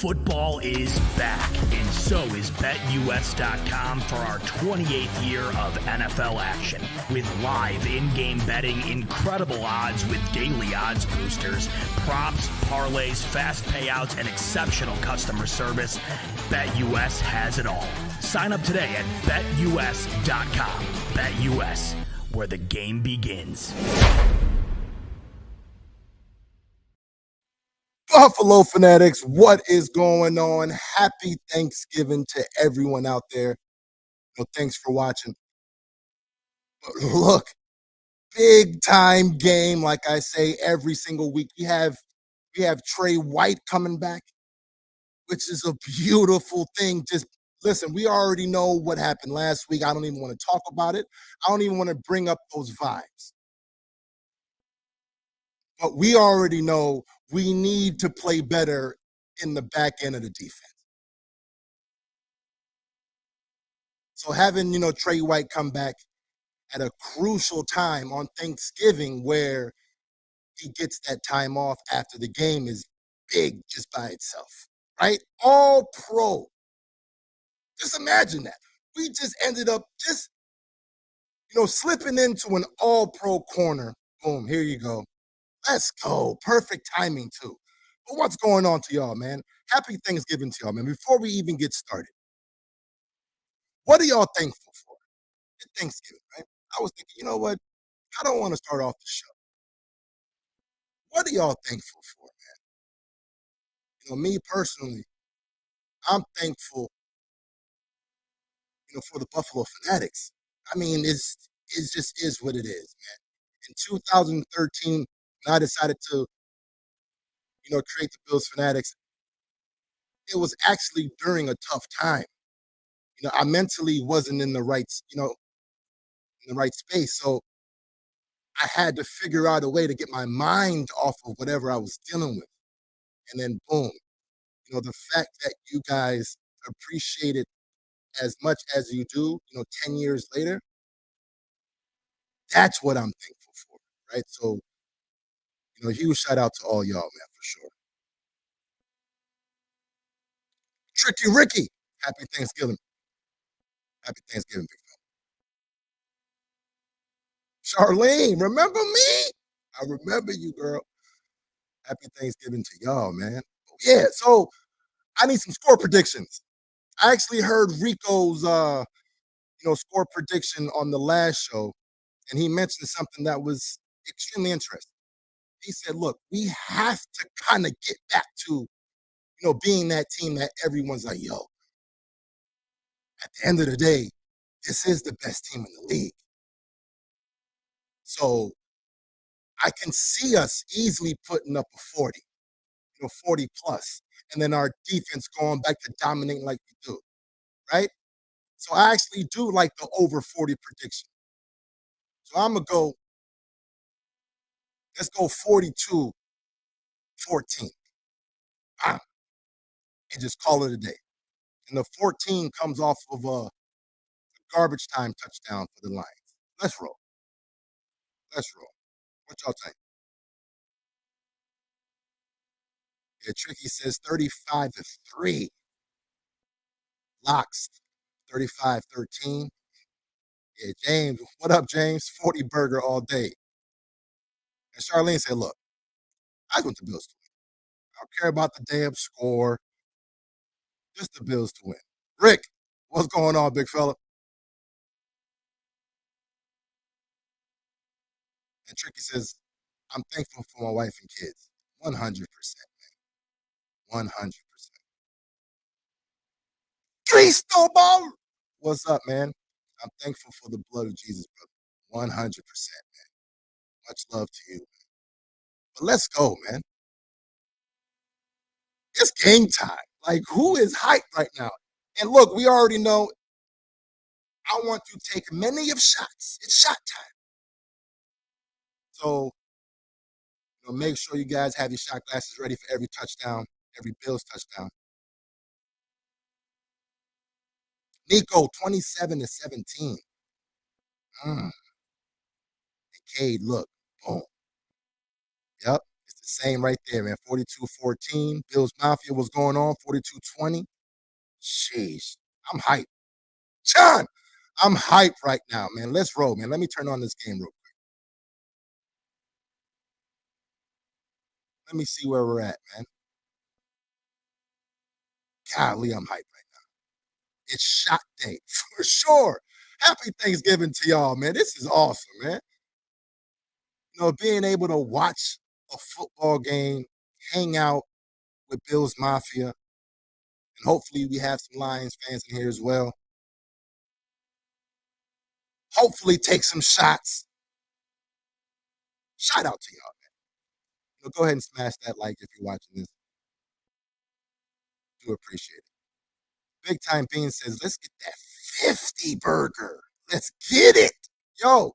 Football is back, and so is BetUS.com for our 28th year of NFL action. With live in-game betting, incredible odds with daily odds boosters, props, parlays, fast payouts, and exceptional customer service, BetUS has it all. Sign up today at BetUS.com. BetUS, where the game begins. Buffalo Fanatics, what is going on? Happy Thanksgiving to everyone out there. Thanks for watching. But look, big time game, like I say every single week. We have Trey White coming back, which is a beautiful thing. Just listen, we already know what happened last week. I don't even want to talk about it. I don't even want to bring up those vibes. But we already know we need to play better in the back end of the defense. So having, Trey White come back at a crucial time on Thanksgiving where he gets that time off after the game is big just by itself, right? All pro. Just imagine that. We just ended up slipping into an all pro corner. Boom, here you go. Let's go. Perfect timing, too. But what's going on to y'all, man? Happy Thanksgiving to y'all, man. Before we even get started, what are y'all thankful for? It's Thanksgiving, right? I was thinking, you know what? I don't want to start off the show. What are y'all thankful for, man? Me personally, I'm thankful, for the Buffalo Fanatics. I mean, it just is what it is, man. In 2013, when I decided to create the Bills Fanatics, it was actually during a tough time. I mentally wasn't in the right, in the right space. So I had to figure out a way to get my mind off of whatever I was dealing with. And then boom, the fact that you guys appreciate it as much as you do, 10 years later, that's what I'm thankful for, right? So, huge shout out to all y'all, man, for sure. Tricky Ricky, happy Thanksgiving. Happy Thanksgiving, big fella. Charlene, remember me? I remember you, girl. Happy Thanksgiving to y'all, man. Yeah, so I need some score predictions. I actually heard Rico's, score prediction on the last show, and he mentioned something that was extremely interesting. He said, look, we have to kind of get back to, being that team that everyone's like, yo, at the end of the day, this is the best team in the league. So I can see us easily putting up a 40, 40 plus, and then our defense going back to dominating like we do, right? So I actually do like the over 40 prediction. So I'm going to go, let's go 42-14. And just call it a day. And the 14 comes off of a garbage time touchdown for the Lions. Let's roll. Let's roll. What y'all think? Yeah, Tricky says 35-3. Locks, 35-13. Yeah, James, what up, James? 40 burger all day. And Charlene said, look, I want the Bills to win. I don't care about the damn score. Just the Bills to win. Rick, what's going on, big fella? And Tricky says, I'm thankful for my wife and kids. 100%, man. 100%. Cristo Ball! What's up, man? I'm thankful for the blood of Jesus, brother. 100%, man. Much love to you. But let's go, man. It's game time. Like, who is hyped right now? And look, we already know I want to take many of shots. It's shot time. So, make sure you guys have your shot glasses ready for every touchdown, every Bills touchdown. Nico, 27-17. And Cade, look, boom. Yep. It's the same right there, man. 42-14. Bills Mafia was going on. 42-20. Jeez, I'm hyped. John, I'm hyped right now, man. Let's roll, man. Let me turn on this game real quick. Let me see where we're at, man. Golly, I'm hyped right now. It's shot day for sure. Happy Thanksgiving to y'all, man. This is awesome, man. You know, being able to watch a football game, hang out with Bills Mafia, and hopefully we have some Lions fans in here as well. Hopefully take some shots. Shout out to y'all, man. You know, go ahead and smash that like if you're watching this. Do appreciate it. Big Time Bean says, let's get that 50 burger. Let's get it. Yo,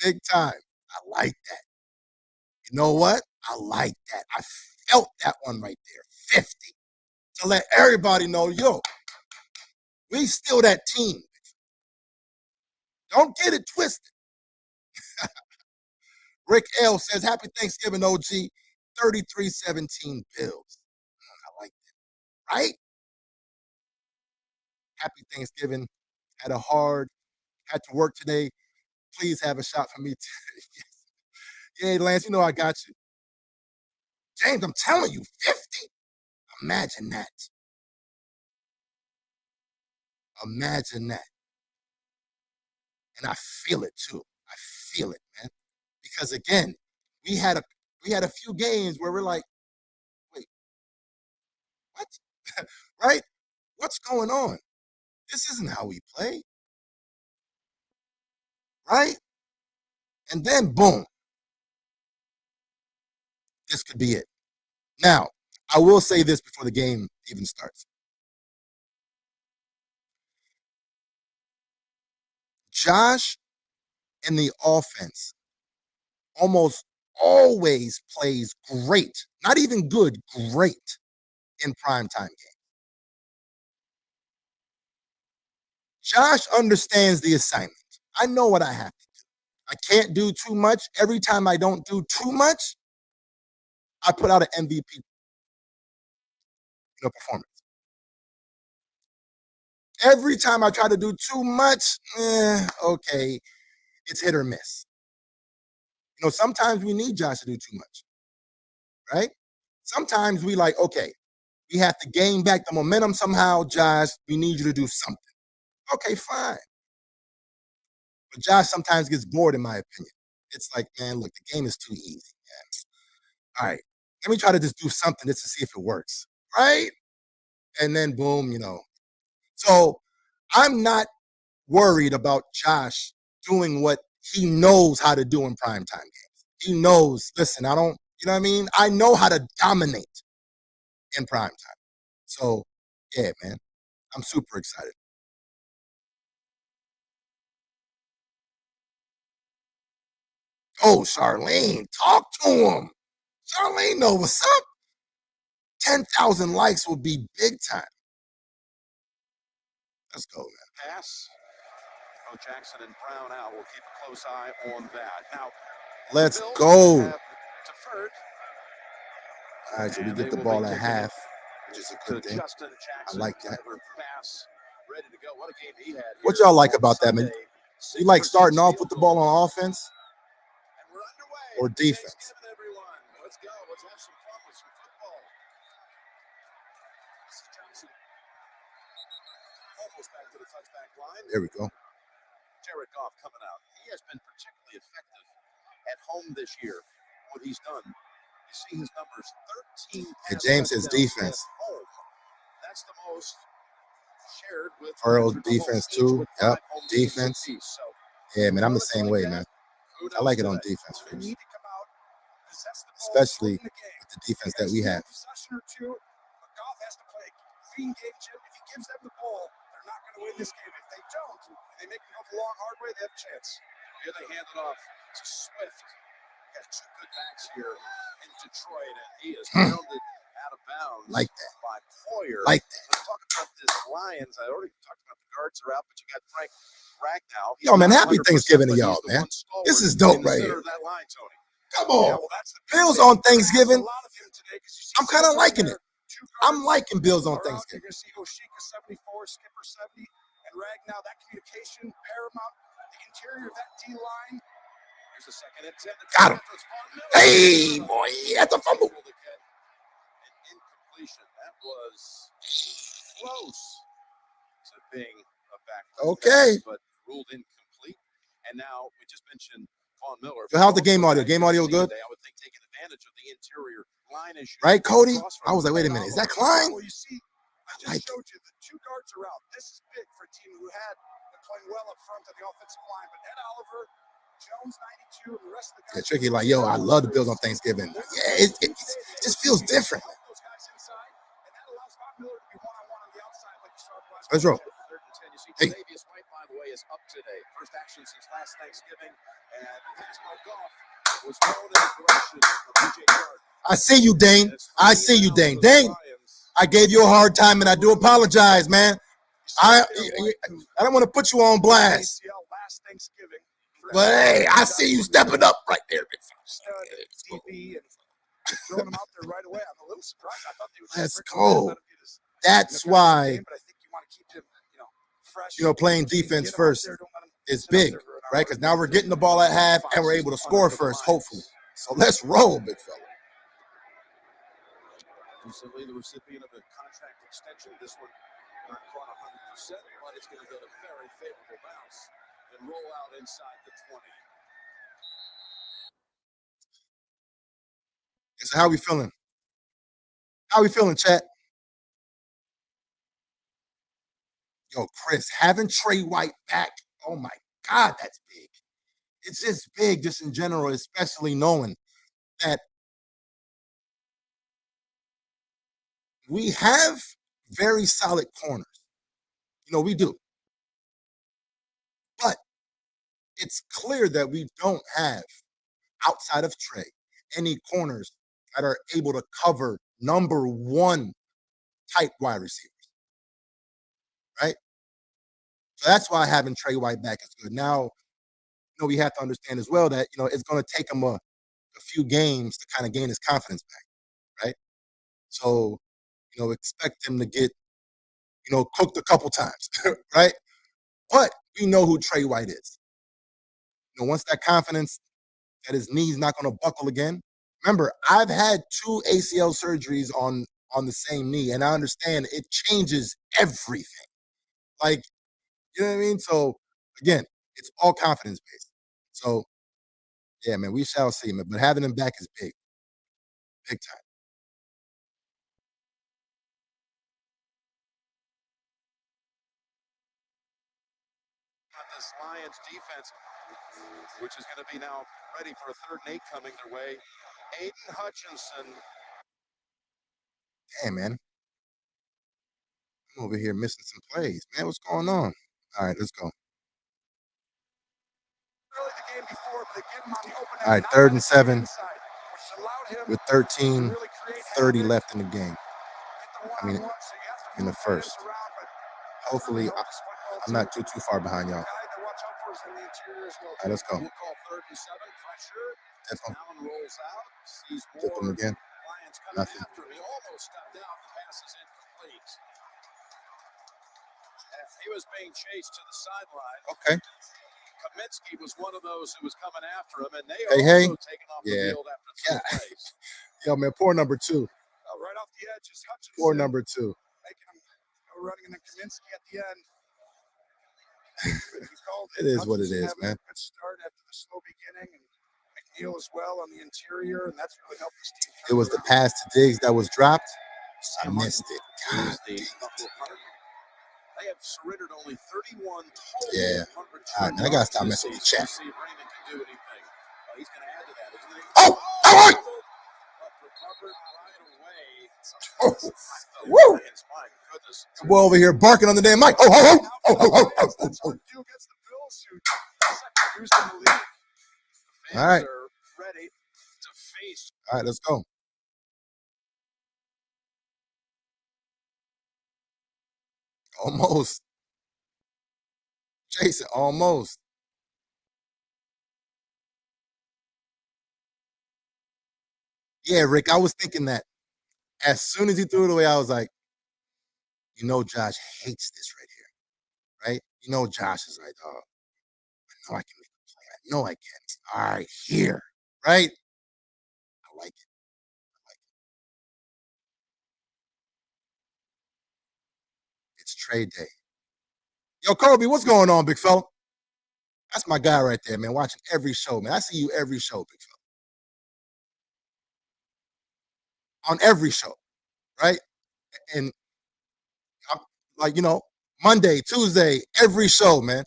Big Time. I like that. You know what? I like that. I felt that one right there. 50. To let everybody know, yo, we still that team. Don't get it twisted. Rick L says, happy Thanksgiving, OG. 33-17 Bills. I like that. Right? Happy Thanksgiving. Had to work today. Please have a shot for me today. Yeah, Lance, you know I got you. James, I'm telling you, 50? Imagine that. Imagine that. And I feel it too. I feel it, man. Because again, we had a few games where we're like, wait, what? Right? What's going on? This isn't how we play. Right? And then boom. This could be it. Now, I will say this before the game even starts. Josh and the offense almost always plays great, not even good, great in primetime games. Josh understands the assignment. I know what I have to do. I can't do too much. Every time I don't do too much, I put out an MVP performance. Every time I try to do too much, okay, it's hit or miss. You know, sometimes we need Josh to do too much, right? Sometimes we like, okay, we have to gain back the momentum somehow. Josh, we need you to do something. Okay, fine. But Josh sometimes gets bored, in my opinion. It's like, man, look, the game is too easy, man. All right, let me try to just do something just to see if it works, right? And then boom, you know. So I'm not worried about Josh doing what he knows how to do in primetime games. He knows, listen, I don't, you know what I mean? I know how to dominate in primetime. So, yeah, man, I'm super excited. Oh, Charlene, talk to him. Charlene know what's up. 10,000 likes will be big time. Let's go, man. Pass. Oh, Jackson and Brown out. We'll keep a close eye on that. Now, let's go. All right, so we get the ball at half, which is a good thing. I like that. Ready to go. What a game he had. What y'all like about that, man? You like starting off with the ball on offense or defense? Let's go. Let's have some fun with some football. Almost back to the touchback line. There we go. Jared Goff coming out. He has been particularly effective at home this year. What he's done. You see his numbers, 13. And James says defense. That's the most shared with Earl defense too. Yep, defense. Yeah, man, I'm the same way, man. I like it on defense first, especially with the defense that we have. Goff has to play clean game, Chip. If he gives them the ball, they're not going to win this game. If they don't, they make it go the long, hard way, they have a chance. Here they hand it off to Swift. Got two good backs here in Detroit, and he is pounded out of bounds like that. By Poyer. Like that. Let's talk about this Lions. I already talked about the guards are out, but you got Frank Ragnow. Yo, man, happy Thanksgiving to y'all, man. This is dope right here. That line, Tony. Come on. Yeah, well, that's the big Bills thing. on You're gonna have Thanksgiving. a lot of him today 'cause you see I'm kind of Silver liking there, it. two I'm guards liking Bills on are out. Thanksgiving. You're gonna see Oshika 74, Skipper 70, and Ragnow. That communication paramount. The interior of that D line. Here's the second and 10. Got him. Hey, boy, that's a fumble. An incompletion. That was close to being a back. Okay. But ruled incomplete. And now we just mentioned Von Miller. So how's the game audio? Game audio good? I would think taking advantage of the interior line issue. Right, Cody? I was like, wait a minute, is that Klein? Well, you see, I just showed you the two guards are out. This is big for a team who had been playing well up front on the offensive line. But Ed Oliver, Jones 92, and the rest of the guys. Yeah, Tricky like, yo, I love the Bills on Thanksgiving. Yeah, it just feels different. Those guys inside, and that allows Von Miller to be one-on-one on the outside like you saw last. Let's roll. Hey. White, by the way, is up today. First action since last Thanksgiving, and things might go. Was thrown in the direction of DJ Clark. I see you, Dane. I see you, Dane. Dane, I gave you a hard time, and I do apologize, man. I don't want to put you on blast. But hey, I see you stepping up right there. Let's go. That's why, playing defense first is big, right? Because now we're getting the ball at half, and we're able to score first, hopefully. So let's roll, big fella. Recently, the recipient of a contract extension. This one not caught 100%, but it's going to get a very favorable bounce and roll out inside the 20. So how we feeling? How we feeling, chat? Yo, Chris, having Trey White back, oh my God, that's big. It's just big, just in general, especially knowing that we have very solid corners. We do. But it's clear that we don't have, outside of Trey, any corners that are able to cover number one type wide receivers. Right? So that's why having Trey White back is good. Now, we have to understand as well that, it's going to take him a few games to kind of gain his confidence back. Right? So, expect him to get, cooked a couple times. Right? But we know who Trey White is. Once that confidence that his knee's not going to buckle again. Remember, I've had 2 ACL surgeries on the same knee, and I understand it changes everything. Like, you know what I mean? So, again, it's all confidence-based. So, yeah, man, we shall see, man. But having him back is big. Big time. This Lions defense, which is going to be now ready for a 3rd and 8 coming their way. Aiden Hutchinson. Damn, man. I'm over here missing some plays. Man, what's going on? All right, let's go. All right, 3rd and 7 with 13:30 left in the game. I mean, in the first. Hopefully, I'm not too far behind y'all. All right, let's go. Tip him. Tip him again. Nothing. He was being chased to the sideline. Okay. Kaminsky was one of those who was coming after him, and they also taken off the field after 3 plays. Yo, man, poor number 2. Right off the edge is Hutchinson. Poor number 2. Making him running, and then Kaminsky at the end. It is what it is, man. Good start after the slow beginning, and McNeil as well on the interior, and that's really helped this team. It was the pass to Diggs that was dropped. I missed it. God. They have surrendered only 31 total. Yeah. All right, man, I gotta stop messing with the chat. See if Raymond can do anything. He's going to add to that, isn't he? Oh! All right! Oh, woo! The boy over here barking on the damn mic. Oh. All right. All right, let's go. Almost. Jason, almost. Yeah, Rick, I was thinking that. As soon as he threw it away, I was like, you know, Josh hates this right here, right? You know, Josh is like, oh, I know I can make a play. I know I can. All right, here, right? I like it. It's trade day. Yo, Kobe, what's going on, big fella? That's my guy right there, man, watching every show, man. I see you every show, big fella. On every show, right? And I'm like, you know, Monday, Tuesday, every show, man.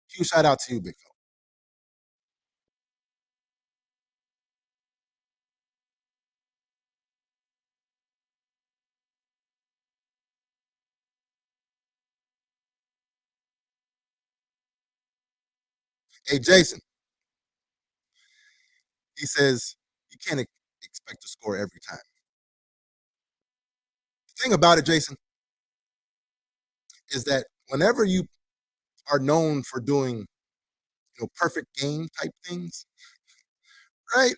Huge shout out to you, big fella. Hey, Jason, he says you can't expect to score every time. The thing about it, Jason, is that whenever you are known for doing, you know, perfect game type things, right?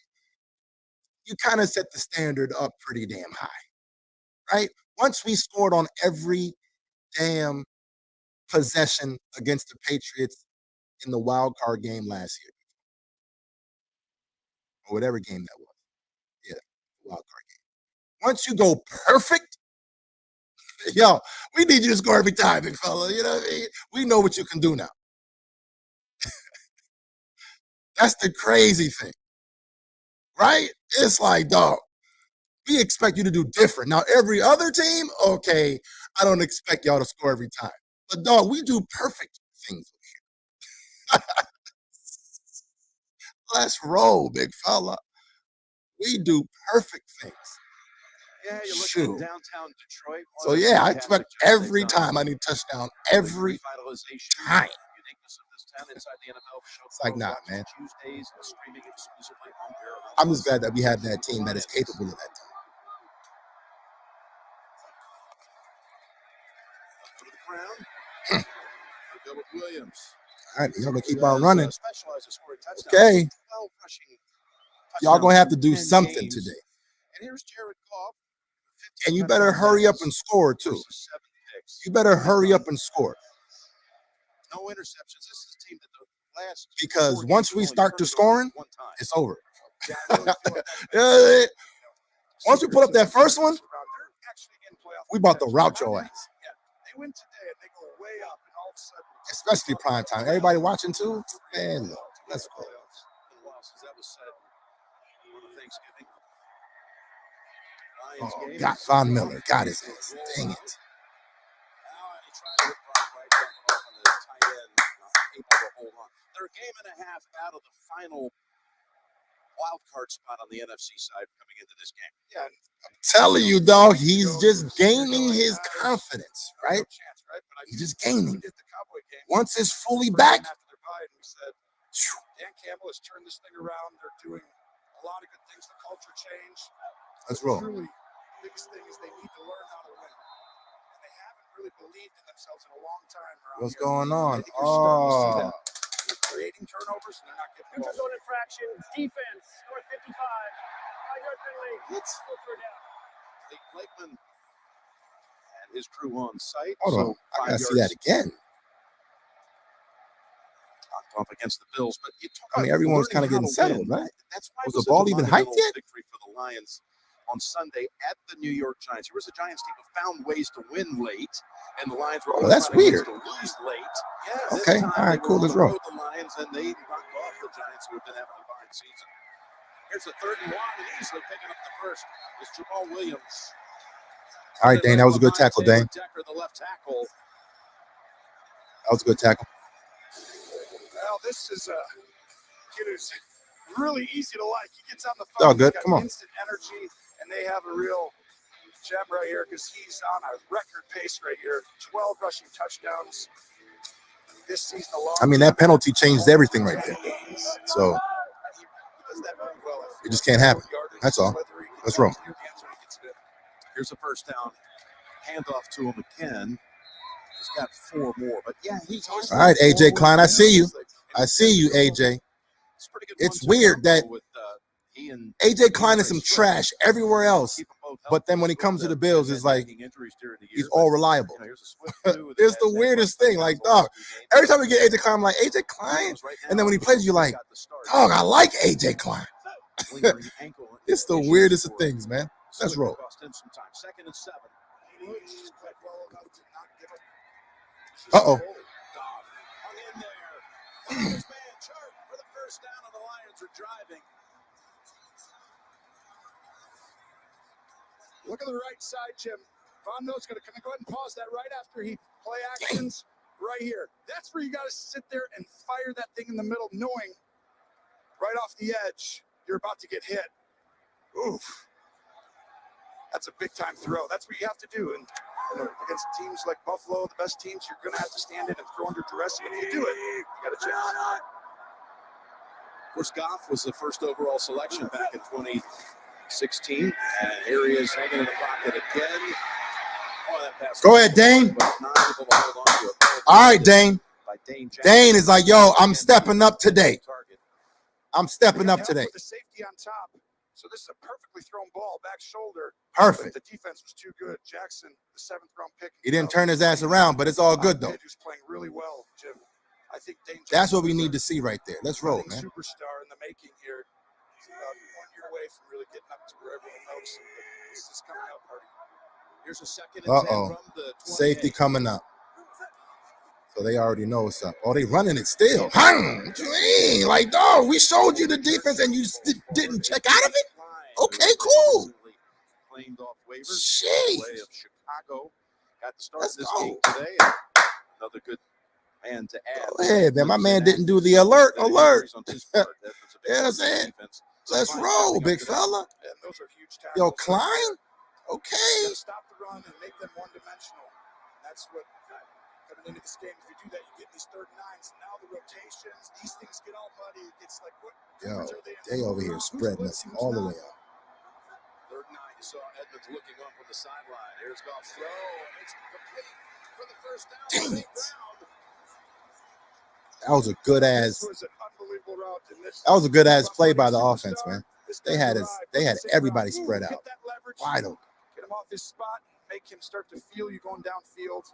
You kind of set the standard up pretty damn high, right? Once we scored on every damn possession against the Patriots in the wild card game last year, or whatever game that was. Yeah, wild card game. Once you go perfect, yo, we need you to score every time, big fella. You know what I mean? We know what you can do now. That's the crazy thing, right? It's like, dog, we expect you to do different. Now, every other team, okay, I don't expect y'all to score every time. But, dog, we do perfect things over here. Let's roll, big fella. We do perfect things. Yeah, you're looking at downtown Detroit. So, yeah, I expect every time I need a touchdown. Every time. It's like, nah, man. I'm just glad that we have that team that is capable of that time. All right, y'all gonna keep on running. Okay. Y'all gonna have to do something today. And you better hurry up and score, too. You better hurry up and score. No interceptions. This is a team that the last because once we start to scoring, it's over. Once we put up that first one, we about to rout your ass. They win today and they go way up, and all of a sudden, especially prime time. Everybody watching too, man. Look, let's go. That was said on Thanksgiving. Oh, got Von Miller, got his ass. Dang it. They're a game and a half out of the final wild card spot on the NFC side coming into this game. Yeah, I'm telling you, dog, he's just gaining his confidence, right? He's just gaining. Once it's fully back, Dan Campbell has turned this thing around. They're doing a lot of good things. The culture change. Let's roll. Truly, the biggest thing is they need to learn how to win. And they haven't really believed in themselves in a long time. What's going on? Oh. They're creating turnovers and they're not getting Neutral zone infraction. Defense. North 55. 5-yard penalty. Hits. Lakeman and his crew on site. Hold on. I gotta see that again. Up against the Bills, but you talk I mean, everyone's kind of getting settled, right? That's why was the ball even hyped yet? Victory for the Lions on Sunday at the New York Giants. Here was a Giants team who found ways to win late, and the Lions were that's weird. To lose late. Yeah, okay, all right, cool. Let's roll. The Lions and they knocked off the Giants, who have been having a fine season. Here's a 3rd and 1, and easily picking up the first is Jamal Williams. All right, Dane, that was a good tackle, Dane. Decker, the left tackle. That was a good tackle. Well, this is a kid who's really easy to like. He gets on the phone. Oh, good. Come on. Instant energy, and they have a real gem right here because he's on a record pace right here. 12 rushing touchdowns this season alone. I mean, that penalty changed everything right there. So it just can't happen. That's all. Let's roll. Here's a first down. Handoff to him again. He's got 4 more, but yeah, he's always all right, AJ Klein. I see you. I see you, AJ. It's weird that AJ Klein is some trash everywhere else, but then when he comes to the Bills, it's like he's all reliable. It's the weirdest thing. Like, dog, every time we get AJ Klein, I'm like, AJ Klein? And then when he plays, you're like, dog, I like AJ Klein. It's the weirdest of things, man. Let's roll. Uh-oh. Look at the right side, Jim. Von Note's going to go ahead and pause that right after he play actions right here. That's where you got to sit there and fire that thing in the middle, knowing right off the edge you're about to get hit. Oof. That's a big-time throw. That's what you have to do. And against teams like Buffalo, the best teams, you're going to have to stand in and throw under duress. And if you do it, you got a chance. Of course, Goff was the first overall selection back in 2016. And here he is hanging in the pocket again. Oh, that pass. Go ahead, Dane. All right, Dane. Dane is like, yo, I'm stepping up today. I'm stepping up today. With the safety on top. So this is a perfectly thrown ball, back shoulder. Perfect. But the defense was too good. Jackson, the 7th round pick. He didn't turn his ass around, but it's all good, though. Who's playing really well, Jim. I think Dane that's what we need to see right there. Let's roll, man. Superstar in the making here. He's about 1 year away from really getting up to where everyone knows him. But this is coming out party. Here's a second and 10 from the 28. Safety coming up. So they already know what's up. Oh, they running it still. What you mean? Like, dog, we showed you the defense and you didn't check out of it? Okay, cool. Shit. Chicago got the start of this game today. Another good man to add. Go ahead, man. My man didn't do the alert. You know what I'm saying? Let's roll, big fella. Yo, Klein? Okay. Stop the run and make them one-dimensional. That's what coming into this game. If you do that, you get these 3rd and 9s. And now the rotations, these things get all muddy. It's like, what? Yo, they over here spreading us all the way out. 3rd and 9. You saw Edmonds looking up from the sideline. Here's Goff's throw. It's complete for the first down. Dang it. That was a good ass. That was a good ass play by the offense, man. They had everybody spread out. Wide open. Get him off his spot, make him start to feel you going downfield.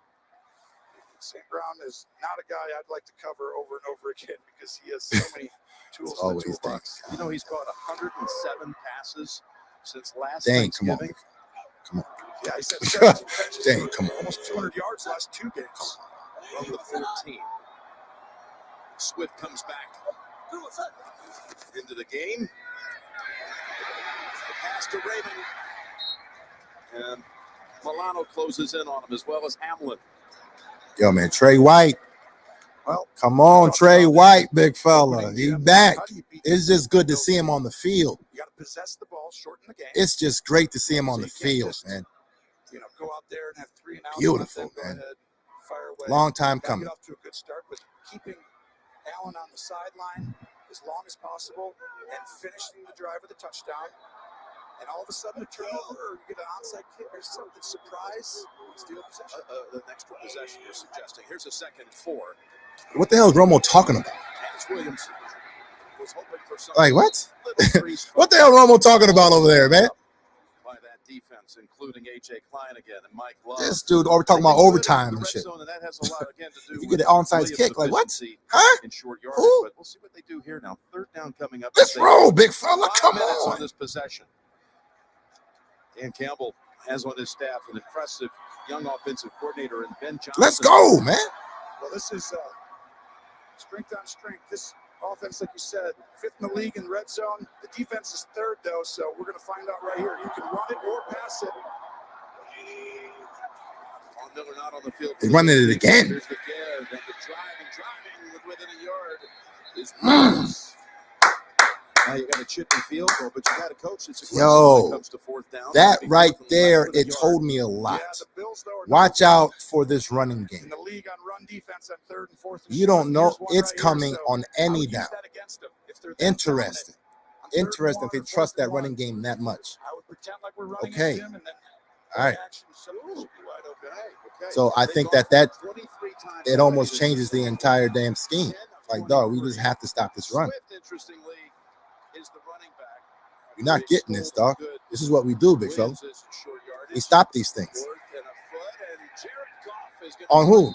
St. Brown is not a guy I'd like to cover over and over again because he has so many tools in the toolbox. You know, he's caught 107 passes since last Dang, come on. Thanksgiving. Come on. Yeah, he said 17 catches. Dang, come on. Almost 200 yards last 2 games. From the 14. Swift comes back into the game. The pass to Raven. And Milano closes in on him as well as Hamlin. Yo, man, Trey White. Well, come on, Trey White, big fella. He's back. It's just good to see him on the field. You got to possess the ball, shorten the game. It's just great to see him on the field, man. You know, go out there and have 3 and out. Beautiful, man. Fire away. Long time coming. Get off to a good start, but keeping Allen on the sideline as long as possible and finishing the drive with a touchdown. And all of a sudden, a turnover, or you get an onside kick or something, surprise, steal possession. The next possession you're suggesting. Here's a 2nd and 4. What the hell is Romo talking about? Williams was hoping for like, what? What the hell is Romo talking about over there, man? By that defense, including AJ Klein again and Mike Love. This dude, we're talking about overtime and shit. And that has a lot, again, to do if you get an onside kick, like, what? Huh? In short yardage, who? But we'll see what they do here now. 3rd down coming up. Let's roll, big fella. Come on. on. This possession. Dan Campbell has on his staff an impressive young offensive coordinator in Ben Johnson. Let's go, man. Well, this is strength on strength. This offense, like you said, 5th in the league in red zone. The defense is 3rd, though, so we're going to find out right here. You can run it or pass it. Miller not on the field. They're running it again. Here's the give, and the driving within a yard is now you got a chip and field goal, but you got a coach that's aggressive when it comes to 4th down. That right there, it told me a lot. Yeah, the Bills, though, watch out for this running game. In the league on run defense on 3rd and 4th. You don't know it's right coming here, so on any down. Interesting. Interesting if they trust that running game that much. I would pretend like we're running okay. Jim, and then all right. Okay. So I think that it almost changes the entire damn scheme. Like, dog, we just have to stop this run. Interestingly, is the running back. You're not getting this, dog. This is what we do, big fella. We stop these things. On who?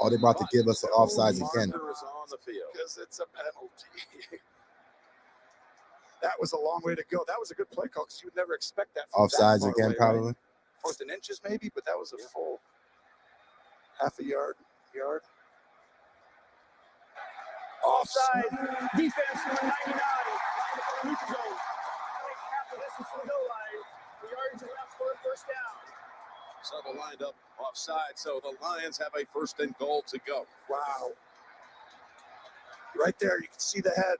Oh, they're about to give us the offsides again. Because it's a penalty. That was a long way to go. That was a good play call because you would never expect that. Offsides that again, away, probably. Right? 4th and inches, maybe, but that was a full half a yard. Offside. Defense number 99. Line up on the neutral zone. Half the distance from the goal line. The yards are left for a first down. So they're lined up offside. So the Lions have a 1st and goal to go. Wow. Right there, you can see the head.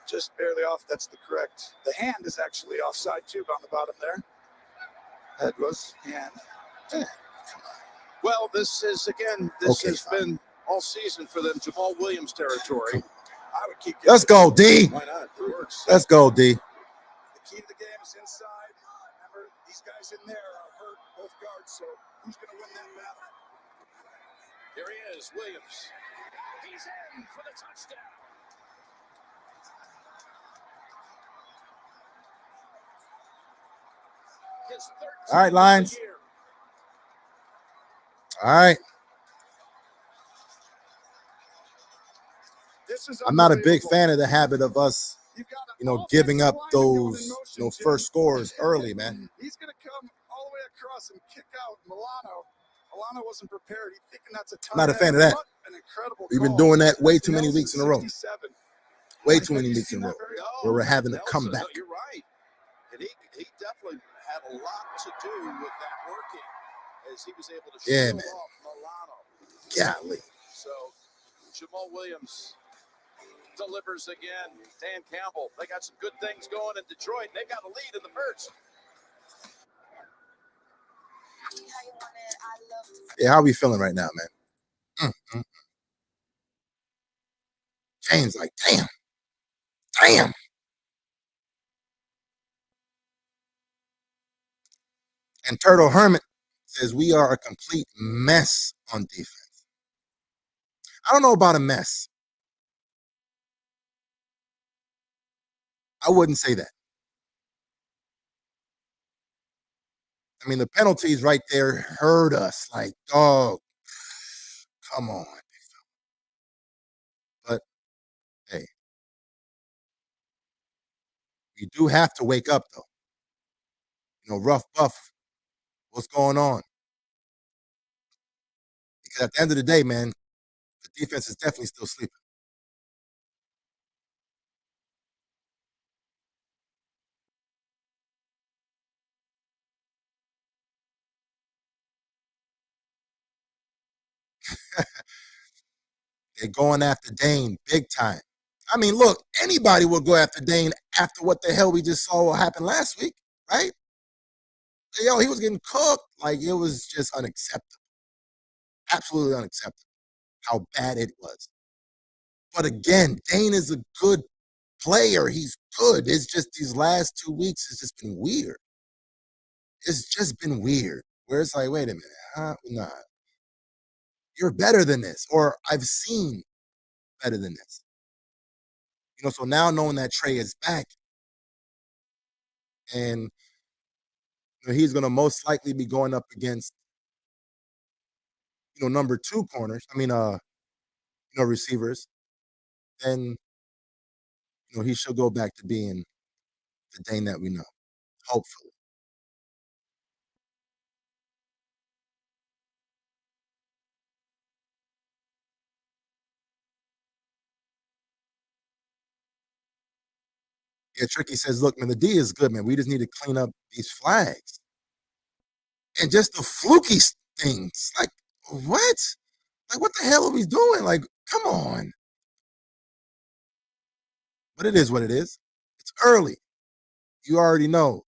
Just barely off. That's the correct. The hand is actually offside too on the bottom there. Head was hand. Well, this is again. This has been all season for them. Jamal Williams territory. I would keep. Let's go, D. Why not? It works. Let's go, D. The key to the game is inside. Remember, these guys in there are hurt, both guards. So who's going to win that battle? Here he is, Williams. He's in for the touchdown. All right, Lions. All right. I'm not a big fan of the habit of us, giving up those, first scores early, man. He's going to come all the way across and kick out Milano. Milano wasn't prepared. He's thinking that's a ton. Not a fan of that. An incredible We've been doing that way too many weeks in a row. Way too many weeks in a row. Where we're having to come back. You're right. And he definitely had a lot to do with that working as he was able to show off Milano. Golly. So Jamal Williams delivers again. Dan Campbell. They got some good things going in Detroit. They got a lead in the first. Yeah, how are we feeling right now, man? Jane's like, damn. And Turtle Hermit says we are a complete mess on defense. I don't know about a mess. I wouldn't say that. I mean, the penalties right there hurt us. Like, dog, come on. But, hey, you do have to wake up, though. Rough Buff, what's going on? Because at the end of the day, man, the defense is definitely still sleeping. They're going after Dane big time. I mean, look, anybody will go after Dane after what the hell we just saw happen last week, right? He was getting cooked. Like, it was just unacceptable. Absolutely unacceptable how bad it was. But again, Dane is a good player. He's good. It's just these last 2 weeks has just been weird. It's just been weird. Where it's like, wait a minute, nah. You're better than this. Or I've seen better than this. So now knowing that Trey is back and he's going to most likely be going up against, number 2 corners. I mean, receivers. Then, he should go back to being the Dane that we know. Hopefully. Yeah, Tricky says, look, man, the D is good, man. We just need to clean up these flags. And just the fluky things. Like, what? Like, what the hell are we doing? Like, come on. But it is what it is. It's early. You already know.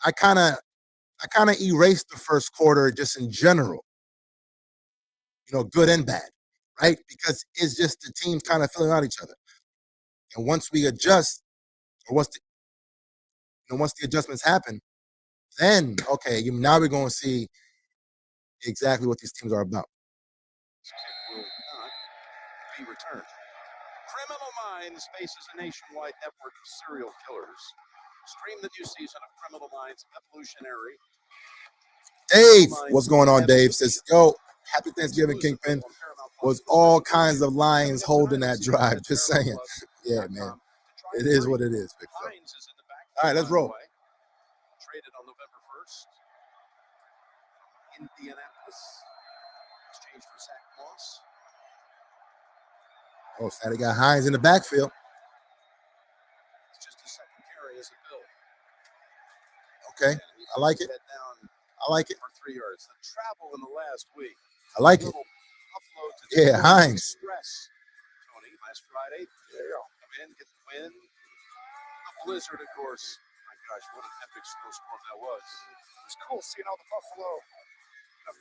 I kind of erased the first quarter just in general. Good and bad, right? Because it's just the teams kind of filling out each other. And once we adjust, or once the adjustments happen, then, okay, now we're going to see exactly what these teams are about. Will not be returned. Criminal Minds faces a nationwide network of serial killers. Stream the new season of Criminal Minds Evolutionary. Dave, what's going on, Dave? Says, yo, happy Thanksgiving, Kingpin. Was all kinds of lions holding that drive. Just saying. Yeah, man. It is what it is, big fella. All right, let's roll. Traded on November 1st. Indianapolis. Exchange for Zach Moss. Oh, so they got Hines in the backfield. It's just a second carry as a Bill. Okay, I like it. I like it. For 3 yards. The travel in the last week. I like it. Yeah, Hines. Tony, last Friday. There you go. Come in, get the win. The blizzard, of course. My gosh, what an epic snowstorm that was. It was cool seeing all the Buffalo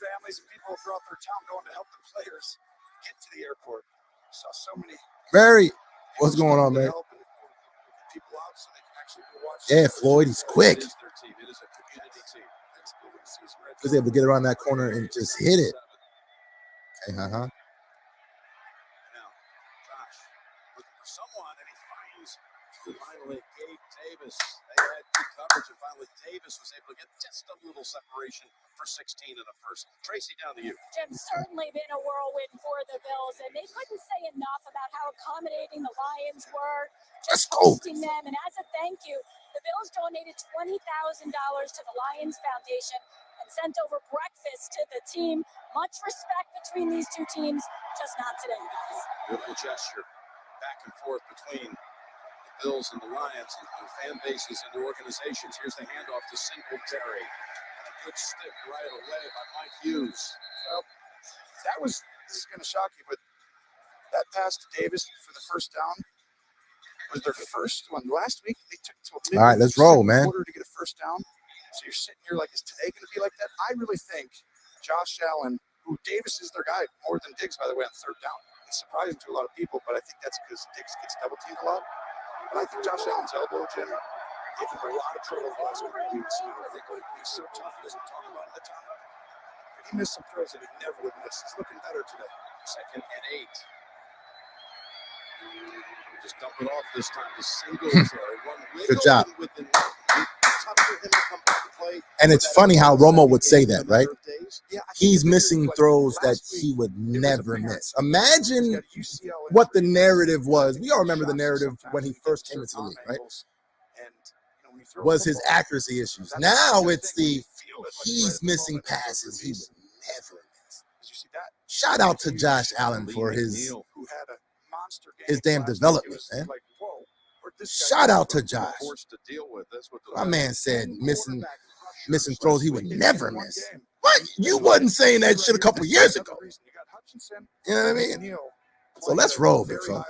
families and people throughout their town going to help the players get to the airport. Saw so many. Barry, what's going on, man? People out so they can actually go watch. Yeah, Floyd, he's quick. It is their team. It is a community team. He was able to get around that corner and just hit it. Okay, Now, Josh looking for someone, and he finds finally Gabe Davis. They had good coverage, and finally Davis was able to get just a little separation for 16 in the first. Tracy, down to you. Jim, certainly been a whirlwind for the Bills, and they couldn't say enough about how accommodating the Lions were, just hosting them. And as a thank you, the Bills donated $20,000 to the Lions Foundation and sent over breakfast to the team. Much respect between these two teams, just not today, guys. Beautiful gesture back and forth between the Bills and the Lions and fan bases and the organizations. Here's the handoff to Singletary. And a good stick right away by Mike Hughes. Well, this is going to shock you, but that pass to Davis for the first down was their first one. Last week, they took to a all right, let's roll, man. Quarter to get a first down. So you're sitting here like, is today going to be like that? I really think Josh Allen, who Davis is their guy more than Diggs, by the way, on third down. It's surprising to a lot of people, but I think that's because Diggs gets double teamed a lot. But I think Josh Allen's elbow, Jim, gave him a lot of trouble the last couple of weeks. I think he's so tough, he doesn't talk about it at the time. But he missed some throws that he never would miss. He's looking better today. 2nd and 8. Just dump it off this time to Singletary. Good job. And it's funny how Romo would say that, right? He's missing throws that he would never miss. Imagine what the narrative was. We all remember the narrative when he first came into the league, right? Was his accuracy issues. Now it's he's missing passes he would never miss. Shout out to Josh Allen for his damn development, man. Shout out to Josh. My man said missing throws he would never miss. What? You wasn't saying that shit a couple years ago. You know what I mean? So let's roll, big fella.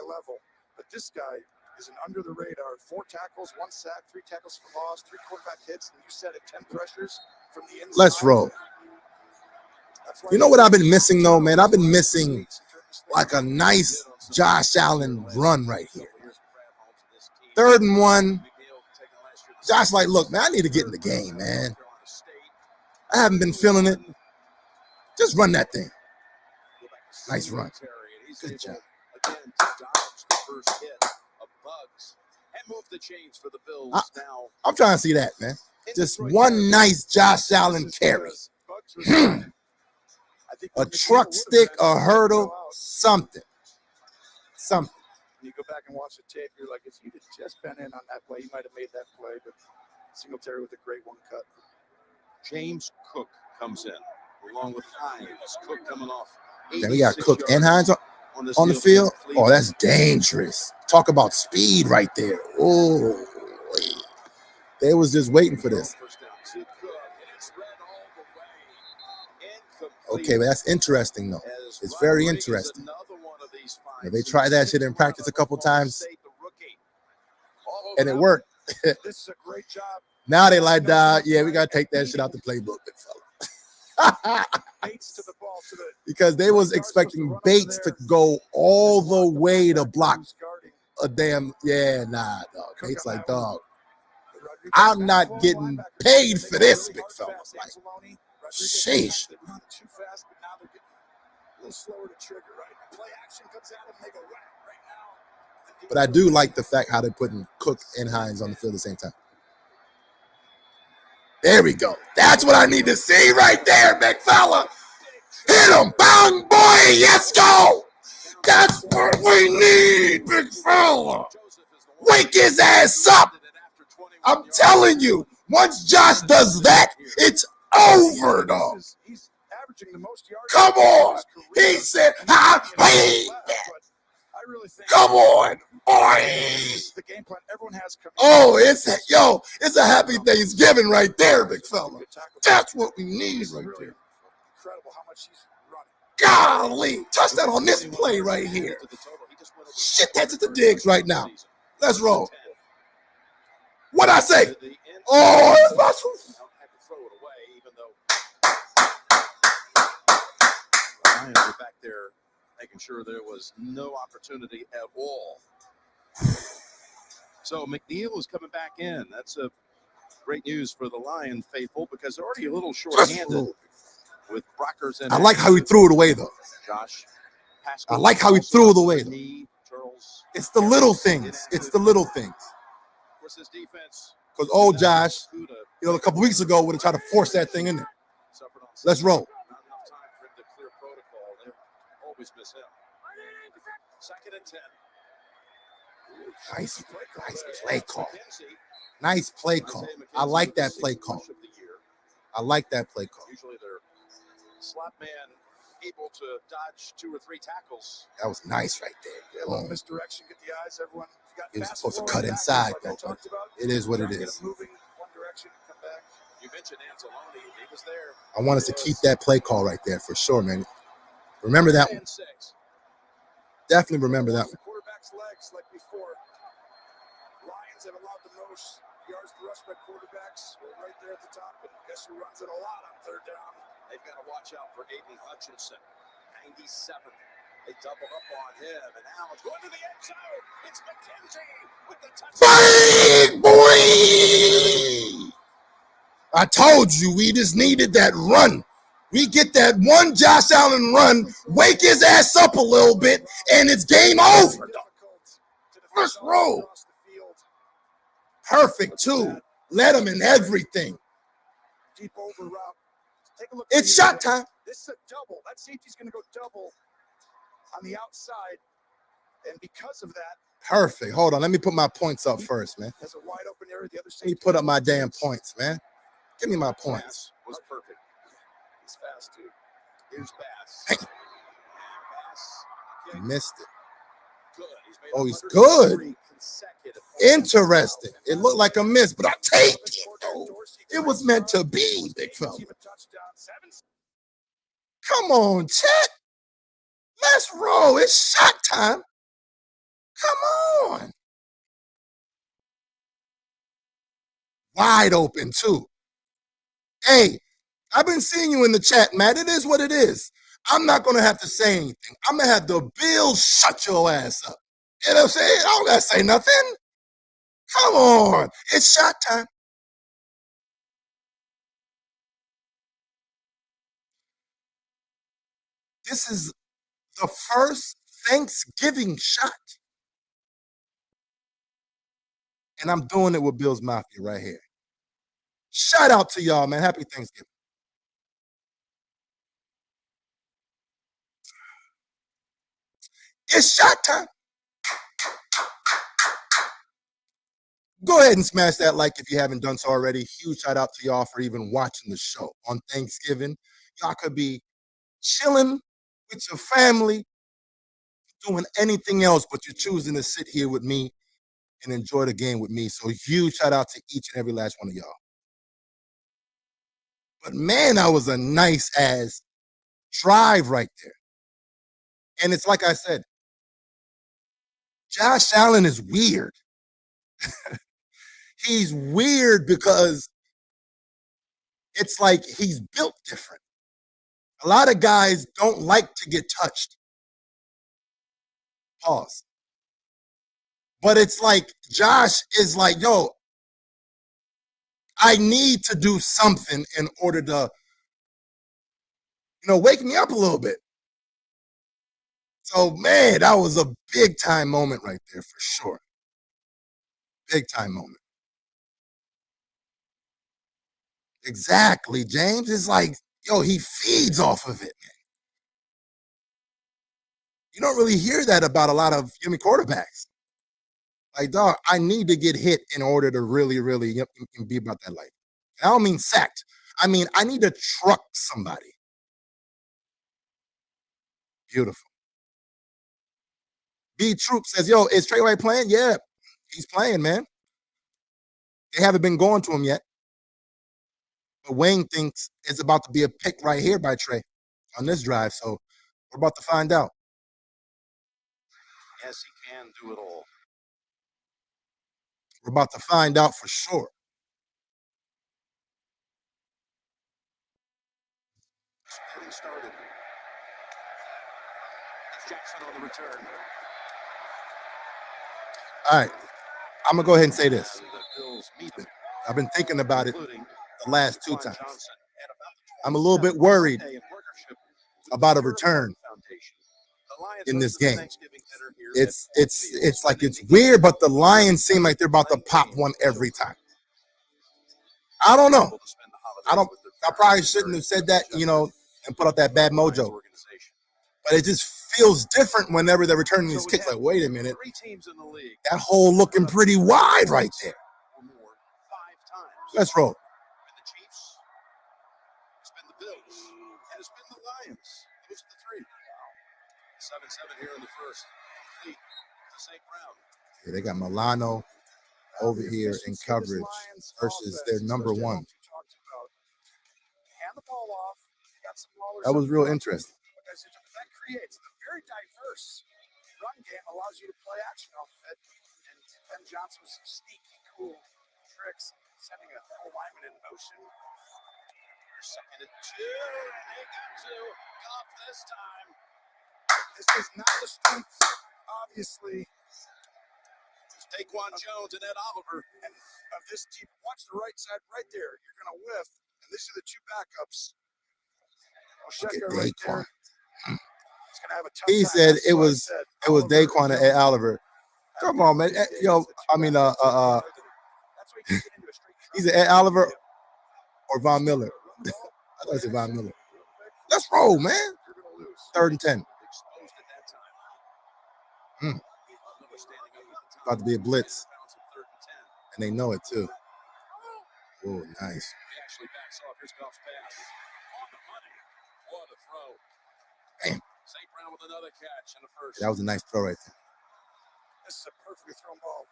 But this guy is an under the radar. 4 tackles, 1 sack, 3 tackles for loss, 3 quarterback hits, and you said it, 10 pressures from the inside. Let's roll. You know what I've been missing though, man? I've been missing like a nice Josh Allen run right here. 3rd and 1. Josh like, look, man, I need to get in the game, man. I haven't been feeling it. Just run that thing. Nice run. Good job. I'm trying to see that, man. Just one nice Josh Allen carry. A truck stick, a hurdle, something. You go back and watch the tape, you're like, if you had just been in on that play, you might have made that play. But Singletary with a great one cut. James Cook comes in, along with Hines. Cook coming off. Then we got Cook and Hines on the field. Oh, that's dangerous. Talk about speed right there. Oh, they was just waiting for this. Okay, but that's interesting, though. It's very interesting. They tried that shit in practice a couple times, and it worked. This is a great job. Now they like, yeah, we got to take that shit out the playbook, big fella. Because they was expecting Bates to go all the way to block a damn, nah, dog. Bates like, dog, I'm not getting paid for this, big fella. Like, sheesh. Slower to trigger, right? Play action comes out and they go right now. But I do like the fact how they're putting Cook and Hines on the field at the same time. There we go. That's what I need to see right there, big fella. Hit him. Bang, boy. Let's go. That's what we need, big fella. Wake his ass up. I'm telling you, once Josh does that, it's over, though. He's averaging the most yards. Come on. He said, I hate that. Come on, boy. The game plan everyone has. Oh, it's a happy Thanksgiving right there, big fella. That's what we need right there. Incredible how much he's running. Golly, touchdown on this play right here. Shit, that's at the digs right now. Let's roll. What'd I say? Oh, it's special. Lions were back there making sure there was no opportunity at all. So McNeil is coming back in. That's a great news for the Lion faithful because they're already a little short-handed with Brockers and I like how he threw it away, though. Josh. I like how he threw it away, though. It's the little things. It's the little things. Because old Josh, a couple weeks ago would have tried to force that thing in there. Let's roll. Always miss him. 2nd and 10. Nice play call. Nice play call. I like that play call. I like that play call. Usually they're slot man able to dodge 2 or 3 tackles. That was nice right there. A little misdirection, get the eyes, everyone. He was supposed to cut inside, though. It is what it is. Moving one direction, come back. You mentioned Anzalone. He was there. I want us to keep that play call right there for sure, man. Remember that one. Definitely remember that one. Quarterback's legs like before. Lions have allowed the most yards to rush by quarterbacks. We're right there at the top, and guess who runs it a lot on 3rd down? They've got to watch out for Aiden Hutchinson. 97. They double up on him, and now it's going to the end zone. It's McKenzie with the touchdown. Big boy! I told you we just needed that run. We get that one Josh Allen run, wake his ass up a little bit, and it's game over. First row. Perfect, too. Let him in everything. Deep over route. Take a look. It's shot time. This is a double. That safety's going to go double on the outside, and because of that. Perfect. Hold on. Let me put my points up first, man. There's a wide open area. The other Let me put up my damn points, man. Give me my points. Was perfect. He's fast, too. Here's Bass. Hey. He missed it. Oh, he's good. Interesting. It looked like a miss, but I take it. Oh, it was meant to be, big fella. Come on, Chet. Let's roll. It's shot time. Come on. Wide open, too. Hey, I've been seeing you in the chat, Matt. It is what it is. I'm not going to have to say anything. I'm going to have the Bills shut your ass up. You know what I'm saying? I don't got to say nothing. Come on. It's shot time. This is the first Thanksgiving shot. And I'm doing it with Bills Mafia right here. Shout out to y'all, man. Happy Thanksgiving. It's shot time. Go ahead and smash that like if you haven't done so already. Huge shout out to y'all for even watching the show on Thanksgiving. Y'all could be chilling with your family, doing anything else, but you're choosing to sit here with me and enjoy the game with me. So huge shout out to each and every last one of y'all. But man, that was a nice ass drive right there. And it's like I said, Josh Allen is weird. He's weird because it's like he's built different. A lot of guys don't like to get touched. Pause. But it's like Josh is like, yo, I need to do something in order to, wake me up a little bit. So, man, that was a big-time moment right there for sure. Big-time moment. Exactly, James. It's like, yo, he feeds off of it, man. You don't really hear that about a lot of quarterbacks. Like, dog, I need to get hit in order to really, really be about that life. I don't mean sacked. I mean, I need to truck somebody. Beautiful. B Troop says, yo, is Trey White playing? Yeah, he's playing, man. They haven't been going to him yet. But Wayne thinks it's about to be a pick right here by Trey on this drive. So we're about to find out. Yes, he can do it all. We're about to find out for sure. Getting started. That's Jackson on the return. All right. I'm going to go ahead and say this. I've been thinking about it the last 2 times. I'm a little bit worried about a return in this game. It's like it's weird, but the Lions seem like they're about to pop one every time. I don't know. I probably shouldn't have said that, and put out that bad mojo. But it just feels different whenever they're returning these kicks. Like, wait a minute. That hole looking pretty wide right there. Let's roll. The Chiefs. It's been the Bills. And it's been the Lions. Those are the 3. 7-7 here in the first. Complete to St. Brown. Yeah, they got Milano over here in coverage versus their number 1. Hand the ball off. That was real interesting. That creates a very diverse run game, allows you to play action off of it. And Ben Johnson with some sneaky, cool tricks, sending a whole lineman in motion. You're second and 2. And they got to Goff this time. This is not the strength, obviously. It's Daquan Jones and Ed Oliver. And of this team, watch the right side right there. You're going to whiff. And these are the 2 backups. Look at right Daquan. He said it was Daquan and Ed Oliver. Come on, man. Yo, I mean, he's an Ed Oliver or Von Miller. I thought he said Von Miller. Let's roll, man. 3rd and 10. About to be a blitz. And they know it, too. Oh, nice. He actually backs off. Here's Goff's pass. On the money. What a throw. Damn. St. Brown with another catch and a first. That was a nice throw right there. This is a perfectly thrown ball.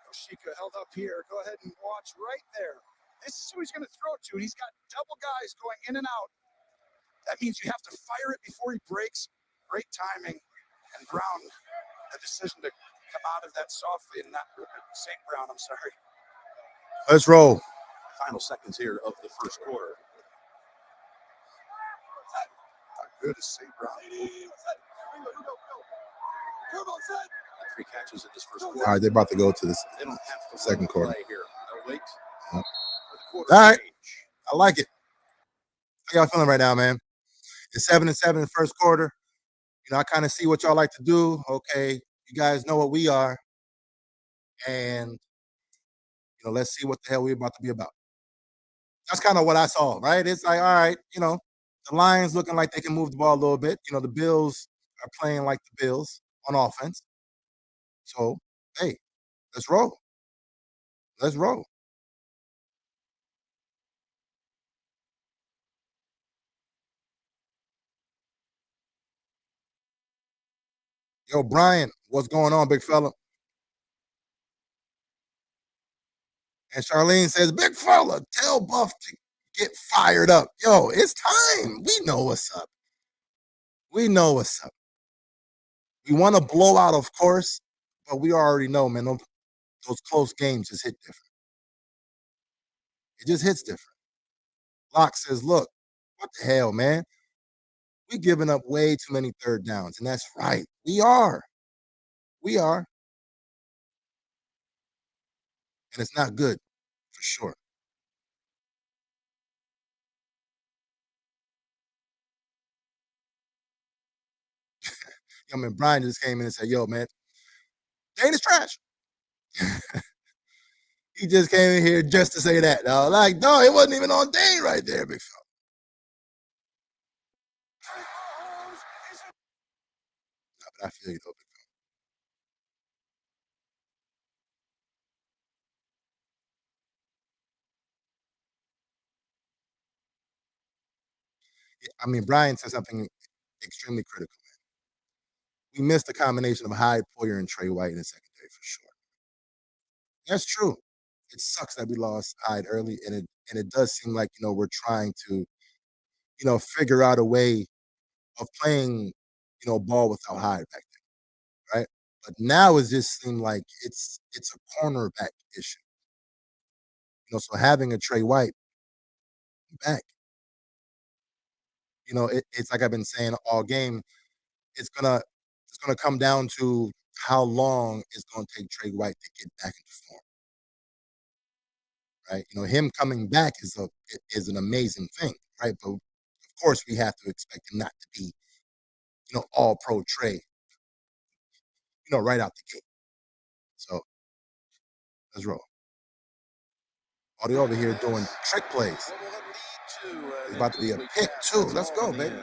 Oshika held up here. Go ahead and watch right there. This is who he's going to throw to. And he's got double guys going in and out. That means you have to fire it before he breaks. Great timing. And Brown, the decision to come out of that softly and not St. Brown, I'm sorry. Let's roll. Final seconds here of the first quarter. Good to see Brown. 3 catches in this first quarter. All right, they're about to go to this They don't have to second quarter. here. They'll wait Yep. for the quarter All right. change. I like it. How y'all feeling right now, man? It's 7-7 in the first quarter. I kind of see what y'all like to do. Okay, you guys know what we are. And, let's see what the hell we're about to be about. That's kind of what I saw, right? It's like, all right, the Lions looking like they can move the ball a little bit. The Bills are playing like the Bills on offense. So, hey, let's roll. Let's roll. Yo, Brian, what's going on, big fella? And Charlene says, big fella, tell Buff to get fired up. Yo, it's time. We know what's up. We know what's up. We want a blowout, of course, but we already know, man, those close games just hit different. It just hits different. Locke says, look, what the hell, man? We're giving up way too many 3rd downs, and that's right. We are. We are. And it's not good, for sure. I mean, Brian just came in and said, yo, man, Dane is trash. He just came in here just to say that. Like, no, it wasn't even on Dane right there, big fella. No, but I feel you, though, big fella. Yeah, I mean, Brian said something extremely critical, man. We missed a combination of Hyde, Poyer, and Trey White in the secondary for sure. That's true. It sucks that we lost Hyde early, and it does seem like, we're trying to, figure out a way of playing, ball without Hyde back then, right? But now it just seems like it's a cornerback issue. So having a Trey White back, it's like I've been saying all game. It's gonna come down to how long it's gonna take Trey White to get back into form, right? Him coming back is an amazing thing, right? But of course, we have to expect him not to be, all pro Trey, right out the gate. So let's roll. Oh, they over here doing trick plays. It's about to be a pick too. Let's go, baby.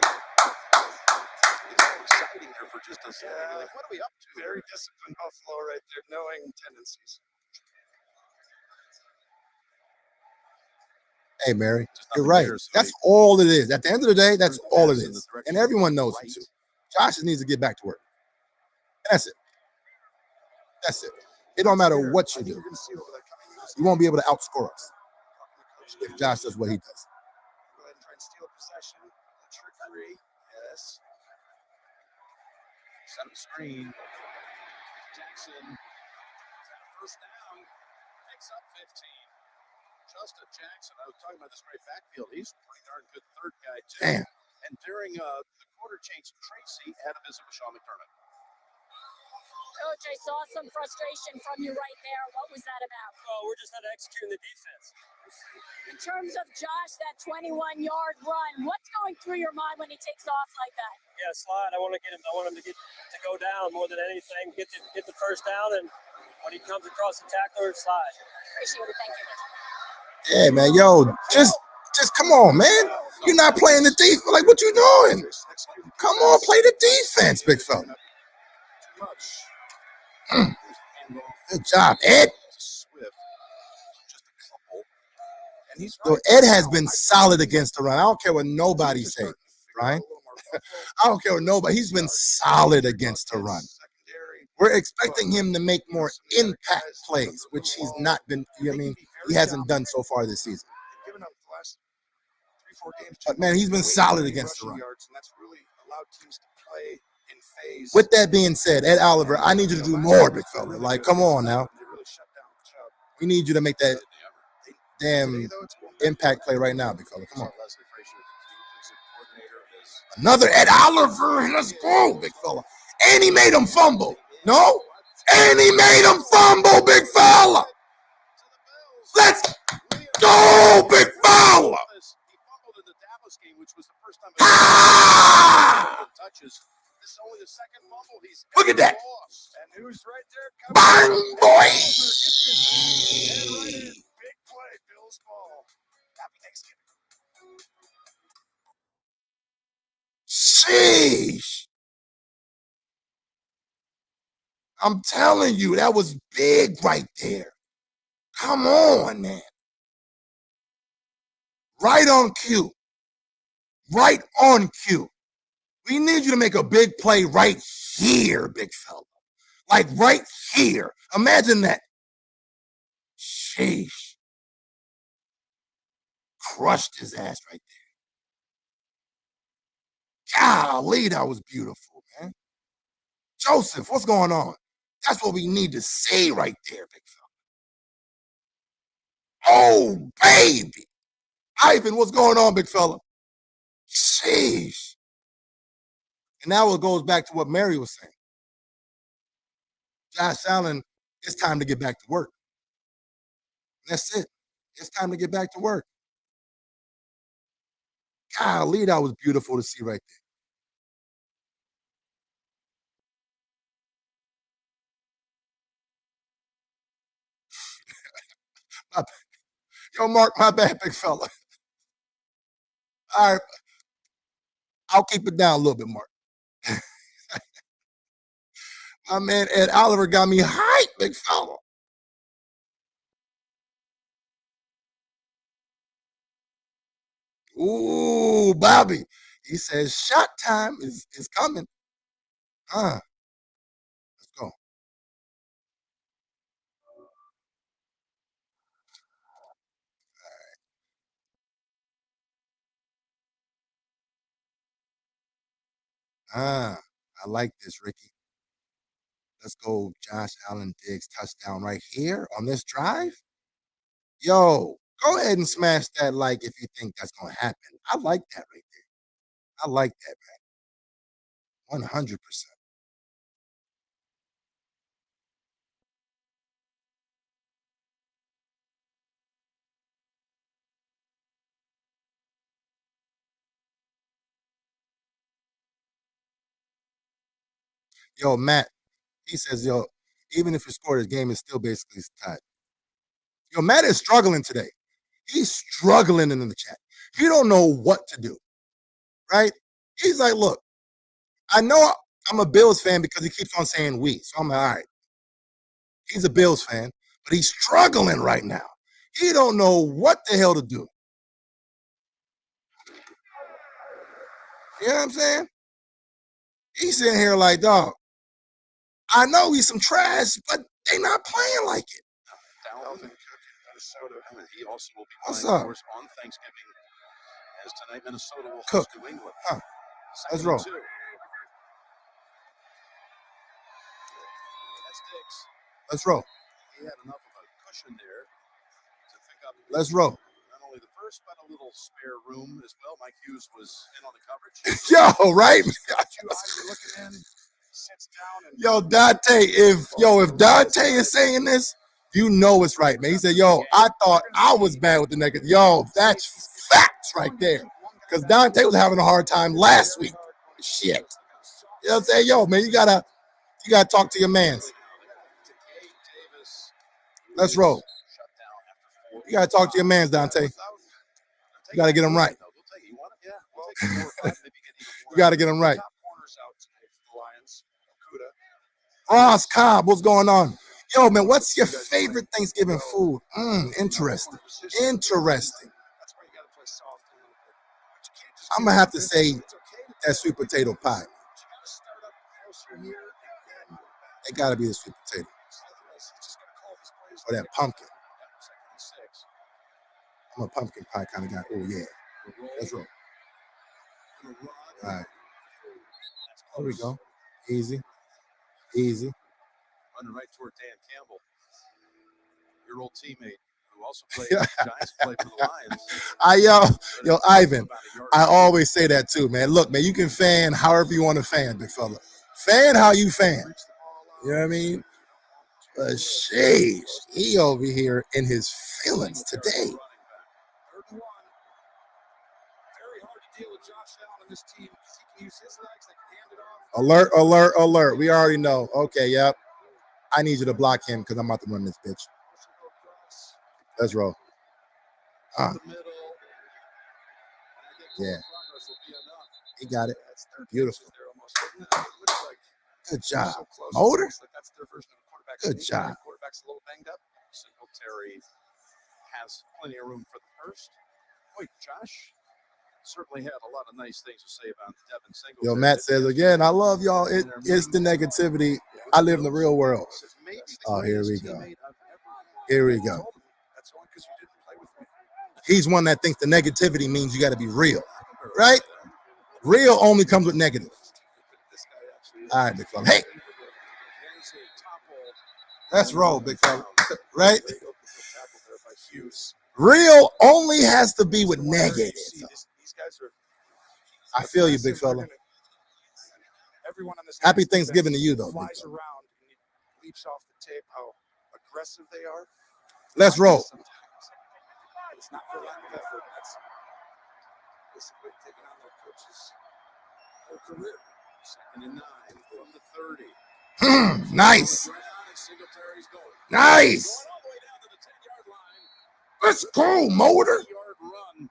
Just a second. Like, what are we up to? Very disciplined Buffalo right there, knowing tendencies. Hey, Mary, you're right. That's all it is. At the end of the day, that's all it is. And everyone knows it too. Josh just needs to get back to work. That's it. That's it. It don't matter what you do. You won't be able to outscore us if Josh does what he does. Go ahead and try and steal possession. The trickery. Yes. Set up screen. Jackson. First down. Picks up 15. Justin Jackson. I was talking about this great backfield. He's a pretty darn good third guy, too. Damn. And during the quarter change, Tracy had a visit with Sean McDermott. Coach, I saw some frustration from you right there. What was that about? Oh, we're just not executing the defense. In terms of Josh, that 21-yard run, what's going through your mind when he takes off like that? Yeah, slide. I want him to go down more than anything. Get the first down, and when he comes across the tackler, slide. Appreciate it. Thank you. Yeah, man. Yo, just come on, man. You're not playing the defense. Like, what you doing? Come on, play the defense, big fella. Good job, Ed. So Ed has been solid against the run. I don't care what nobody says, right? I don't care what nobody. He's been solid against the run. We're expecting him to make more impact plays, which he's not been. He hasn't done so far this season. But man, he's been solid against the run. With that being said, Ed Oliver, I need you to do more, big fella. Like, come on now. We need you to make that damn impact play right now, big fella. Come on. Another Ed Oliver. Let's go, big fella. And he made him fumble. No? And he made him fumble, big fella. Let's go, big fella. Ah! Look at that. Bang, boy. Big play, Bills ball. Happy Thanksgiving. Sheesh. I'm telling you, that was big right there. Come on, man. Right on cue. Right on cue. We need you to make a big play right here, big fella. Like right here. Imagine that. Sheesh. Crushed his ass right there. Golly, that was beautiful, man. Joseph, what's going on? That's what we need to see right there, big fella. Oh, baby. Ivan, what's going on, big fella? Sheesh. And now it goes back to what Mary was saying. Josh Allen, it's time to get back to work. That's it. It's time to get back to work. Golly, that was beautiful to see right there. Yo, Mark, my bad, big fella. All right. I'll keep it down a little bit, Mark. My man Ed Oliver got me hyped, big fella. Ooh, Bobby. He says shot time is coming. Let's go. I like this, Ricky. Let's go, Josh Allen Diggs touchdown right here on this drive. Yo, go ahead and smash that like if you think that's going to happen. I like that right there. I like that, man. 100%. Yo, Matt, he says, yo, even if you score, this game is still basically tied. Yo, Matt is struggling today. He's struggling in the chat. He don't know what to do, right? He's like, look, I know I'm a Bills fan because he keeps on saying we. So I'm like, all right. He's a Bills fan, but he's struggling right now. He don't know what the hell to do. You know what I'm saying? He's sitting here like, dog, I know he's some trash, but they not playing like it. Dalvin Cook in Minnesota. He also will be What's playing, up? of course, on Thanksgiving, as tonight Minnesota will Cook. host New England. Let's roll. That's Diggs. Let's roll. He had enough of a cushion there to pick up. Let's roll. Not only the first, but a little spare room as well. Mike Hughes was in on the coverage. Yo, right? Looking in, sits down and Yo, Dante, if Dante is saying this, you know it's right, man. He said, yo, I thought I was bad with the negative. Yo, that's facts right there. Because Dante was having a hard time last week. Shit. You know what I'm saying? Yo, man, you gotta talk to your mans. Let's roll. You gotta talk to your mans, Dante. You gotta get them right. You gotta get them right. Ross Cobb, what's going on? Yo, man, what's your favorite Thanksgiving food? Interesting. Interesting. I'm going to have to say that sweet potato pie. It got to be the sweet potato. Or that pumpkin. I'm a pumpkin pie kind of guy. Oh, yeah. Let's roll. All right. There we go. Easy. Easy. Running right toward Dan Campbell, your old teammate who also played Giants, played for the Lions. Yo, Ivan, I always say that too, man. Look, man, you can fan however you want to fan, big fella. Fan how you fan. You know what I mean? But sheesh, he over here in his feelings today. Very hard to deal with Josh Allen and this team because he can use his legs, they can hand it off. Alert, alert, alert. We already know. Okay, yep. I need you to block him because I'm about to run this bitch. Let's roll. Yeah. He got it. Beautiful. Good job. Motor? Good job. Quarterback's a little banged up. Singletary has plenty of room for the first. Wait, Josh certainly had a lot of nice things to say about Devin Singletary. Yo, Matt says again, I love y'all. It's the negativity. I live in the real world. Oh, here we go. Here we go. He's one that thinks the negativity means you got to be real, right? Real only comes with negative. All right, big fella. Hey, let's roll, big fella. Right? Real only has to be with negative. I feel you, big fella. Happy Thanksgiving to you, though. Flies around and leaps off the tape how aggressive they are. Let's roll. It's not for lack of effort. That's basically taking on their coach's whole career. 2nd and 9 from the 30. Nice. Nice. Let's go, Motor. 50-yard run.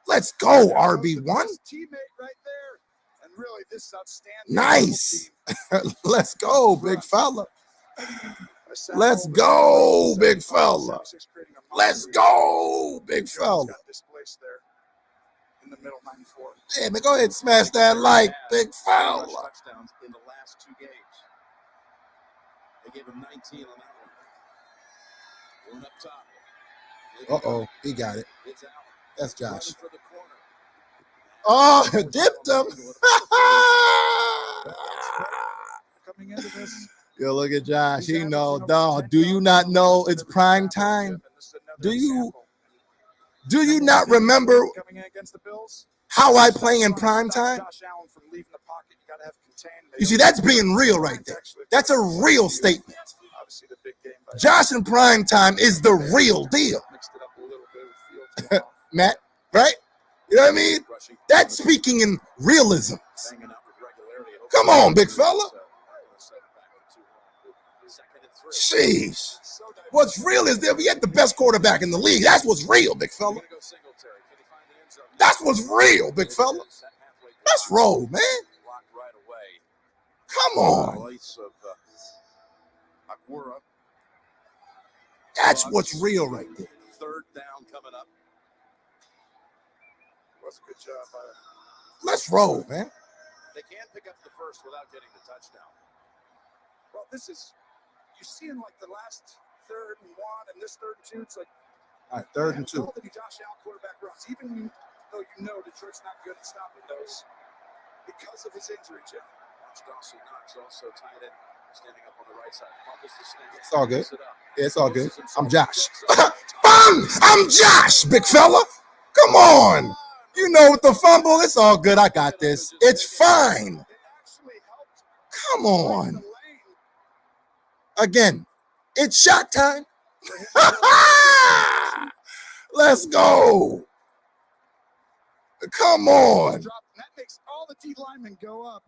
Let's go, The RB1. best teammate right there. And really, this is outstanding. Nice. Let's go, big fella. Let's Let's go, big fella. Let's go, big fella. Got displaced there in the middle, 94. Yeah, man, go ahead and smash that like, big fella. Touchdowns in the last 2 games. They gave him 19 on that one. One up top. Uh-oh, he got it. It's Allen. That's Josh. For the corner. Oh, dipped him. Coming into this. Yo, look at Josh. He know, dog. Do you not know it's prime time? Do you not remember Coming in against the Bills? how I play in prime time? Josh Allen from leaving the pocket. You got to have contained. You see, that's being real right there. That's a real statement. Obviously, the big game. Josh in prime time is the real deal. Mixed it up a little bit with field. Matt, right? You know what I mean? That's speaking in realism. Come on, big fella. Jeez. What's real is that we had the best quarterback in the league. That's what's real, big fella. That's what's real, big fella. Let's roll, man. Come on. That's what's real right there. Third down coming up. Was a good job by Let's roll, man. They can pick up the first without getting the touchdown. Well, this is, you see in like the last 3rd and 1 and this 3rd and 2, it's like, All right, 3rd and 2. all the Josh Allen quarterback runs, even though you know Detroit's not good at stopping those because of his injury, Jim. Watch Dawson Knox also tied in, standing up on the right side. Fumbles the snap. It's all good. Picks it up. Yeah, it's all good. I'm Josh. I'm Josh, big fella. Come on. You know, with the fumble, it's all good. I got this. It's fine. It actually helped Come on. the lane. Again, it's shot time. Let's go. Come on. Drop, and that makes all the D linemen go up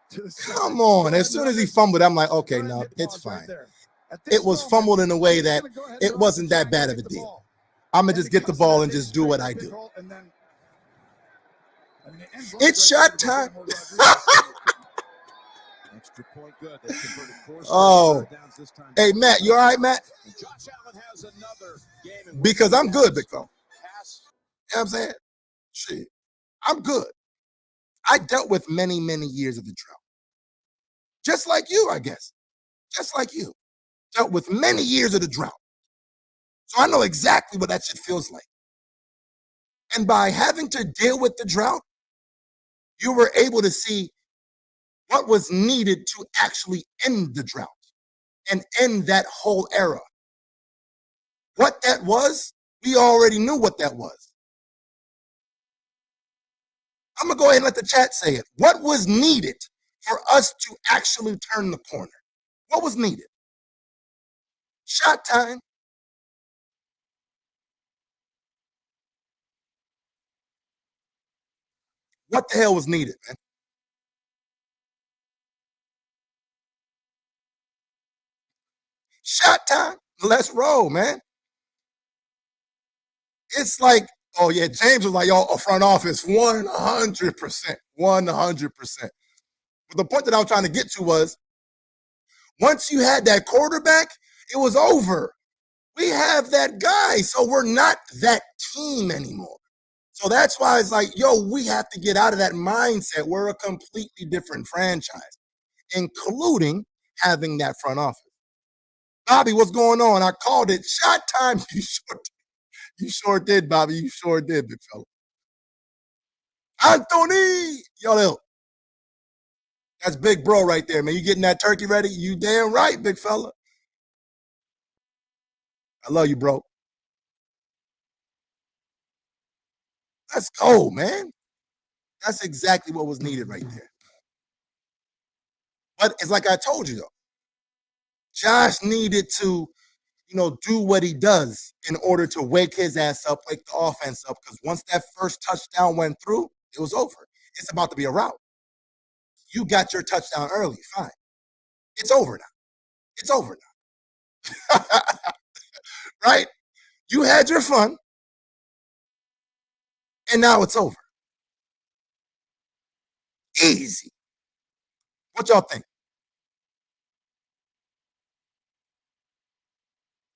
to the side. Come on. As soon as he fumbled, I'm like, okay, no, it's fine. It was fumbled in a way that it wasn't that bad of a deal. I'm going to just get the ball and just do what I do. It's shot time. Extra point good. They converted 4 Oh. downs this time. Hey, Matt, you all right, Matt? Josh Allen has another game in which Because I'm good, big fella. pass. You know what I'm saying? Shit. I'm good. I dealt with many, many years of the drought. Just like you, I guess. Just like you. Dealt with many years of the drought. So I know exactly what that shit feels like. And by having to deal with the drought, you were able to see what was needed to actually end the drought and end that whole era. What that was, we already knew what that was. I'm going to go ahead and let the chat say it. What was needed for us to actually turn the corner? What was needed? Shot time. What the hell was needed, man? Shot time. Let's roll, man. It's like, oh yeah, James was like, y'all, front office, 100%, 100%. But the point that I was trying to get to was, once you had that quarterback, it was over. We have that guy, so we're not that team anymore. So that's why it's like, yo, we have to get out of that mindset. We're a completely different franchise, including having that front office. Bobby, what's going on? I called it. Shot time. You sure did, Bobby. You sure did, big fella. Anthony, yo, that's big bro right there, man. You getting that turkey ready? You damn right, big fella. I love you, bro. Let's go, man. That's exactly what was needed right there. But it's like I told you, though. Josh needed to, do what he does in order to wake his ass up, wake the offense up. Because once that first touchdown went through, it was over. It's about to be a rout. You got your touchdown early, fine. It's over now. It's over now. Right? You had your fun, and now it's over. Easy. What y'all think?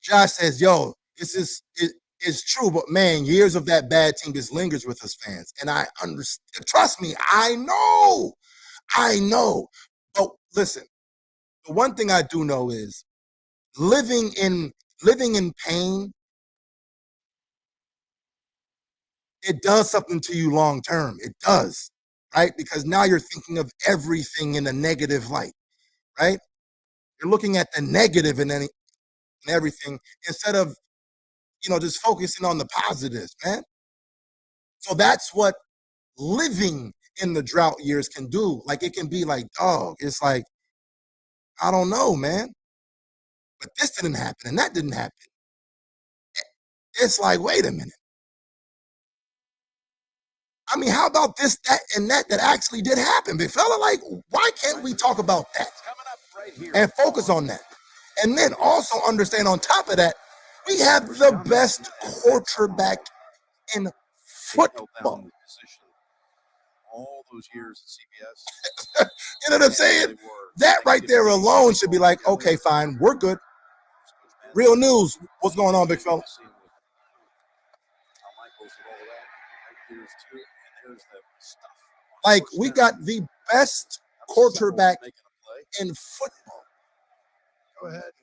Josh says, yo, it's true, but man, years of that bad team just lingers with us fans. And I understand. Trust me, I know. But listen, the one thing I do know is living in pain, it does something to you long term. It does, right? Because now you're thinking of everything in a negative light, right? You're looking at the negative in everything instead of, just focusing on the positives, man. So that's what living in the drought years can do. Like, it can be like, dog, it's like, I don't know, man. But this didn't happen and that didn't happen. It's like, wait a minute. I mean, how about this, that, and that actually did happen, big fella? Like, why can't we talk about that and focus on that? And then also understand on top of that, we have the best quarterback in football. All those years at CBS. You know what I'm saying? That right there alone should be like, okay, fine, we're good. Real news. What's going on, big fella? Like, we got the best quarterback in football. Go ahead.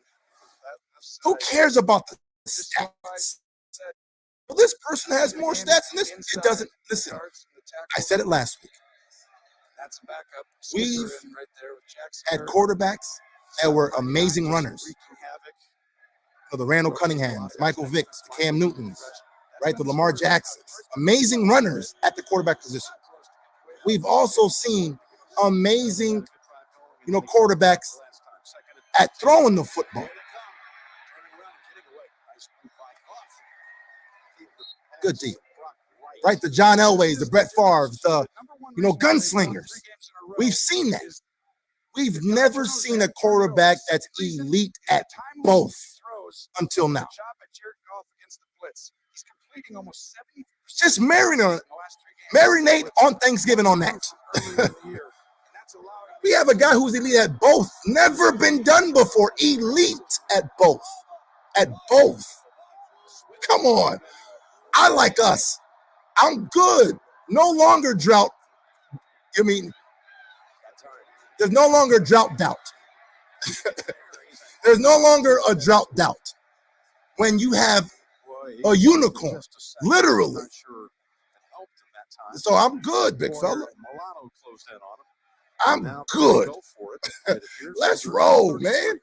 Who cares about the stats? Well, this person has more stats than this. It doesn't. Listen, I said it last week. We've had quarterbacks that were amazing runners. The Randall Cunninghams, Michael Vicks, the Cam Newtons, right? The Lamar Jacksons. Amazing runners at the quarterback position. We've also seen amazing, quarterbacks at throwing the football. Good deal. Right? The John Elways, the Brett Favres, the, gunslingers. We've seen that. We've never seen a quarterback that's elite at both until now. Just marinate on Thanksgiving on that. We have a guy who's elite at both. Never been done before. Elite at both. At both. Come on. I like us. I'm good. No longer drought. There's no longer drought doubt. There's no longer a drought doubt. When you have a unicorn, literally. So I'm good, big fella. I'm good. Let's roll, man.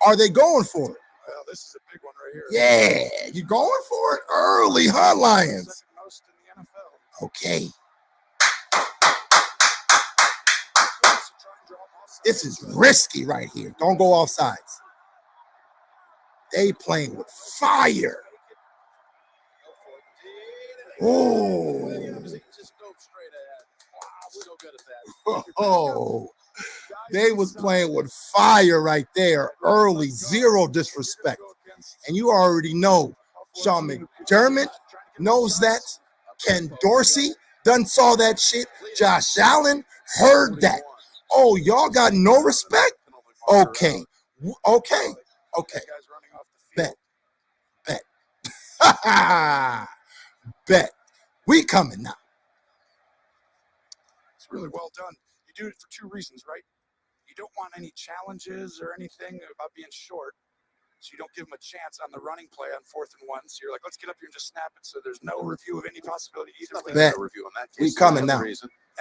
Are they going for it? Well, this is a big one right here. Yeah, you going for it early, huh, Lions? Okay. This is risky right here. Don't go off sides. They playing with fire. Oh, they was playing with fire right there early. Zero disrespect. And you already know Sean McDermott knows that. Ken Dorsey done saw that shit. Josh Allen heard that. Oh, y'all got no respect? Okay. Bet. Bet. We coming now. It's really well done. You do it for two reasons, right? You don't want any challenges or anything about being short. So you don't give them a chance on the running play on 4th and 1. So you're like, let's get up here and just snap it. So there's no review of any possibility either. Bet. No review on that We case. coming now.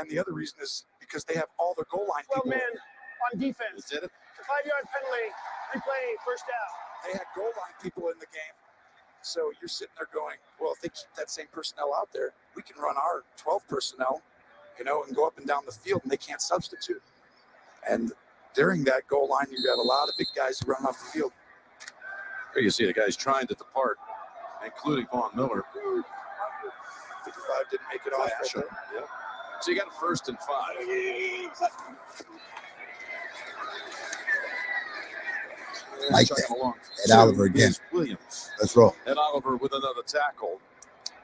And the other reason is because they have all their goal line people. 12 man on defense. It's a 5-yard penalty. Replay, first down. They had goal line people in the game. So you're sitting there going, well, if they keep that same personnel out there, we can run our 12 personnel, and go up and down the field, and they can't substitute. And during that goal line, you got a lot of big guys who run off the field. Here you see the guys trying to depart, including Von Miller. 55 didn't make it off. Sure. Yep. So you got a 1st and 5. Like that. Ed Oliver again. Williams. Let's roll. And Oliver with another tackle.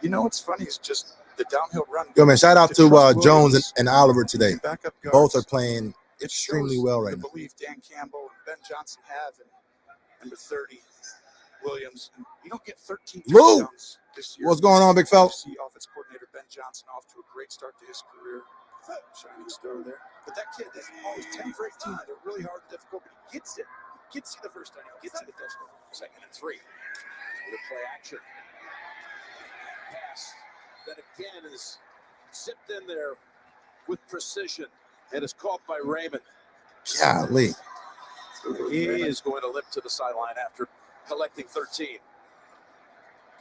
You know what's funny is just the downhill run. Yo, man, shout out to trust Jones Williams and Oliver today. and backup guards. Both are playing It extremely shows well right the now. belief Dan Campbell and Ben Johnson have in number 30, Williams. And you don't get 13 Lou, touchdowns this year. what's going on, big fella? See offense coordinator Ben Johnson off to a great start to his career. Shining star there. But that kid is always 10 for 18. They're really hard and difficult, but he gets it. He gets you the first time. He gets you the touchdown. 2nd and 3. With play action. Pass that again is zipped in there with precision and is caught by Raymond. Golly. He is going to limp to the sideline after collecting 13.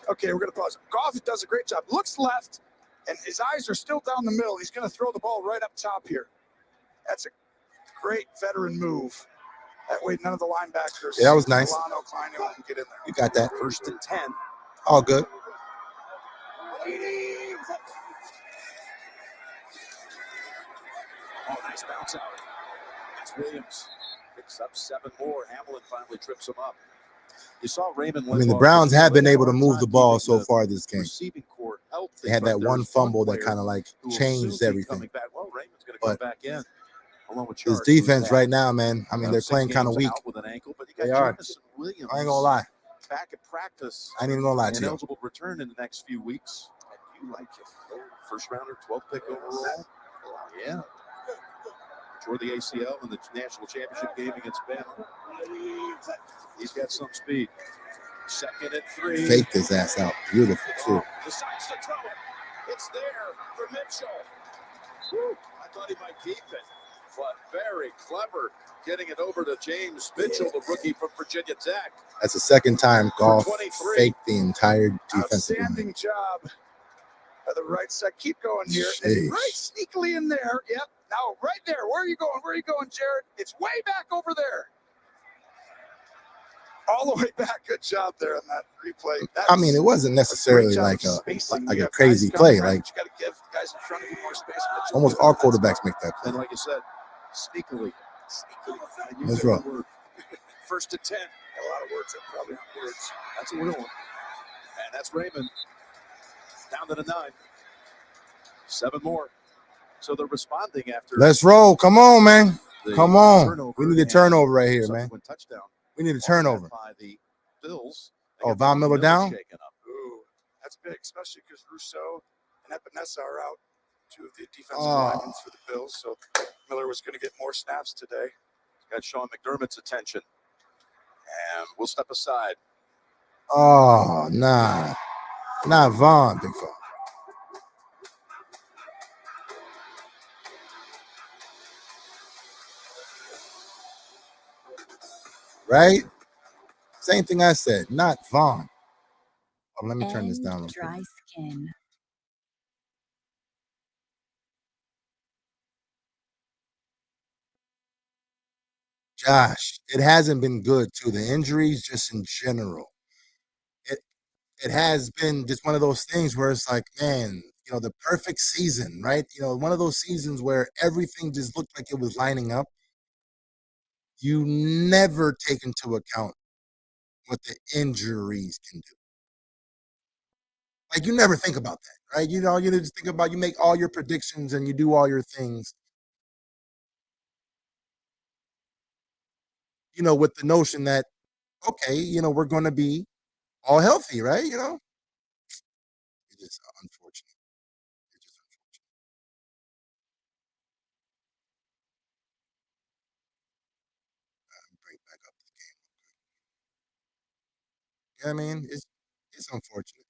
Okay, we're going to pause. Goff does a great job. Looks left, and his eyes are still down the middle. He's going to throw the ball right up top here. That's a great veteran move. That way, none of the linebackers. Yeah, that was nice. Milano, Kleino can get in there. You got that. 1st and 10. All good. Oh, nice bounce out. That's Williams. Picks up 7 more. Hamlin finally trips him up. You saw Raymond. I mean, the Browns have been able to move the ball so far this game. Receiving court healthy, They had that but one there's fumble that player kind of like who will changed soon be everything. coming back. Well, Raymond's going to But come back in. Along with This Charles, defense who's right now, man, I mean, out they're 6 playing kind of games weak. out with an ankle, but you got They are. Jamison Williams. I ain't gonna lie. Back at practice. I ain't even gonna lie to And you. eligible to return in the next few weeks. And you like it. First rounder, 12th pick overall. Yeah. Toward the ACL in the national championship game against Bama. He's got some speed. 2nd and 3. Faked his ass out. Beautiful, too. Decides to throw it. It's there for Mitchell. Whew. I thought he might keep it, but very clever getting it over to James Mitchell, the rookie from Virginia Tech. That's the second time Goff 23. faked the entire defensive line. Outstanding job by the right side. Keep going here. Sheesh. And right sneakily in there. Yep. Now, right there. Where are you going? Where are you going, Jared? It's way back over there. All the way back. Good job there on that replay. I mean, it wasn't necessarily like a crazy play. Like, you got to give guys in front of you more space. almost all quarterbacks make that play. And like you said, sneakily. Let's roll. 1st and 10. A lot of words that probably aren't words. That's a real one. And that's Raymond. Down to the 9. 7 more. So they're responding after. Let's roll. Come on, man. Come on. turnover We need a turnover right here, man. subsequent touchdown. We need a turnover. By the Bills. Oh, Von Miller down? Shaken up. Ooh, that's big, especially because Rousseau and Epinesa are out. 2 of the defensive Oh. linemen for the Bills. So Miller was going to get more snaps today. Got Sean McDermott's attention. And we'll step aside. Oh, nah. Not Vaughn, big fella. Right? Same thing I said. Not Vaughn. Oh, let me turn this down. Dry skin. Josh, it hasn't been good too. The injuries, just in general, it has been just one of those things where it's like, man, the perfect season, right? One of those seasons where everything just looked like it was lining up. You never take into account what the injuries can do. Like, you never think about that, right? You just think about, you make all your predictions and you do all your things, with the notion that, okay, we're going to be all healthy, right? It's just unfortunate. It's just unfortunate. Break back up the game. You know what I mean? It's unfortunate.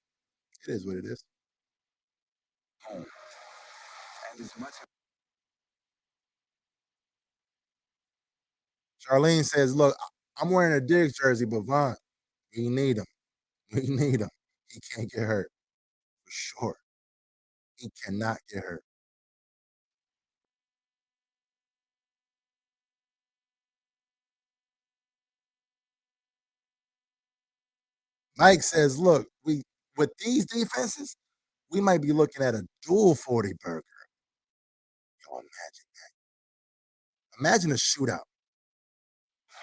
It is what it is. And as much Charlene says, look, I'm wearing a Diggs jersey, but Vaughn, we need him. We need him. He can't get hurt. For sure. He cannot get hurt. Mike says, look, with these defenses, we might be looking at a dual 40 burger. Yo, imagine that. Imagine a shootout.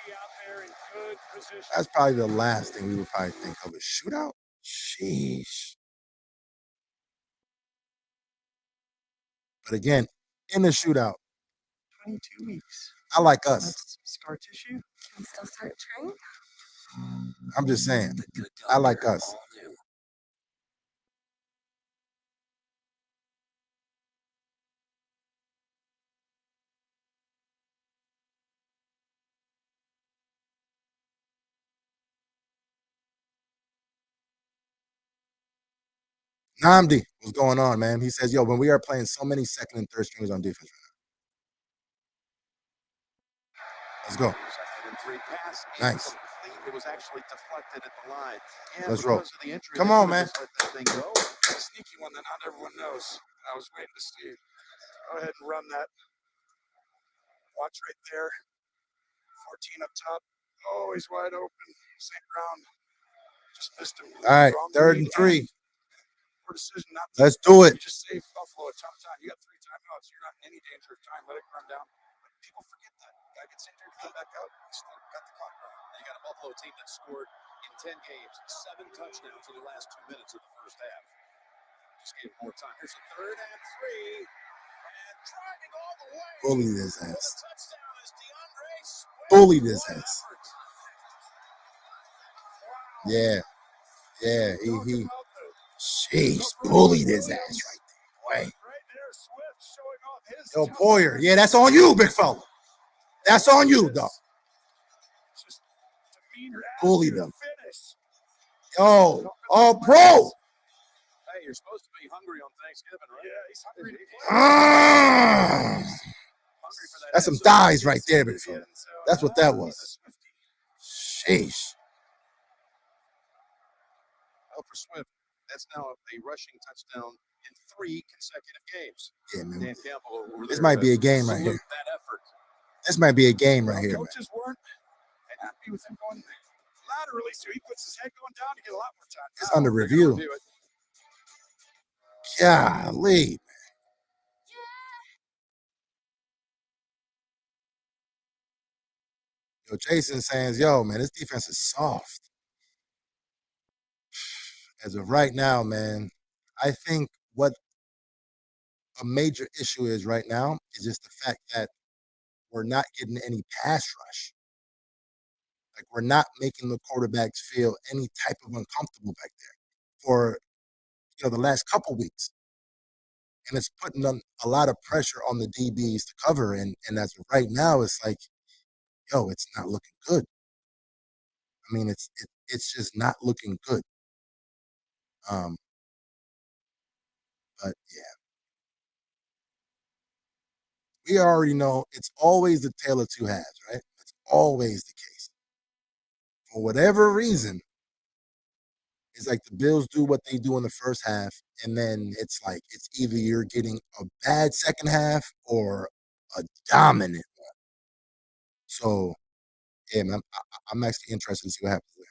Out there in good position. That's probably the last thing we would probably think of. A shootout? Sheesh. But again, in the shootout, 22 weeks. I like us. That's scar tissue. Can we still start trying? I'm just saying, I like us. Namdi, what's going on, man? He says, yo, when we are playing so many second and third stringers on defense right now. Let's go. Second and 3 pass. Nice. Incomplete. It was actually deflected at the line. Yeah, Let's roll. because of the injury, Come they on, could've man. just let that thing go. A sneaky one that not everyone knows. I was waiting to see. Go ahead and run that. Watch right there. 14 up top. Oh, he's wide open. St. Brown just missed him. All right, Wrong third read. and 3. Poor decision not to. Let's do it. You just saved Buffalo a ton of time. You got 3 timeouts. You're not in any danger of time. Let it run down. But people forget that. Guy gets injured, come back out. You still got the clock running. You got a Buffalo team that scored in 10 games, 7 touchdowns in the last 2 minutes of the first half. Just gave more time. Here's a 3rd and 3. And driving all the way. Bullied his For the ass. touchdown is DeAndre Swift. Bullied his What ass. effort. Yeah. Yeah, Talk he about the sheesh, bullied his ass right there. Boy. right there. Swift showing off his Yo, talent. Poyer. Yeah, that's on you, big fella. That's on you, dog. Just demeanor, Bullied attitude, him. finish. Yo, oh, bro. Hey, you're supposed to be hungry on Thanksgiving, right? Yeah, he's hungry to play. Ah, Hungry for that that's some episode. thighs right there, big fella. So, That's what that he's a was. Swiftie. Sheesh. Well, for Swift, that's now a rushing touchdown in 3 consecutive games. Yeah, man. Dan Campbell over This there might be to a game right salute here. that effort. This might be a game right Well, here, man. coaches weren't happy with him going laterally, so he puts his head going down to get a lot more time. It's Now, under they're gonna review. review it. Golly. Yo, Jason saying, yo, man, this defense is soft. As of right now, man, I think what a major issue is right now is just the fact that we're not getting any pass rush. Like, we're not making the quarterbacks feel any type of uncomfortable back there for, the last couple weeks. And it's putting a lot of pressure on the DBs to cover. And as of right now, it's like, yo, it's not looking good. I mean, it's just not looking good. But yeah, we already know it's always the tale of two halves, right? It's always the case. For whatever reason, it's like the Bills do what they do in the first half, and then it's like it's either you're getting a bad second half or a dominant one. So, yeah, man, I'm actually interested to see what happens there.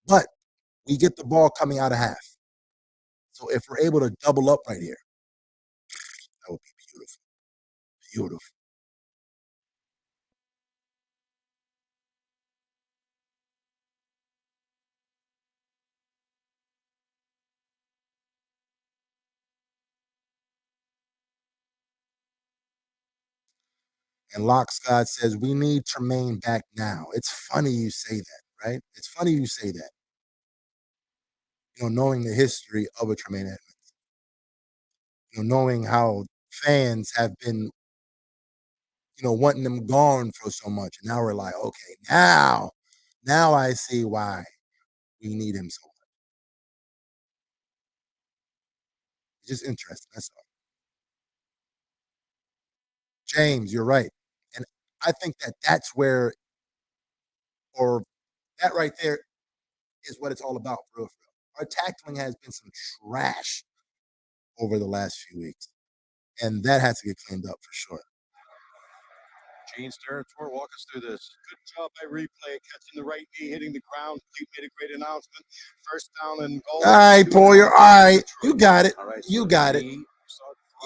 But we get the ball coming out of half. So if we're able to double up right here, that would be beautiful. Beautiful. And Lock Scott says, we need Tremaine back now. It's funny you say that, right? It's funny you say that. Knowing the history of a Tremaine Edmonds. Knowing how fans have been, wanting them gone for so much. And now we're like, okay, now I see why we need him so much. It's just interesting, that's all. James, you're right. And I think that's where, or that right there is what it's all about, for real. Our tackling has been some trash over the last few weeks. And that has to get cleaned up for sure. James Territory, walk us through this. Good job by replay, catching the right knee, hitting the ground. He made a great announcement. First down and goal. All right, Poyer. All right. You got it. All right, You so got it. he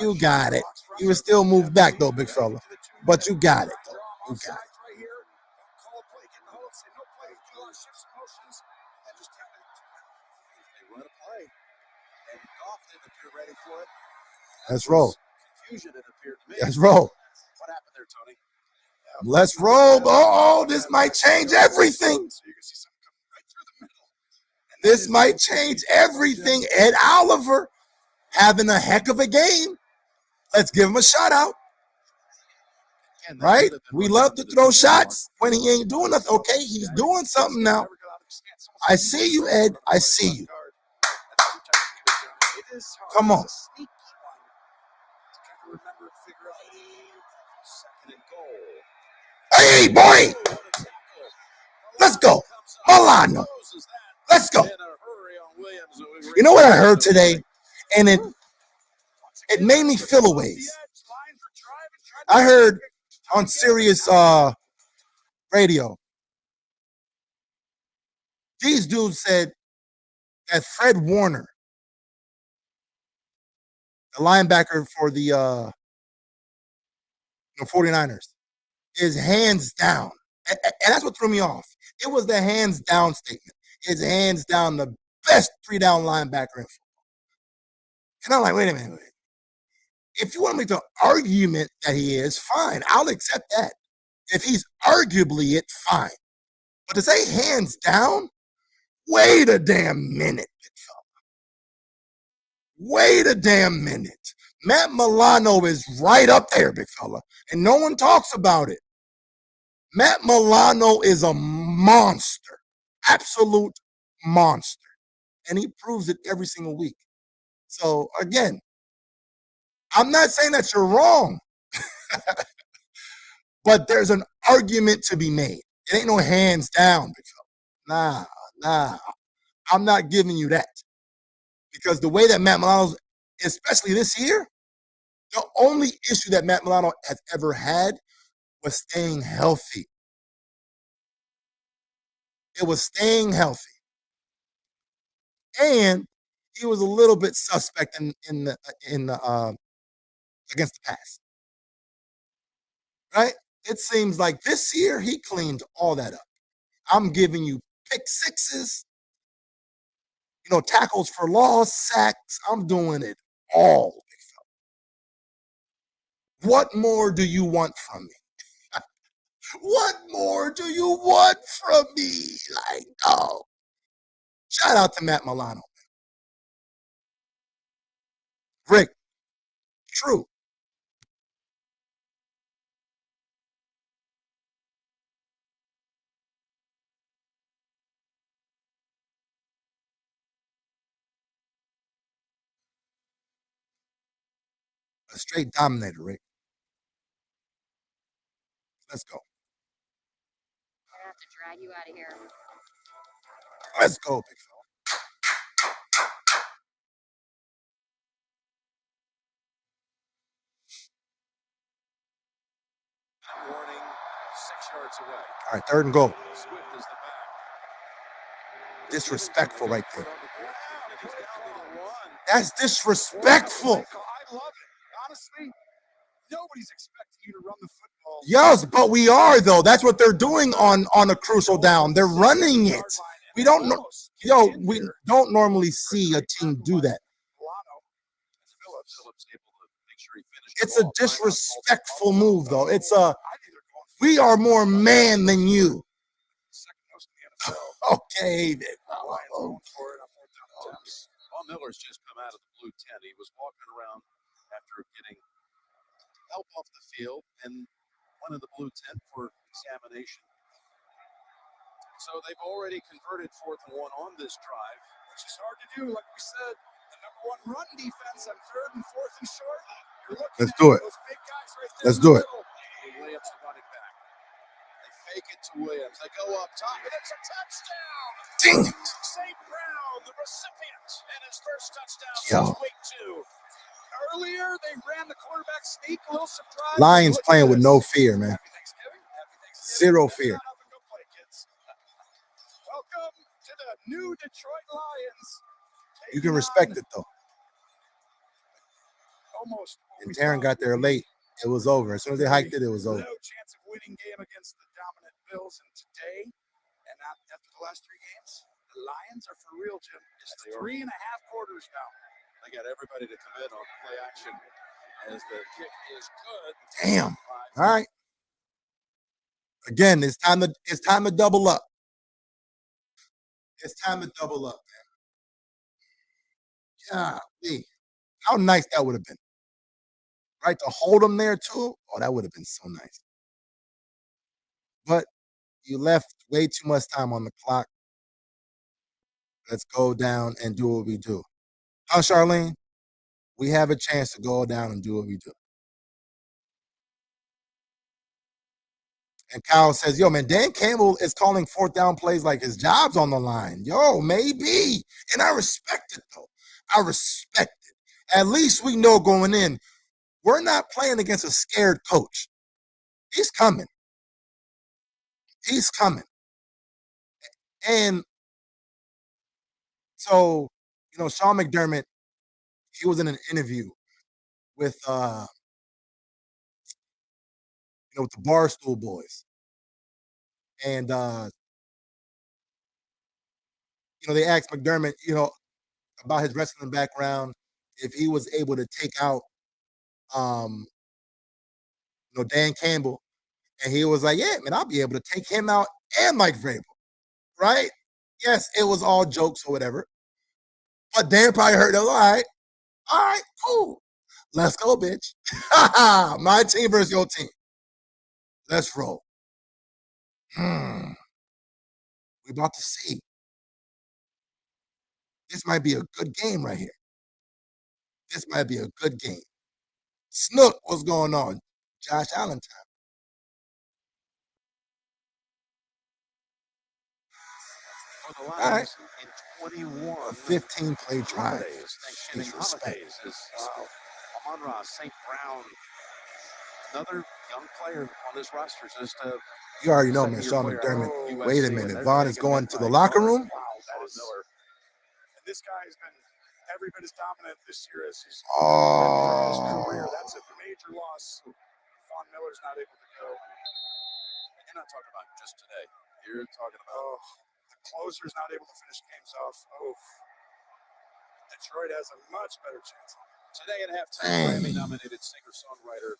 You got it. You were still moved back, though, big fella. But you got it, though. You got it. Right here. Call play, get in the hole, say do a lot of shifts and motions, and just kind of they run a play. And Goff didn't appear ready for it. Let's roll. Confusion, it appeared to me. Let's roll. What happened there, Tony? Let's roll. Oh, this might change everything. So you can see something coming right through the middle. And This might change everything. Ed Oliver having a heck of a game. Let's give him a shout out. Right? We love to throw shots when he ain't doing nothing. Okay, he's doing something now. I see you, Ed. I see you. Come on. Hey, boy. Let's go. Milano. Let's go. You know what I heard today? And it made me feel a ways. I heard on Sirius radio, these dudes said that Fred Warner, the linebacker for the 49ers, is hands down. And that's what threw me off. It was the hands down statement. Is hands down the best 3-down linebacker in football. And I'm like, wait a minute. If you want to make the argument that he is, fine. I'll accept that. If he's arguably it, fine. But to say hands down, wait a damn minute, big fella. Wait a damn minute. Matt Milano is right up there, big fella. And no one talks about it. Matt Milano is a monster. Absolute monster. And he proves it every single week. So, again, I'm not saying that you're wrong. But there's an argument to be made. It ain't no hands down, big fella. Nah. I'm not giving you that. Because the way that Matt Milano, especially this year, the only issue that Matt Milano has ever had was staying healthy. It was staying healthy. And he was a little bit suspect in the against the pass. Right? It seems like this year he cleaned all that up. I'm giving you pick sixes, tackles for loss, sacks. I'm doing it all. What more do you want from me? What more do you want from me? Like, oh. Shout out to Matt Milano. Rick, true. A straight dominator, Rick. Let's go. I have to drag you out of here. Let's go, big fella. Warning, 6 yards away. All right, 3rd and goal. Swift is the back. Disrespectful right there. That's disrespectful. I love it. Honestly, nobody's expecting you to run the football. Yes, but we are, though. That's what they're doing on a crucial down. They're running it. We don't normally see a team do that. It's a disrespectful move, though. We are more man than you. Okay. Paul Miller's just come out of the blue tent. He was walking around after getting help off the field and went in the blue tent for examination. So they've already converted 4th and 1 on this drive, which is hard to do. Like we said, the #1 run defense on 3rd and 4th and short. Let's do it. Let's do it. Williams running back. They fake it to Williams. They go up top, and it's a touchdown. Dang it. St. Brown, the recipient, and his first touchdown Yo. since week 2. Earlier, they ran the quarterback sneak, a little surprise. Lions playing with no fear, man. Happy Thanksgiving. Zero fear. Welcome to the new Detroit Lions. You can respect it, though. Almost. And Taron got there late. It was over. As soon as they hiked it, it was over. No chance of winning game against the dominant Bills in today. And after the last 3 games, the Lions are for real, Jim. It's 3.5 quarters now. They got everybody to come in on play action as the kick is good. Damn. All right. Again, it's time to double up. It's time to double up, man. Golly. How nice that would have been. Right? To hold them there too. Oh, that would have been so nice. But you left way too much time on the clock. Let's go down and do what we do. Huh, Charlene? We have a chance to go down and do what we do. And Kyle says, yo, man, Dan Campbell is calling 4th down plays like his job's on the line. Yo, maybe. And I respect it, though. I respect it. At least we know going in, we're not playing against a scared coach. He's coming. He's coming. And so, Sean McDermott, he was in an interview with, with the Barstool Boys. And, they asked McDermott, about his wrestling background, if he was able to take out, Dan Campbell. And he was like, yeah, man, I'll be able to take him out and Mike Vrabel, right? Yes, it was all jokes or whatever. But Dan probably heard it. All right, cool. Let's go, bitch. My team versus your team. Let's roll. We're about to see. This might be a good game right here. This might be a good game. Snook, what's going on? Josh Allen time. For the Lions in 21 a 15-play drive. Thanksgiving holidays is Amon-Ra St. Brown, another young player on this roster. Just you already know, man, Sean McDermott. Wait a minute. Vaughn is going to the locker room? Wow, that is Miller. And this guy has been every bit as dominant this year as he's his career. That's a major loss. Von Miller's not able to go. And you're not talking about just today. You're talking about the closer's not able to finish games off. Detroit has a much better chance. Today at halftime, Grammy-nominated singer-songwriter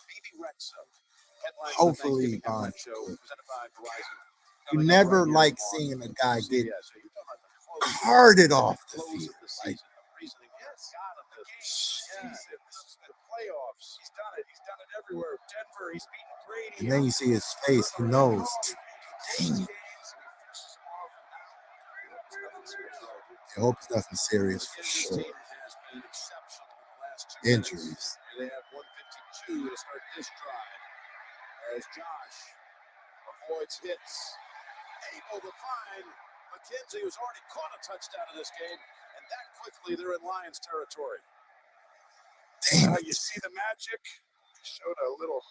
Phoebe Rexha. Hopefully, Vaughn. Show presented by Verizon. You never like seeing a guy get carted off the field. Like, This is the playoffs. He's done it. He's done it everywhere. Denver, he's beaten Brady. And then you see his face. He knows. Dang it. I hope it's nothing serious for sure. Injuries. They have 152 to start this drive as Josh avoids hits. Able to find McKenzie, who's already caught a touchdown in this game, and that quickly they're in Lions territory. Damn. You see the magic? Showed a little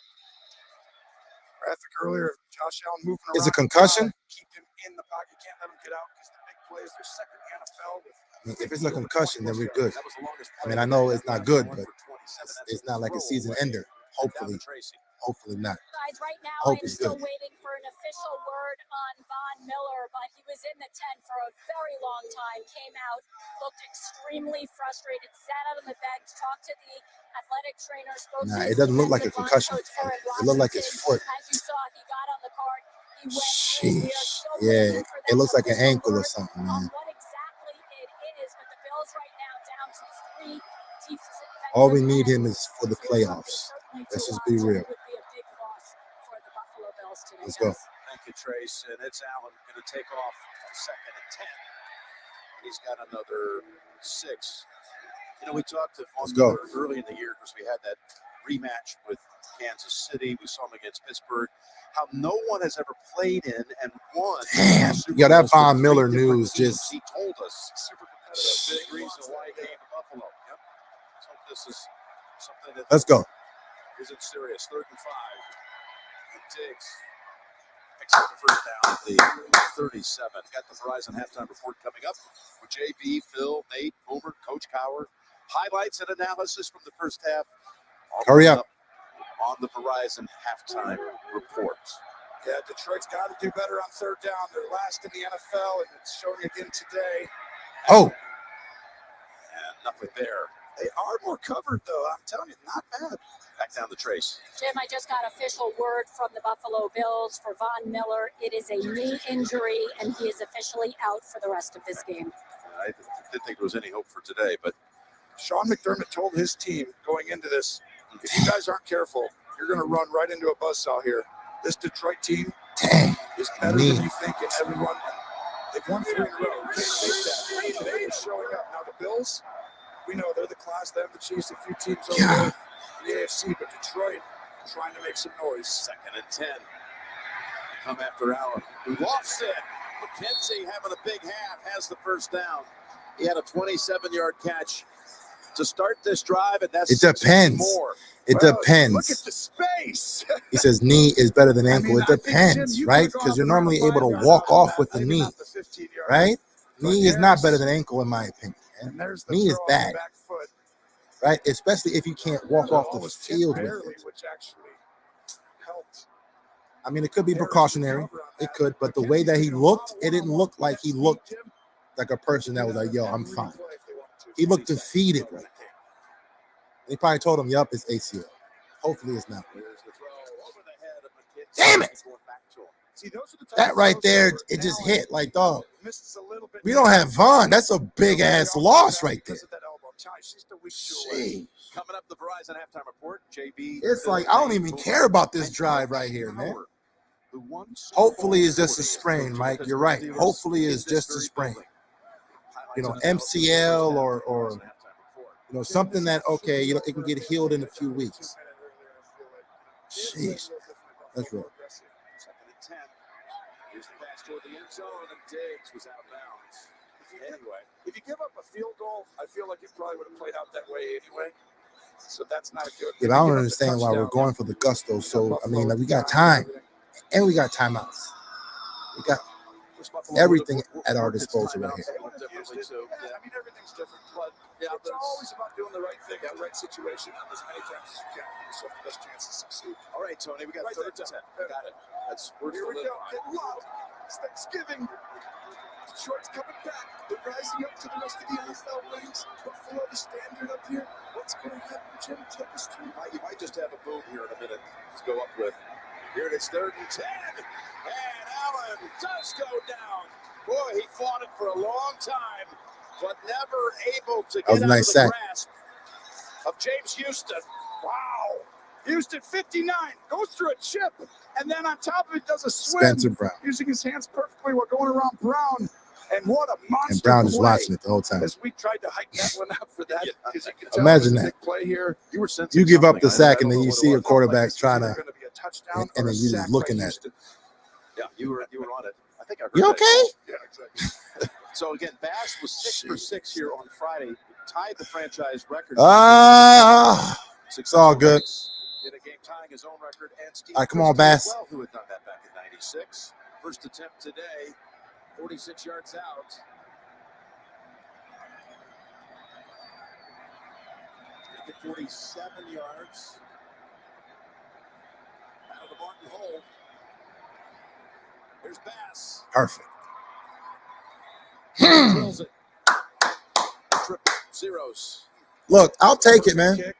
graphic earlier of Josh Allen moving around. Is it concussion? Keep him in the pocket. Can't let him get out because the big plays, they're second in the NFL. If it's a concussion, then we're good. I mean, I know it's not good, but it's not like a season ender. Hopefully not. Guys, right now Hope I'm it's still good. waiting for an official word on Von Miller, but he was in the tent for a very long time, came out, looked extremely frustrated, sat out on the bench, talked to the athletic trainer, spoke to It doesn't look like a concussion. It looked like his foot. As you saw, he got on the card. He went in. We are Sheesh. still Yeah, waiting for it that looks like an official ankle or word something, on man. what exactly it is, but the Bills right now down to 3 defensive All we need ends. him is for the playoffs. Let's just be real. Let's go. Thank you, Trace. And it's Allen going to take off on 2nd and 10. And he's got another 6. We talked to Von Miller early in the year because we had that rematch with Kansas City. We saw him against Pittsburgh. How no one has ever played in and won. Damn. Yeah, that Von Miller news just. He told us super competitive. Big reason why he came to Buffalo. Yep. So this is something that. Let's go. Isn't serious. 3rd and 5. And Diggs picks up the first down at the 37. Got the Verizon halftime report coming up with JB, Phil, Nate, Boomer, Coach Cowher. Highlights and analysis from the first half. Hurry up. On the Verizon halftime report. Yeah, Detroit's got to do better on third down. They're last in the NFL, and it's showing again today. Oh, And nothing there. They are more covered, though. I'm telling you, not bad. Back down the trace. Jim, I just got official word from the Buffalo Bills for Von Miller. It is a knee injury, and he is officially out for the rest of this game. I didn't think there was any hope for today, but Sean McDermott told his team going into this, if you guys aren't careful, you're going to run right into a buzzsaw here. This Detroit team dang. is better than you think, and everyone, they've won 3 in a row. You can't fake that. Today is showing up. Now, the Bills, we know they're the class. They have the Chiefs, a few teams over there in the AFC, but Detroit trying to make some noise. 2nd and 10. Come after Allen, who lofts it. McKenzie having a big half, has the first down. He had a 27-yard catch to start this drive, and that's It depends. more. It depends. Look at the space. He says knee is better than ankle. I it think, depends, Jim, right? Because you're normally able to walk off with the knee, right? Knee is not better than ankle, in my opinion. Man. Knee is bad, right? Especially if you can't walk off the field with it. Which actually helped. I mean, it could be precautionary. It could, but the way that he looked, it didn't look like he looked like a person that was like, yo, I'm fine. He looked defeated right there. He probably told him, yup, it's ACL. Hopefully it's not. Damn it. That right there, it just hit like, dog. We don't have Vaughn. That's a big ass loss right there. Jeez. Coming up, the Verizon halftime report. JB. It's like, I don't even care about this drive right here, man. Hopefully it's just a sprain, Mike. You're right. Hopefully it's just a sprain. You know, MCL or you know, something that, okay, you know, it can get healed in a few weeks. Jeez. That's real. 2nd and 10. Here's the pass toward the end zone, and Diggs was out of bounds. Anyway, if you give up a field goal, I feel like it probably would have played out that way anyway. So that's not a good. Yeah, I don't understand why we're going for the gusto. So, I mean, like, we got time, and we got timeouts. We got everything at our disposal right here. I mean, everything's different, but it's always about doing the right thing in the right situation as many times as you can. Yourself the best chance to succeed. All right, Tony, we got 3rd and 10. Got it. That's Here we go. Get loud. It's Thanksgiving. Detroit's coming back. They're rising up to the rest of the NFL ranks. Buffalo, the standard up here. What's going to happen, Jim? Take us through. You might just have a boom here in a minute to go up with. Here it is, 3rd and 10. And Allen does go down. Boy, he fought it for a long time, but never able to get out of the grasp of James Houston. Wow. Houston 59 goes through a chip, and then on top of it does a swim. Spencer Brown. Using his hands perfectly while going around Brown. And what a monster And Brown is play watching it the whole time. as we tried to hike that one up for that. Because you can tell Imagine it was a that. big play here. You give up the sack, and then you see your quarterback trying to, and then you just looking at it. Yeah, you were on it. I think I heard You that. okay? Yeah, exactly. So again, Bass was 6 for 6 here on Friday, tied the franchise record. It's all good. In a game tying his own record, and Steve All right, come on, Christie Bass. as well, who had done that back in '96. First attempt today, 46 yards out. Make it 47 yards. Out of the Martin hole. There's Bass. Perfect. Drills it. Triple zeros. Look, I'll take it, man. Kick.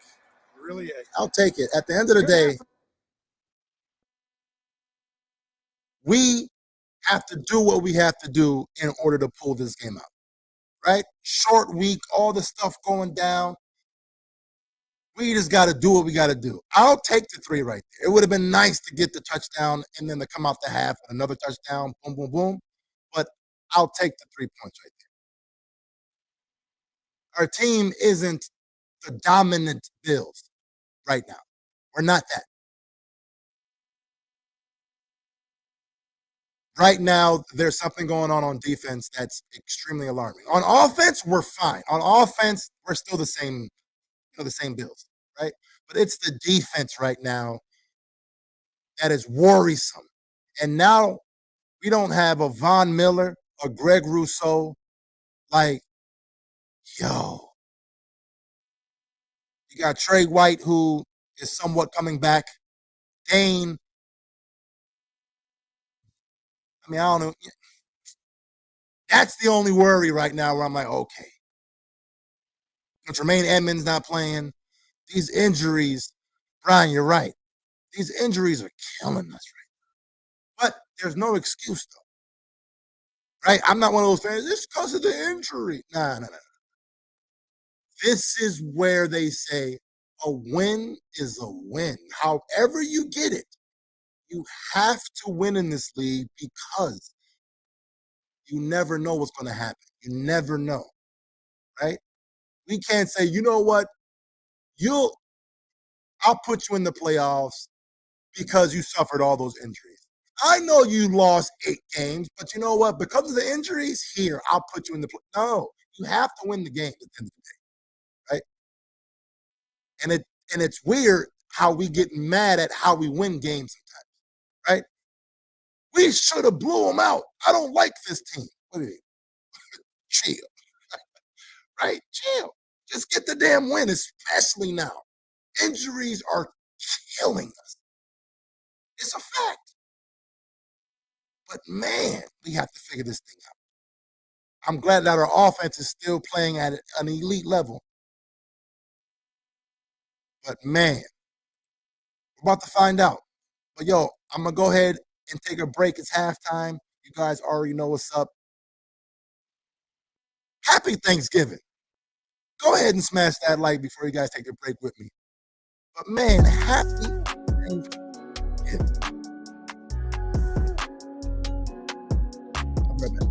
Really, I'll take it. At the end of the day, we have to do what we have to do in order to pull this game out, right? Short week, all the stuff going down. We just got to do what we got to do. I'll take the 3 right there. It would have been nice to get the touchdown and then to come out the half with another touchdown, boom, boom, boom. But I'll take the 3 points right there. Our team isn't the dominant Bills right now. We're not that. Right now, there's something going on defense that's extremely alarming. On offense, we're fine. On offense, we're still the same, the same Bills, right? But it's the defense right now that is worrisome. And now we don't have a Von Miller, a Greg Rousseau. Like, yo. You got Trey White, who is somewhat coming back. Dane. I mean, I don't know. That's the only worry right now where I'm like, okay. But Tremaine Edmonds not playing. These injuries, Brian, you're right. These injuries are killing us right now. But there's no excuse, though. Right? I'm not one of those fans. It's because of the injury. Nah. This is where they say a win is a win. However you get it, you have to win in this league because you never know what's going to happen. You never know, right? We can't say, you know what, I'll put you in the playoffs because you suffered all those injuries. I know you lost 8 games, but you know what? Because of the injuries, here, I'll put you in the playoffs. No, you have to win the game at the end of the day, right? And it's weird how we get mad at how we win games sometimes, right? We should have blew them out. I don't like this team. What is it? Chill. Right? Chill. Just get the damn win, especially now. Injuries are killing us. It's a fact. But man, we have to figure this thing out. I'm glad that our offense is still playing at an elite level. But man, we're about to find out. But yo, I'm going to go ahead and take a break. It's halftime. You guys already know what's up. Happy Thanksgiving. Go ahead and smash that like before you guys take a break with me. But man, happy Thanksgiving. I'll be right back.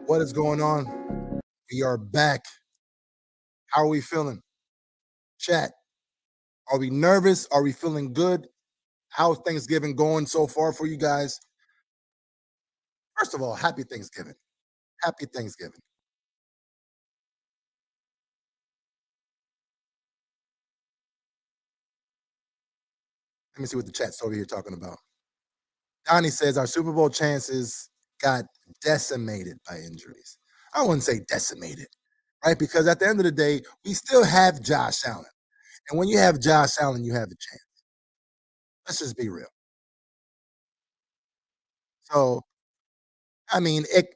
What is going on? We are back. How are we feeling? Chat. Are we nervous? Are we feeling good? How's Thanksgiving going so far for you guys? First of all, happy Thanksgiving. Happy Thanksgiving. Let me see what the chat's over here talking about. Donnie says our Super Bowl chances got decimated by injuries. I wouldn't say decimated, right? Because at the end of the day, we still have Josh Allen. And when you have Josh Allen, you have a chance. Let's just be real. So, I mean, it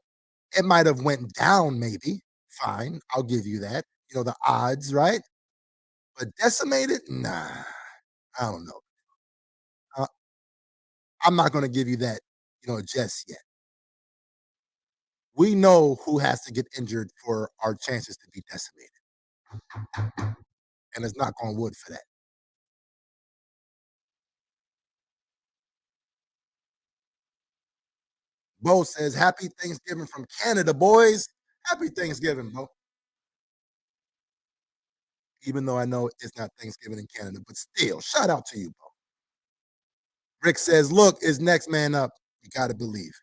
might have went down maybe. Fine, I'll give you that. You know, the odds, right? But decimated? Nah, I don't know. I'm not going to give you that, just yet. We know who has to get injured for our chances to be decimated. And it's knock on wood for that. Bo says, happy Thanksgiving from Canada, boys. Happy Thanksgiving, Bo. Even though I know it's not Thanksgiving in Canada, but still, shout out to you, Bo. Rick says, look, is next man up. You got to believe.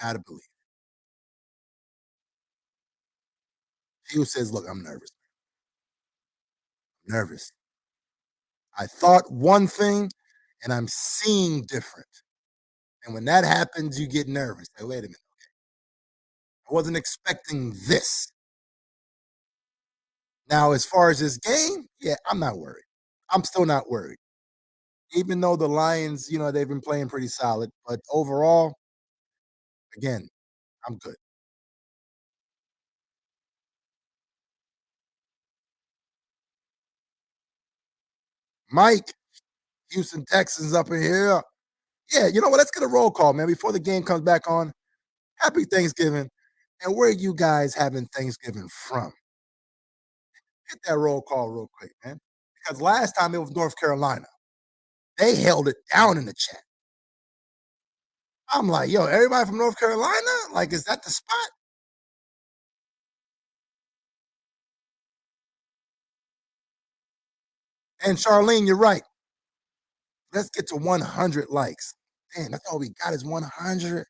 Got to believe. Hugh says, look, I'm nervous. I'm nervous. I thought one thing, and I'm seeing different. And when that happens, you get nervous. Like, wait a minute. Okay. I wasn't expecting this. Now, as far as this game, yeah, I'm not worried. I'm still not worried. Even though the Lions, they've been playing pretty solid. But overall, again, I'm good. Mike, Houston Texans up in here. Yeah, you know what? Let's get a roll call, man, before the game comes back on. Happy Thanksgiving. And where are you guys having Thanksgiving from? Hit that roll call real quick, man. Because last time it was North Carolina. They held it down in the chat. I'm like, yo, everybody from North Carolina? Like, is that the spot? And Charlene, you're right. Let's get to 100 likes. Damn, that's all we got is 100.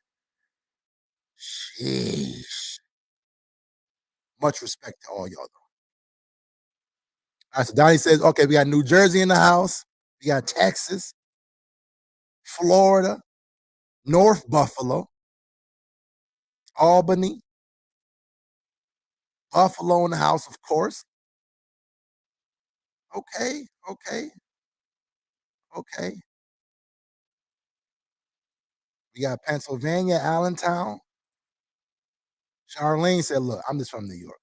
Sheesh. Much respect to all y'all, though. All right, so Donnie says, okay, we got New Jersey in the house. We got Texas, Florida, North Buffalo, Albany, Buffalo in the house, of course. Okay. We got Pennsylvania, Allentown. Charlene said, look, I'm just from New York.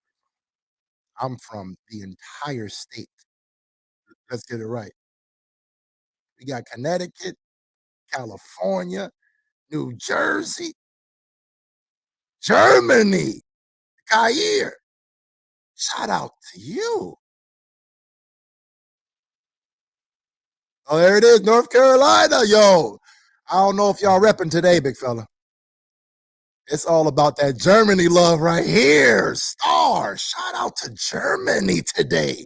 I'm from the entire state. Let's get it right. We got Connecticut, California, New Jersey, Germany, Kair. Shout out to you. Oh, there it is, North Carolina. Yo, I don't know if y'all repping today, big fella. It's all about that Germany love right here. Star, shout out to Germany today.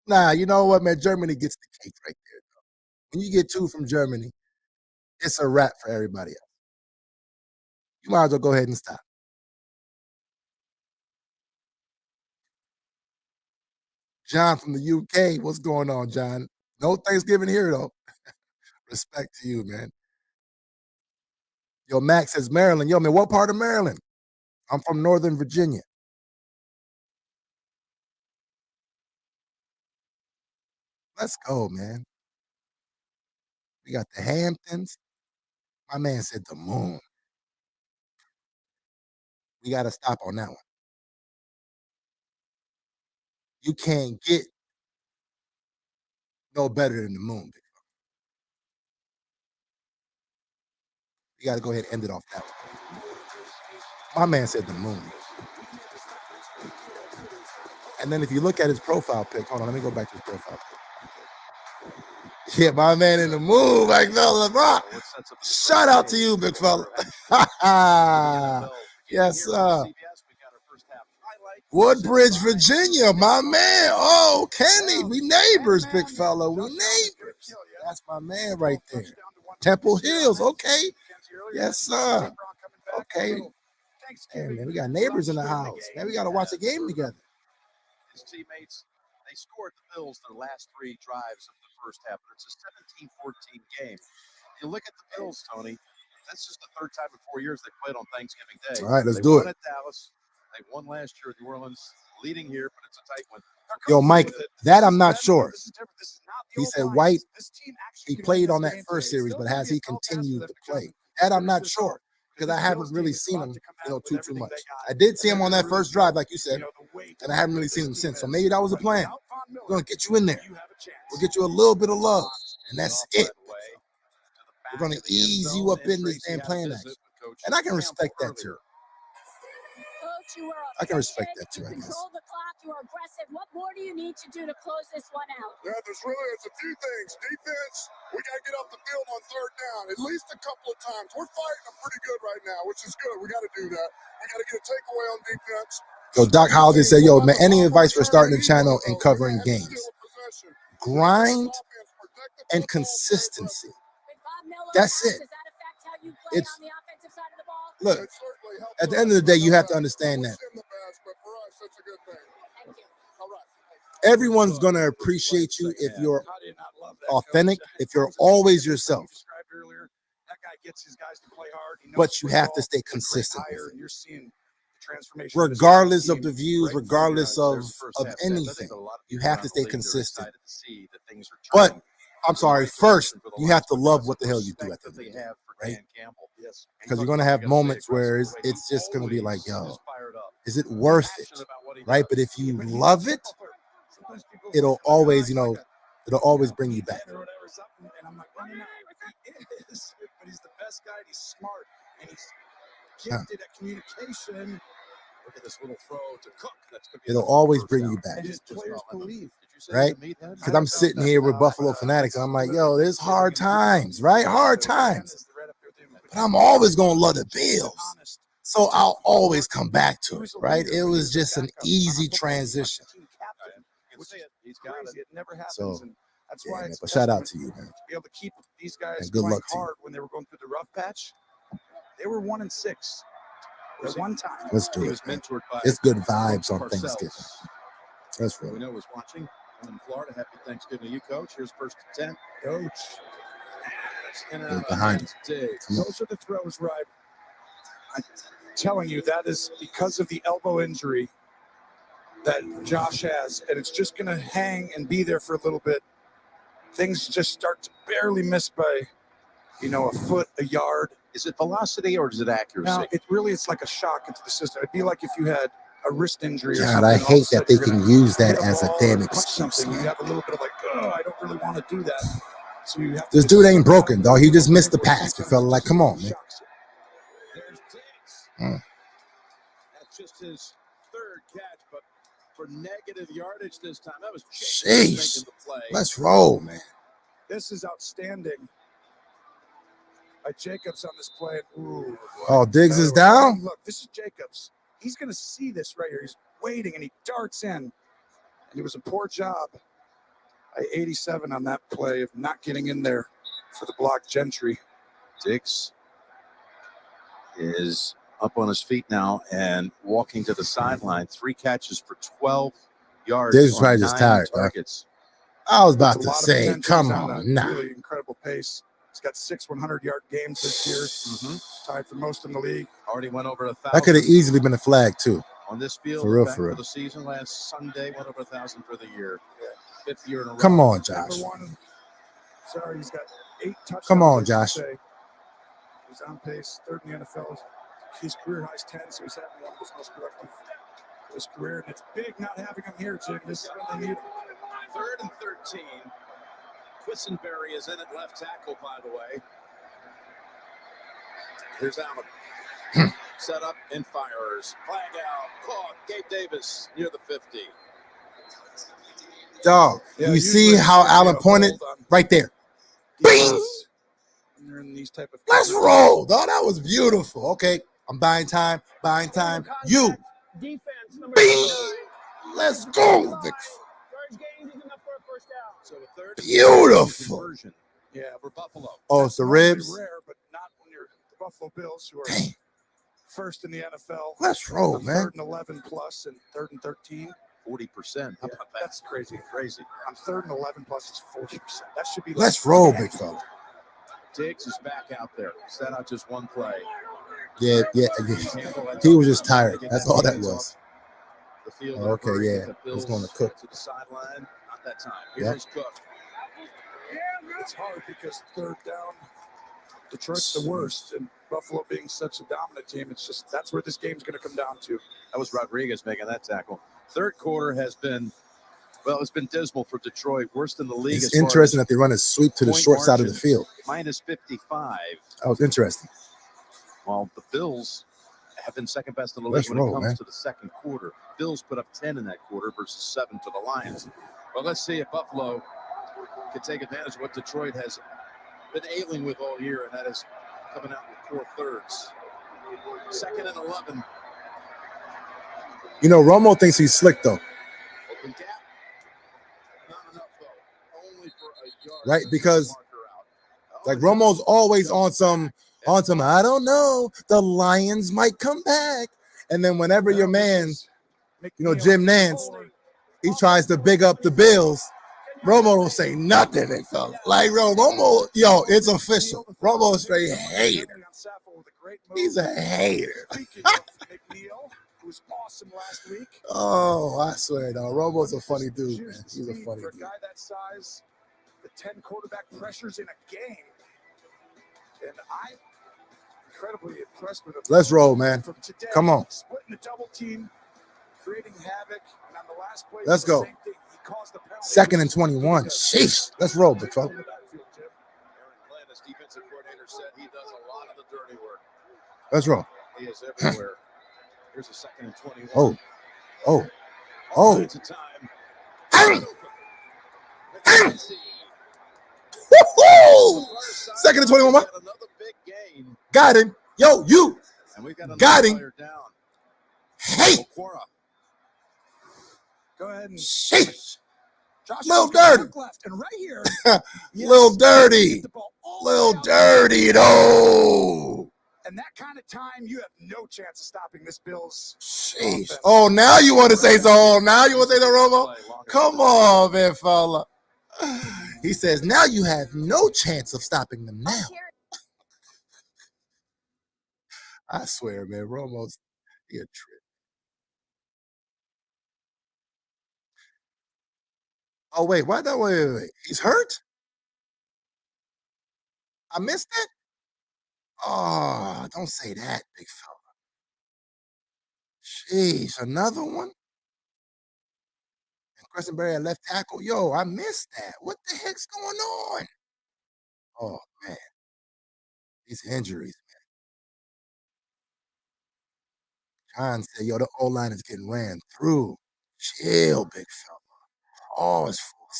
Nah, you know what, man? Germany gets the cake right there. When you get 2 from Germany, it's a wrap for everybody else. You might as well go ahead and stop. John from the UK, what's going on, John? No Thanksgiving here, though. Respect to you, man. Yo, Max says Maryland. Yo, man, what part of Maryland? I'm from Northern Virginia. Let's go, man. We got the Hamptons. My man said the moon. We got to stop on that one. You can't get no better than the moon. You got to go ahead and end it off that way. My man said the moon. And then if you look at his profile pic, hold on, let me go back to his profile pic. Yeah, my man in the moon, like fella. Shout out to you, big fella. Yes, sir. Woodbridge, Virginia, my man. Oh, Kenny, we neighbors, big fella. We neighbors. That's my man right there. Temple Hills, okay. Yes, sir. Okay. Hey, man, we got neighbors in the house. Man, we got to watch a game together. His teammates, they scored the Bills their last 3 drives of the first half, but it's a 17-14 game. You look at the Bills, Tony, that's just the 3rd time in 4 years they played on Thanksgiving Day. All right, let's they do won it. At Dallas. They won last year at New Orleans, leading here, but it's a tight one. Yo, Mike, that I'm not sure. He said White, he played on that first series, but has he continued to play? That I'm not sure, because I haven't really seen him, too much. I did see him on that first drive, like you said, and I haven't really seen him since. So maybe that was a plan. We're going to get you in there. We'll get you a little bit of love, and that's it. We're going to ease you up in this damn playing action. And I can respect that, too. Coach, you were I can respect that, too, you I guess. control the clock, you were aggressive. What more do you need to do to close this one out? Yeah, there's a few things. Defense, we got to get off the field on 3rd down at least a couple of times. We're fighting them pretty good right now, which is good. We got to do that. We got to get a takeaway on defense. Yo, Doc Holiday said, yo, man, any advice for starting the channel and covering games? Grind and consistency. That's it. It's, look, at the end of the day, you have to understand that. Everyone's going to appreciate you if you're authentic, if you're always yourself. But you have to stay consistent with it. Regardless of the views, regardless of anything, you have to stay consistent. But I'm sorry, first, you have to love what the hell you do at the end of the day, right? Because you're going to have moments where it's just going to be like, yo, is it worth it, right? But if you love it, it'll always, it'll always bring you back. And I'm like, no, he is, but he's the best guy, and he's smart, and he's gifted at communication. Look at this little throw to Cook. It'll always bring you back. And his players believe. Right? Because I'm sitting here with Buffalo Fanatics, and I'm like, yo, there's hard times, right? Hard times. But I'm always going to love the Bills. So I'll always come back to it, right? It was just an easy transition. So, yeah, man, but shout out to you, man. To be able to keep these guys and good playing luck to hard when they were going through the rough patch. They were 1-6. There was one time. Let's do it, man. It's good vibes on Thanksgiving. That's We right. know was watching. I'm in Florida. Happy Thanksgiving to you, Coach. Here's 1st and 10. Coach. It's behind you. Those are the throws, right? I'm telling you, that is because of the elbow injury that Josh has, and it's just going to hang and be there for a little bit. Things just start to barely miss by, a foot, a yard. Is it velocity or is it accuracy? No, it's like a shock into the system. It'd be like if you had a wrist injury. God, I hate that they can use that as a damn excuse. You have a little bit of like, oh, I don't really want to do that. So you have This dude ain't broken, dog. He just missed the pass. It felt like, come on, man. There's Diggs. That's just his 3rd catch, but for negative yardage this time. That was Sheesh. Let's roll, man. This is outstanding. By Jacobs on this play. Ooh. Oh, Diggs is down? Look, this is Jacobs. He's going to see this right here. He's waiting, and he darts in. And it was a poor job by 87 on that play of not getting in there for the block Gentry. Diggs is up on his feet now and walking to the sideline. 3 catches for 12 yards. Diggs is probably just tired, targets. I was about to say, come on, nah. Really incredible pace. He's got 6 100-yard games this year. Tied for most in the league. Already went over 1,000. That could have easily been a flag, too. On this field, for real, back for real. For the season last Sunday, went over 1,000 for the year. 5th year in a row. Come on, Josh. Sorry, he's got 8 touchdowns. Come on, Josh. He's on pace, 3rd in the NFL. His career high is 10, so he's having one of his most productive of his career. And it's big not having him here, Jim. This is when they need him. 3rd and 13. Quisenberry is in at left tackle, by the way. Here's Allen. Set up and fires. Flag out. Caught. Gabe Davis near the 50. Dog, you see how Allen pointed right there? Bing! Let's roll, dog. That was beautiful. Okay, I'm buying time. Buying time. You. Defense number Bing! 9. Let's go, Vic. Yards gained is enough for a first down. So a third Beautiful. conversion. Yeah, for Buffalo. Oh, it's the ribs. Rare, but not when you're the Buffalo Bills, who are Dang. first in the NFL. Let's roll, on man. 3rd and 11 plus and 3rd and 13. 40%. How about that? That's crazy. On 3rd and 11 plus is 40%. That should be. Let's roll, big fella. Diggs is back out there. Set out just one play. Yeah. He was just tired. That's all that was. The field Okay, yeah. He's going to cook. To the sideline. Not that time. Yep. Here's Cook. It's hard because 3rd down, Detroit's the worst, and Buffalo being such a dominant team, it's just that's where this game's going to come down to. That was Rodriguez making that tackle. Third quarter has been, well, it's been dismal for Detroit. Worst in the league. It's interesting that they run a sweep to the short side of the field. Minus 55. That was interesting. While the Bills have been second best in the Let's league when roll, it comes man. to the second quarter. Bills put up 10 in that quarter versus 7 for the Lions. Well, let's see if Buffalo can take advantage of what Detroit has been ailing with all year, and that is coming out with 4 thirds. 2nd and 11. You know, Romo thinks he's slick, though. Open gap. Not enough, though. Only for a yard. Right? Because, like, Romo's always on some, I don't know, the Lions might come back. And then whenever your man, Jim Nance, he tries to big up the Bills, Romo don't say nothing, big fella. Like, Romo, it's official. Romo's straight hater. He's a hater. Who was awesome last week. Oh, I swear, though. Romo's a funny dude, man. He's a funny for a dude. guy that size, the 10 quarterback pressures in a game. And I'm incredibly impressed with him. Let's roll, man. From today, Come on. Splitting the double team, creating havoc, and on the last play, Let's go. same thing. He caused a penalty. 2nd and 21. Sheesh. Let's roll, big fella. Aaron Glenn, as defensive coordinator, said he does a lot of the dirty work. Let's roll. He is everywhere. Here's a 2nd and 21. Oh. All kinds of time. McKenzie. Woo-hoo! 2nd and 21. Another big gain. Got him. Yo, you. And we've got another Got him. player down. Hey. Poyer. Go ahead and Sheesh. Josh Little goes dirty. left and right here. Little dirty. Get the ball all the way Little out. dirty, though. And that kind of time, you have no chance of stopping this Bills. Sheesh. offense. Oh, now you want to say so. Now you want to say so, Romo? Come on, man, fella. He says, now you have no chance of stopping them now. I swear, man, Romo's a trip. Oh, wait, why that? Wait. He's hurt? I missed it? Oh, don't say that, big fella. Jeez, another one? And Crescenberry at left tackle. Yo, I missed that. What the heck's going on? Oh, man. These injuries, man. John said, yo, the O-line is getting ran through. Chill, big fella. Pause for a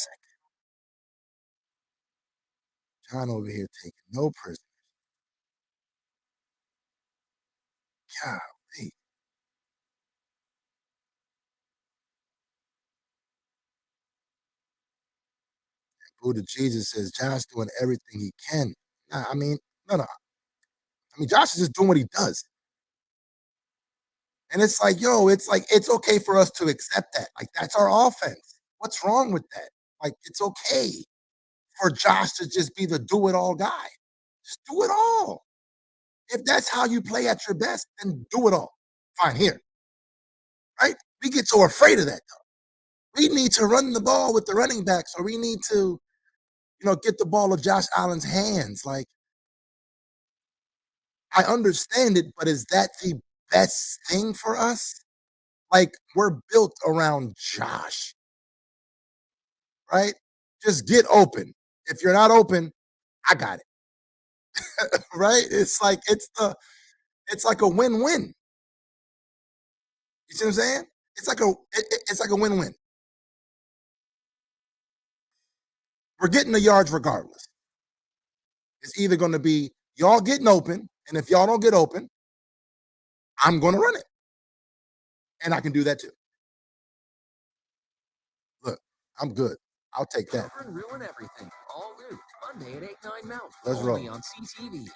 second. John over here taking no prisoners. Golly. Buddha Jesus says Josh doing everything he can. Nah, I mean, no. I mean, Josh is just doing what he does. And it's like, yo, it's okay for us to accept that. Like, that's our offense. What's wrong with that? Like, it's okay for Josh to just be the do-it-all guy. Just do it all. If that's how you play at your best, then do it all. Fine, here. Right? We get so afraid of that, though. We need to run the ball with the running backs, or we need to, get the ball of Josh Allen's hands. Like, I understand it, but is that the best thing for us? Like, we're built around Josh, right? Just get open. If you're not open, I got it. right? It's like a win-win. You see what I'm saying? It's like a win-win. We're getting the yards regardless. It's either going to be y'all getting open, and if y'all don't get open, I'm going to run it. And I can do that too. Look, I'm good. I'll take that. Ruin everything. All new Monday at 8/9 Mountain. Let's roll. Only on CTV.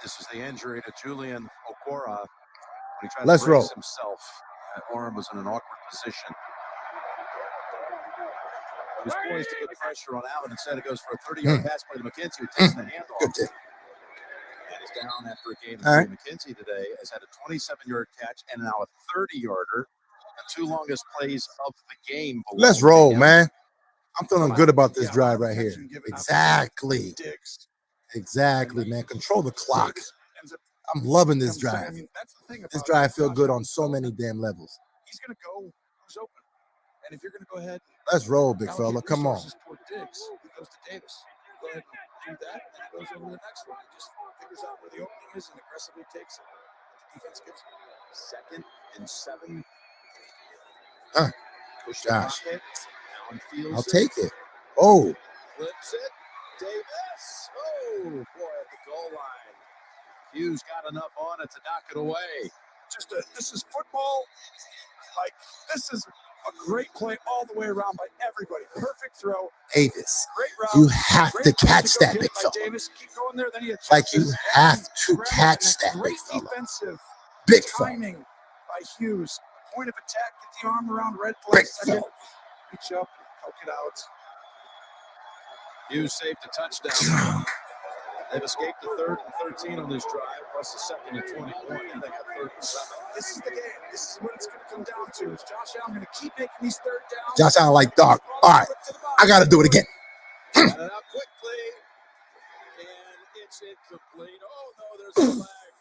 This is the injury to Julian Okora. When he tried Let's to brace roll. himself, that arm was in an awkward position. He was poised to get pressure on Allen. Instead, it goes for a 30-yard pass play to McKenzie, who takes the handoff. Good tip. And is down after a game. All right. McKenzie today has had a 27-yard catch and now a 30-yarder. The two longest plays of the game. Let's roll, man. I'm feeling good about this drive right here. Exactly. Exactly, man. Control the clock. I'm loving this drive. This drive feels good on so many damn levels. He's going to go who's open. And if you're going to go ahead, Let's roll, big fella. Come on. Diggs, he goes to Davis. Go ahead and do that, and he goes over to the next one. He just figures out where the opening is and aggressively takes it. The defense gets Second and 7. Gosh. I'll take it. Oh. Flips it. Davis. Oh, boy, at the goal line. Hughes got enough on it to knock it away. This is football. Like, this is a great play all the way around by everybody. Perfect throw. Davis. Great route. You have to catch that, big fella. Davis. Keep going there. Then he like you have to catch that, big great fella. Defensive Big fella. timing by Hughes. Point of attack. Get the arm around red Big flag. fella. Reach up. Poke it out. Hughes saved a touchdown. They've escaped the 3rd and 13 on this drive, plus the 2nd and 21, and they got 3rd and 7. This is the game. This is what it's going to come down to. Is Josh Allen going to keep making these 3rd downs? Josh Allen like, dog. All right, I got to do it again. Got it out quickly, and it's incomplete. Oh, no, there's a flag,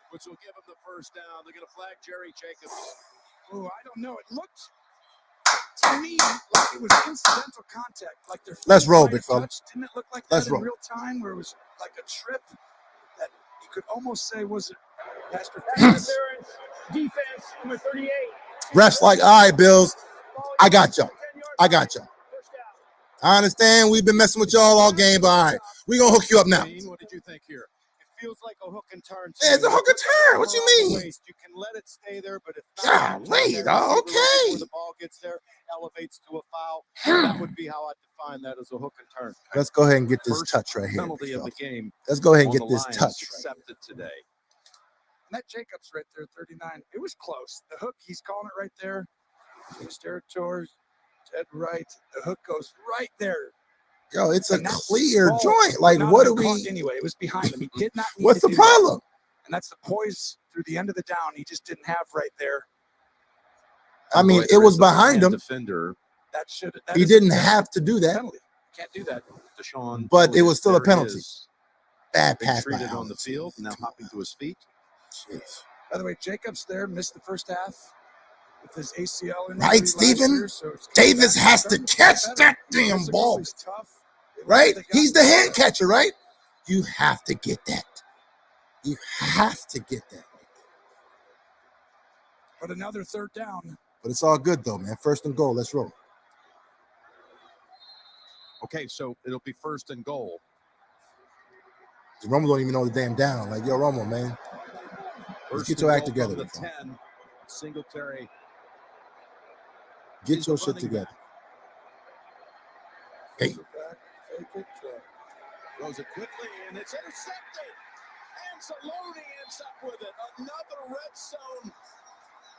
which will give him the 1st down. They're going to flag Jerry Jacobs. Oh, I don't know. It looked to me like it was incidental contact. Like their Let's roll, big fella. Didn't it look like Let's that roll. in real time, where it was like a trip that you could almost say was it Pastor Interference, defense, number 38. Refs like, all right, Bills, I got y'all. I got y'all. I understand we've been messing with y'all all game, but all right, we're going to hook you up now. What did you think here? Feels like a hook and turn. Yeah, it's a hook and turn. What you mean? You can let it stay there, but if Golly, dog, okay. the ball gets there, elevates to a foul. That would be how I define that as a hook and turn. Let's go ahead and get this First touch right here. penalty of the game. Let's go ahead and on get the this Lions touch right accepted today. And that Jacobs right there, 39. It was close. The hook, he's calling it right there. His territory, dead right. The hook goes right there. Yo, it's a And that's clear ball joint. Like, not what do even we? caught anyway, it was behind him. He did not need What's to the do that. problem? And that's the poise through the end of the down. He just didn't have right there. I mean, it was behind him. Defender. That should. He didn't have to do that, penalty. Can't do that. Deshaun, but it was still a there he penalty. is. Bad Been pass by treated on Allen. the field, now hopping to his feet. Jeez. By the way, Jacobs there missed the first half with his ACL injury Right, last Stephen? year, so it's Davis back. has to catch that damn Physical, ball, he's tough. right? They got- He's the hand catcher, right? You have to get that. You have to get that. But another 3rd down. But it's all good though, man. 1st and goal. Let's roll. Okay, so it'll be 1st and goal. Romo don't even know the damn down. Like, yo, Romo, man. Let's get your act together. The big fella. 10, Singletary. Get your shit together. Hey. Fake it, Throws it quickly, and it's intercepted. And Saloni ends up with it. Another red zone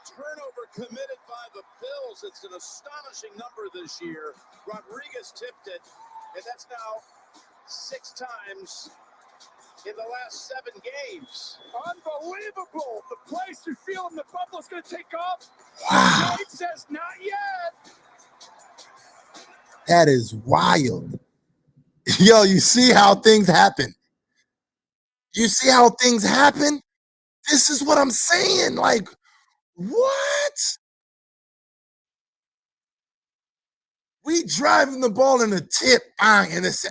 turnover committed by the Bills. It's an astonishing number this year. Rodriguez tipped it, and that's now 6 times in the last 7 games. Unbelievable. The place you're feeling the Buffalo's going to take off. Wow. It says not yet. That is wild. Yo, you see how things happen? You see how things happen? This is what I'm saying. Like, what? We driving the ball in the tip, bang, and it's the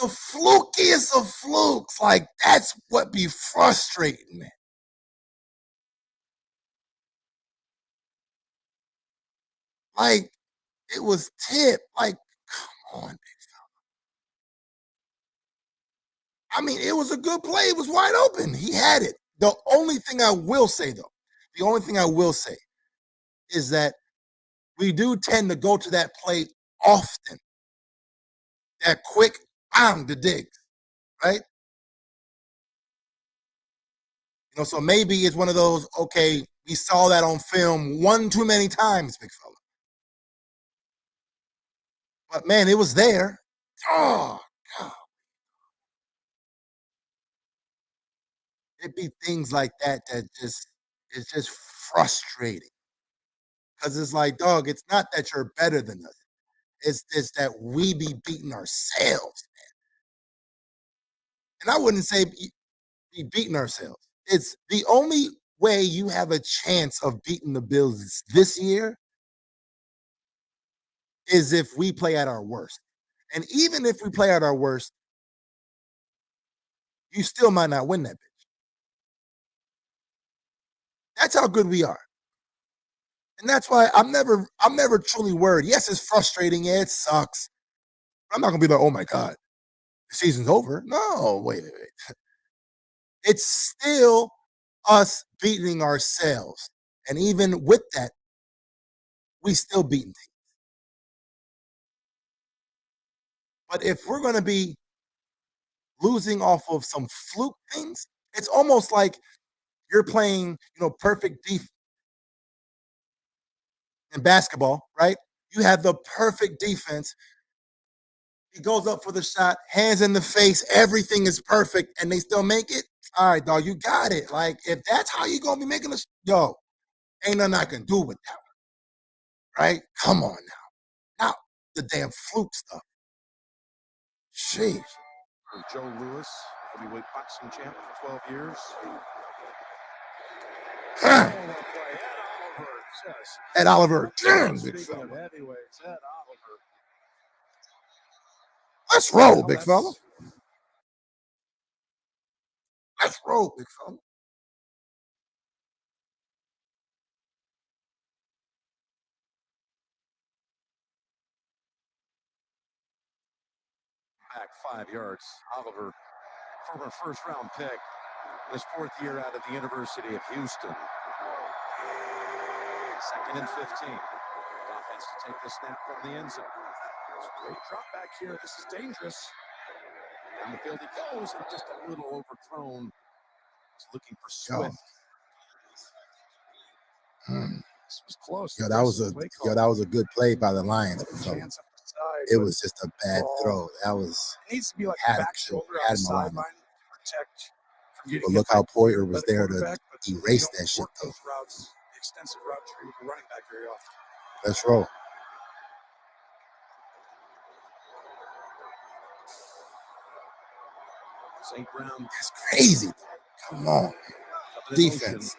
flukiest of flukes. Like, that's what be frustrating, man. Like, it was tip. Like, come on, big fella. I mean, it was a good play. It was wide open. He had it. The only thing I will say, though, is that we do tend to go to that play often. That quick, bang, the dig, right? You know, so maybe it's one of those, okay, we saw that on film one too many times, big fella. But, man, it was there. Oh, God. It'd be things like that it's just frustrating. Because it's like, dog, it's not that you're better than us. It's just that we be beating ourselves, man. And I wouldn't say be beating ourselves. It's the only way you have a chance of beating the Bills this year is if we play at our worst. And even if we play at our worst, you still might not win that bitch. That's how good we are. And that's why I'm never truly worried. Yes, it's frustrating. Yeah, it sucks. I'm not gonna be like, oh my God, the season's over. No, wait. It's still us beating ourselves. And even with that, we still beating teams. But if we're gonna be losing off of some fluke things, it's almost like you're playing, perfect defense in basketball, right? You have the perfect defense. He goes up for the shot, hands in the face, everything is perfect, and they still make it. All right, dog, you got it. Like, if that's how you're gonna be making this, ain't nothing I can do with that one. Right? Come on now. Not the damn fluke stuff. Sheesh. Joe Louis, heavyweight boxing champ for 12 years. Ed Oliver, damn, big Speaking fella. of heavyweights, Ed Oliver. Let's roll, big fella. Let's roll, big fella. Back 5 yards. Oliver, former first-round pick, his 4th year out of the University of Houston. 2nd and 15. Goff has to take the snap from the end zone. It's a great drop back here. This is dangerous. Down the field he goes, and just a little overthrown. He's looking for Swift. This was close. That was a good play by the Lions. It was just a bad throw. That was it needs to be like a back shoulder on the sideline to protect. But look how Poyer was there to erase that shit, though. Routes, the extensive route tree with the running back very often. Let's roll. St. Brown. That's crazy. Come on. Defense.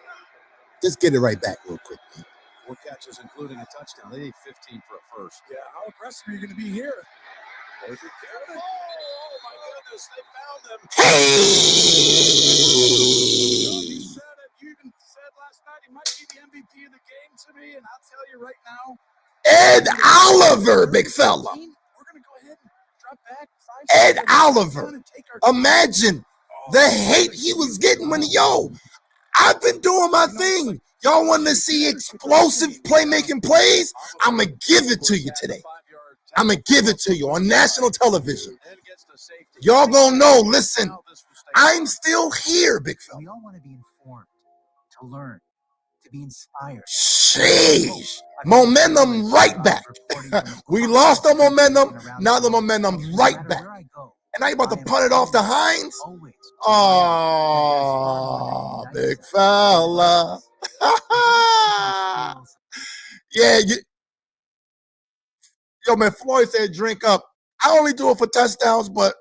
Just get it right back real quick, man. 4 catches, including a touchdown. They need 15 for a first. Yeah, how aggressive are you going to be here? Oh, my goodness, they found them. You said it. You even said last night he might be the MVP of the game to me, and I'll tell you right now. Ed Oliver, big fella. We're going to go ahead and drop back. Ed Oliver. Imagine the hate he was getting when I've been doing my thing. Y'all want to see explosive playmaking plays? I'm going to give it to you today. I'm going to give it to you on national television. Y'all going to know, listen, I'm still here, big fella. We all want to be informed, to learn, to be inspired. Sheesh. Momentum right back. We lost the momentum. Now the momentum's right back. And now you're about to punt it off to Hines? Oh, big fella. Yeah, man, Floyd said drink up. I only do it for touchdowns, but,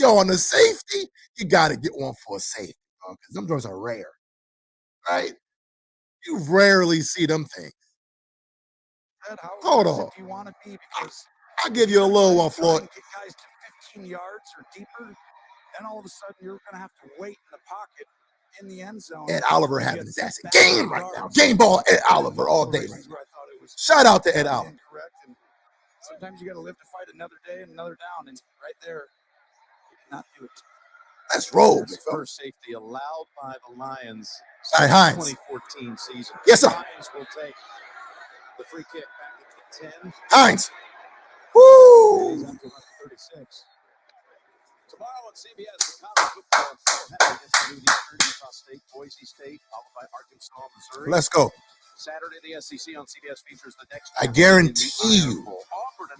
on the safety, you got to get one for a safety, because them joints are rare, right? You rarely see them things. Hold aggressive on. do you want to be? Because I'll give you a little one, Floyd. get guys to 15 yards or deeper, then all of a sudden you're going to have to wait in the pocket in the end zone. Ed Oliver having his ass in game right now. Game ball, Ed Oliver all day right now. Shout out to Ed Oliver. Incorrect, and sometimes you got to live to fight another day and another down, and right there, he did not do it. Let's roll, big fella. First safety allowed by the Lions. All right, Hines. 2014 season. Yes, sir. Hines will take the free kick back at the 10. Hines. Woo! 36. Tomorrow on CBS, the college football heavy against the Utah State, Boise State, followed by Arkansas, Missouri. Let's go. Saturday, the SEC on CBS features the next. I guarantee you.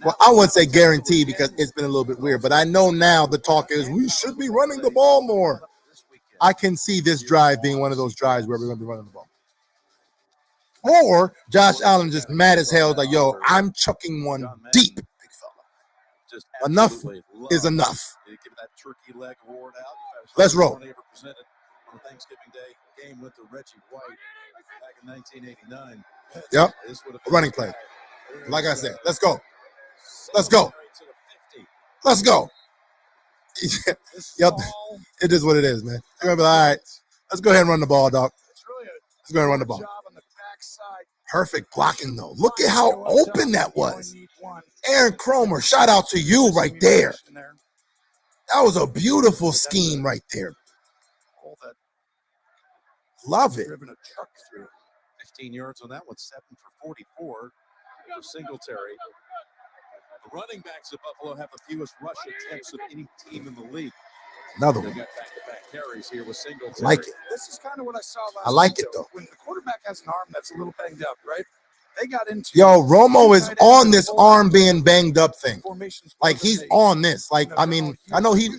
Well, I wouldn't say guarantee because it's been a little bit weird, but I know now the talk is we should be running the ball more. I can see this drive being one of those drives where we're going to be running the ball. Or Josh Allen just mad as hell, like, yo, I'm chucking one deep, big fella. Enough is enough. Give that turkey leg award out. Let's roll. On Thanksgiving Day game with the Reggie White back in 1989. Yep. Running play. Like I said, let's go. Let's go. Let's go. Yep. It is what it is, man. You're gonna be like, all right, let's go ahead and run the ball, dog. Let's go ahead and run the ball. Perfect blocking, though. Look at how open that was. Aaron Cromer, shout out to you right there. That was a beautiful scheme right there. Love it. 15 yards on that one, 7 for 44 for Singletary. The running backs of Buffalo have the fewest rush attempts of any team in the league. Another They one. got back-to-back carries here with Singletary. Like it. This is kind of what I saw last I like week, it, though. When the quarterback has an arm that's a little banged up, right? They got into Yo, Romo is on this arm being banged up thing. Like, he's on this. Like, I mean, I know he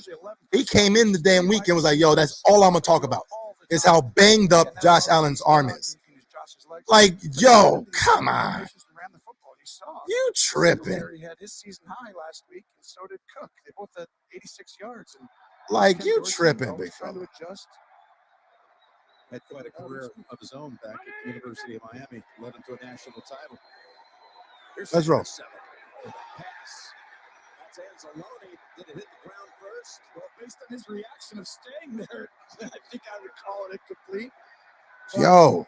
came in the damn week and was like, yo, that's all I'm going to talk about is how banged up Josh Allen's arm is. Like, yo, come on. You tripping. He had his season high last week, and so did Cook. They both had 86 yards. And Like, you tripping, big fella. Had quite a career of his own back at the University of Miami. Led him to a national title. Let's roll. Pass. That's Anzalone. Did it hit the ground first? Well, based on his reaction of staying there, I think I would call it incomplete. Yo.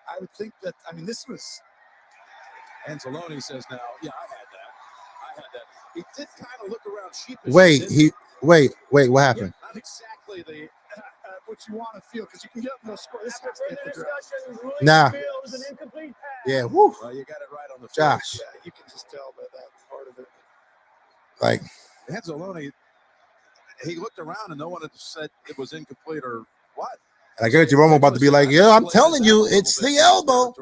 I would think that, I mean, this was. Anzalone says now, yeah, I had that. He did kind of look around sheepishly. Wait, what happened? Yeah, not exactly the what you want to feel, because you can get up no score. This Nah. It was an incomplete pass. Yeah, woo. Well, you got it right on the Josh. Yeah, you can just tell by that part of it. Like, Anzalone, he looked around and no one had said it was incomplete or what. and I guarantee Romo about to be like, yeah, I'm telling you, it's the elbow.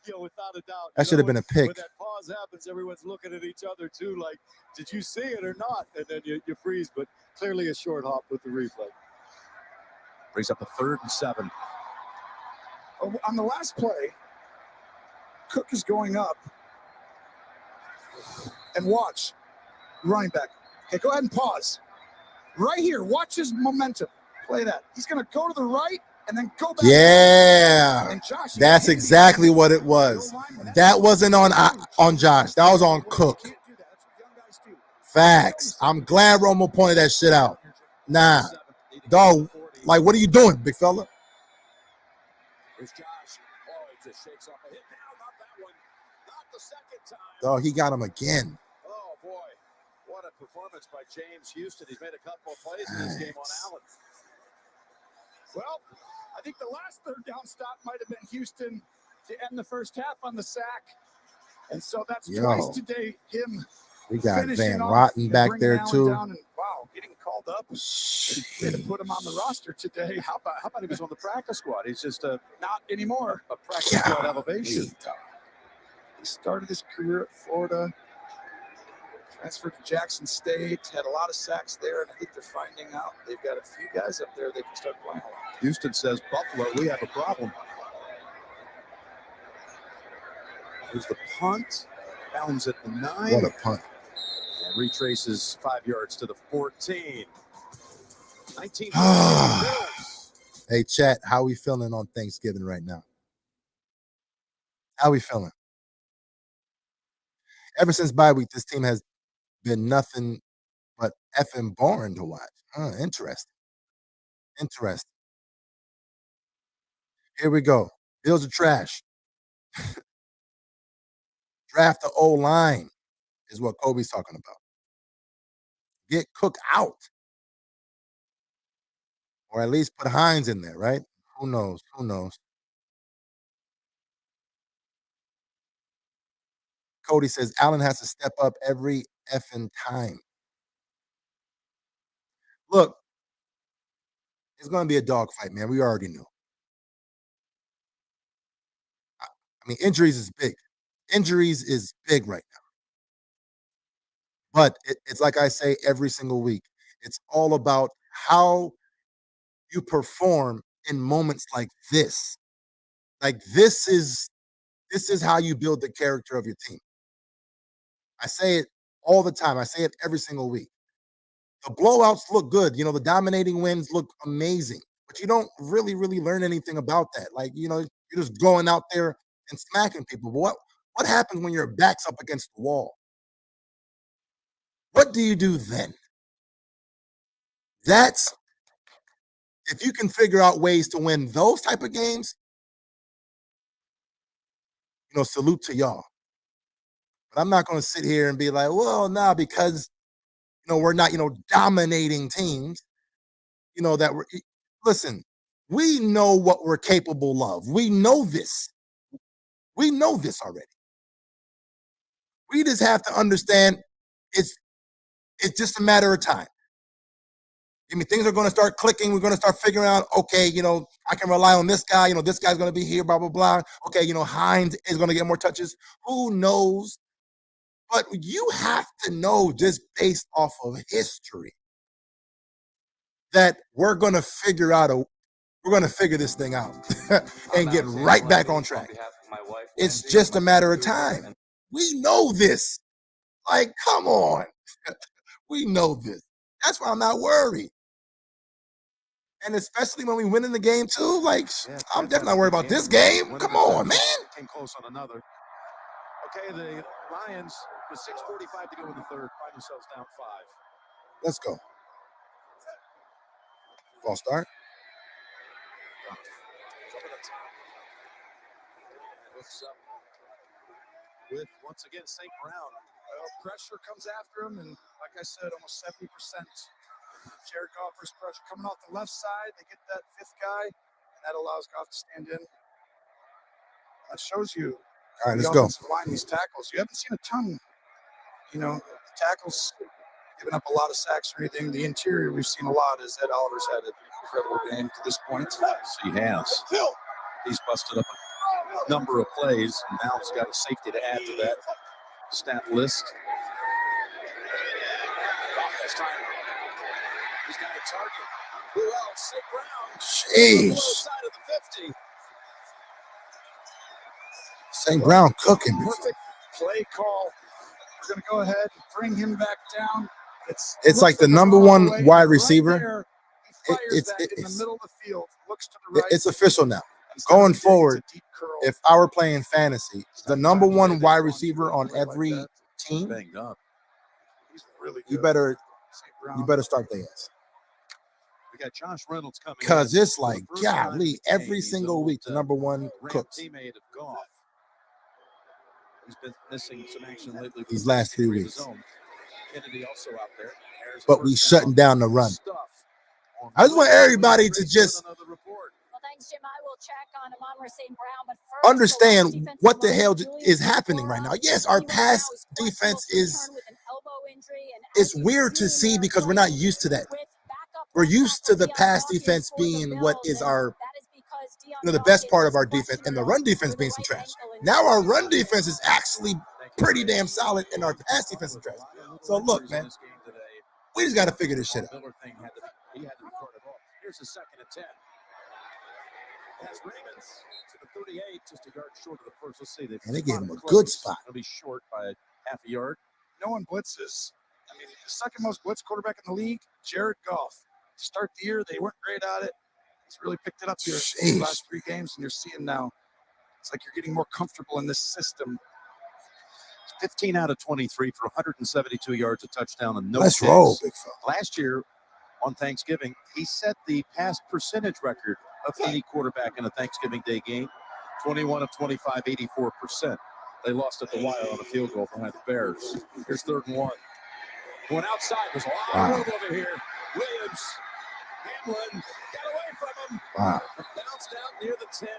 You know, without a doubt. That should have been a pick. When that pause happens, everyone's looking at each other too, like, did you see it or not? And then you freeze, but clearly a short hop with the replay. Brings up a 3rd and 7. Oh, on the last play, Cook is going up. And watch. Running back. Okay, go ahead and pause. Right here. Watch his momentum. Play that. He's going to go to the right and then go back. Yeah. And Josh, That's exactly what it was. That wasn't on Josh. That was on Cook. Facts. I'm glad Romo pointed that shit out. Nah. Dog, like, what are you doing, big fella? Here's Josh. Oh, he just shakes off a hit now. Not that one. Not the second time. Dog, he got him again. Oh, boy. What a performance by James Houston. He's made a couple of plays in this game on Allen. Well, I think the last third down stop might have been Houston to end the first half on the sack. And so that's twice today, him. We got Van Rotten back there, too. And, wow, getting called up. They had to put him on the roster today. How about he was on the practice squad? He's just not anymore. A practice squad elevation. He started his career at Florida, transferred to Jackson State, had a lot of sacks there, and I think they're finding out they've got a few guys up there they can start playing a lot. Houston says, Buffalo, we have a problem. Here's the punt. Bounds at the 9. What a punt. And retraces 5 yards to the 14. 19. Hey, chat, how we feeling on Thanksgiving right now? How we feeling? Ever since bye week, this team has been nothing but effing boring to watch. Interesting. Interesting. Here we go. Bills are trash. Draft the O-line is what Kobe's talking about. Get Cook out. Or at least put Hines in there, right? Who knows? Who knows? Cody says Allen has to step up every effing time. Look, it's going to be a dogfight, man. We already knew. I mean, injuries is big. Injuries is big right now. But it's like I say every single week. It's all about how you perform in moments like this. Like this is how you build the character of your team. I say it all the time. I say it every single week. The blowouts look good. You know, the dominating wins look amazing. But you don't really learn anything about that. Like, you know, you're just going out there and smacking people. But what happens when your back's up against the wall? What do you do then? That's if you can figure out ways to win those type of games, you know, salute to y'all. But I'm not going to sit here and be like, well, nah, because, you know, we're not, you know, dominating teams, you know, that we're, listen, we know what we're capable of. We know this. We know this already. We just have to understand it's just a matter of time. I mean, things are going to start clicking. We're going to start figuring out, okay, you know, I can rely on this guy. You know, this guy's going to be here, blah, blah, blah. Okay, you know, Hines is going to get more touches. Who knows? But you have to know just based off of history that we're going to figure this thing out and get right back on track. It's just a matter of time. We know this. Like, come on. We know this. That's why I'm not worried. And especially when we win in the game too, like I'm definitely not worried about this game. Come on, man. Came close on another. Okay, the Lions with 6:45 to go in the third find themselves down 5. Let's go. False start. Hooks up with once again St. Brown. Well, pressure comes after him, and like I said, almost 70%. Jared Goff's pressure coming off the left side. They get that fifth guy, and that allows Goff to stand in. That shows you. All right, let's go. Line these tackles. You haven't seen a ton. You know, tackles giving up a lot of sacks or anything. The interior we've seen a lot. As Ed Oliver's had an incredible game to this point. He has. He's busted up a number of plays, and now he's got a safety to add to that stat list. Goff has time. He's got a target. Who else? St. Brown. Jeez. Side of the 50. St. Brown cooking. Perfect play call. We're going to go ahead and bring him back down. It's like the number one wide receiver. It's in the middle of the field. Looks to the right. It's official now. Going forward, if I were playing fantasy, the number one wide receiver on every team, you better start the ass. We got Josh Reynolds coming. Because it's like, golly, every single week, the number one cooks. Teammate of Goff. He's been missing some action lately. These last 3 weeks. Kennedy also out there. But we shutting down the run. I just want everybody to just Well, thanks, Jim. I will check on Amon St. Brown, but first, understand what the hell is happening right now. Yes, our pass defense is weird to see because we're not used to that. We're used to the pass defense being what is our, you know, the best part of our defense, and the run defense being some trash. Now our run defense is actually pretty damn solid, and our pass defense is trash. So look, man, we just got to figure this shit out. He had to record it all. Here's a 2nd and 10. That's Ravens to the 38, just a yard short of the first. Let's see. And they gave him a good spot. It'll be short by half a yard. No one blitzes. I mean, the second most blitz quarterback in the league, Jared Goff. To start the year, they weren't great at it. He's really picked it up here in the last 3 games, and you're seeing now. It's like you're getting more comfortable in this system. 15 out of 23 for 172 yards, a touchdown, and no Let's picks. roll, big fella. Last year on Thanksgiving, he set the pass percentage record of any quarterback in a Thanksgiving Day game. 21 of 25, 84%. They lost at the wire on a field goal behind the Bears. Here's 3rd and 1. Going outside. There's a lot of room over here. Williams, Hamlin, got away from him. Bounced out near the 10.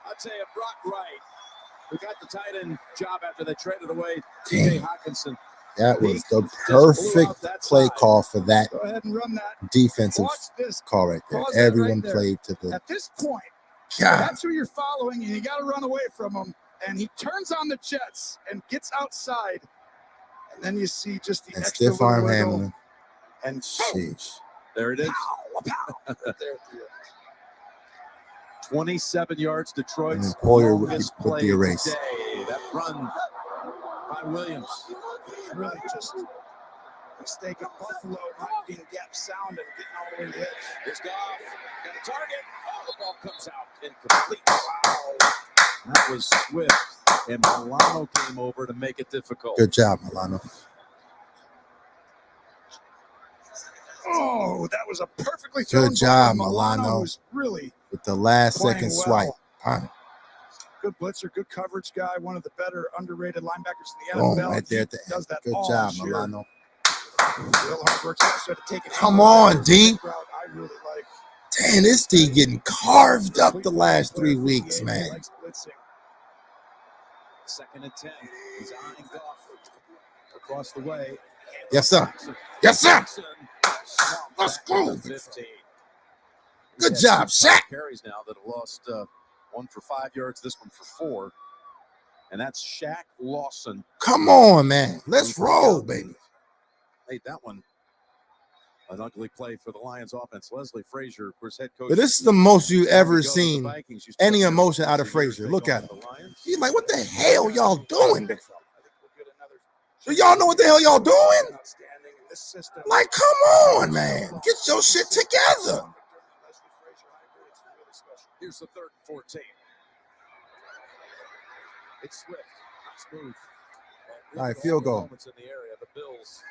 I'll tell you, Brock Wright, who got the tight end job after they traded away T.J. Hawkinson. That was the perfect play call for that Go ahead and run that. defensive call right there. Everyone played to the. At this point, God. that's who you're following, and you got to run away from him. And he turns on the Jets and gets outside. And then you see just the extra stiff arm wiggle. handling. And sheesh. There it is. Pow, pow, right there at the end. 27 yards, Detroit. And then Poyer with play the erase. Today. That run by Williams. Really just a mistake of Buffalo not being gap sound and getting all the way to the edge. Here's Goff. Got a target. Oh, the ball comes out incomplete. Wow. That was swift. And Milano came over to make it difficult. Good job, Milano. Oh, that was a perfectly thrown Good job, ball. Milano. Was really With the last second well. swipe. Good blitzer, good coverage guy, one of the better underrated linebackers in the Boom, NFL. right there at the Does end. that Good all job, year. Milano. Real hard work. He also had to take it. Come on, D. I really like. Damn, this D getting carved up the last 3 weeks, man. Likes blitzing. 2nd and 10. He's eyeing Goff across the way. Yes, sir. Yes, sir. Let's go. 15. Good job, Shaq. Carries now that have lost one for 5 yards, this one for 4. And that's Shaq Lawson. Come on, man. Let's roll, baby. Made that one an ugly play for the Lions offense. Leslie Frazier, of course, head coach. But this is the most you ever seen any emotion out of Frazier. Look at him. He's like, what the hell y'all doing? Do y'all know what the hell y'all doing? Like, come on, man. Get your shit together. Here's the 3rd and 14. It's swift, smooth. All right, field goal. Moments in the area. The Bills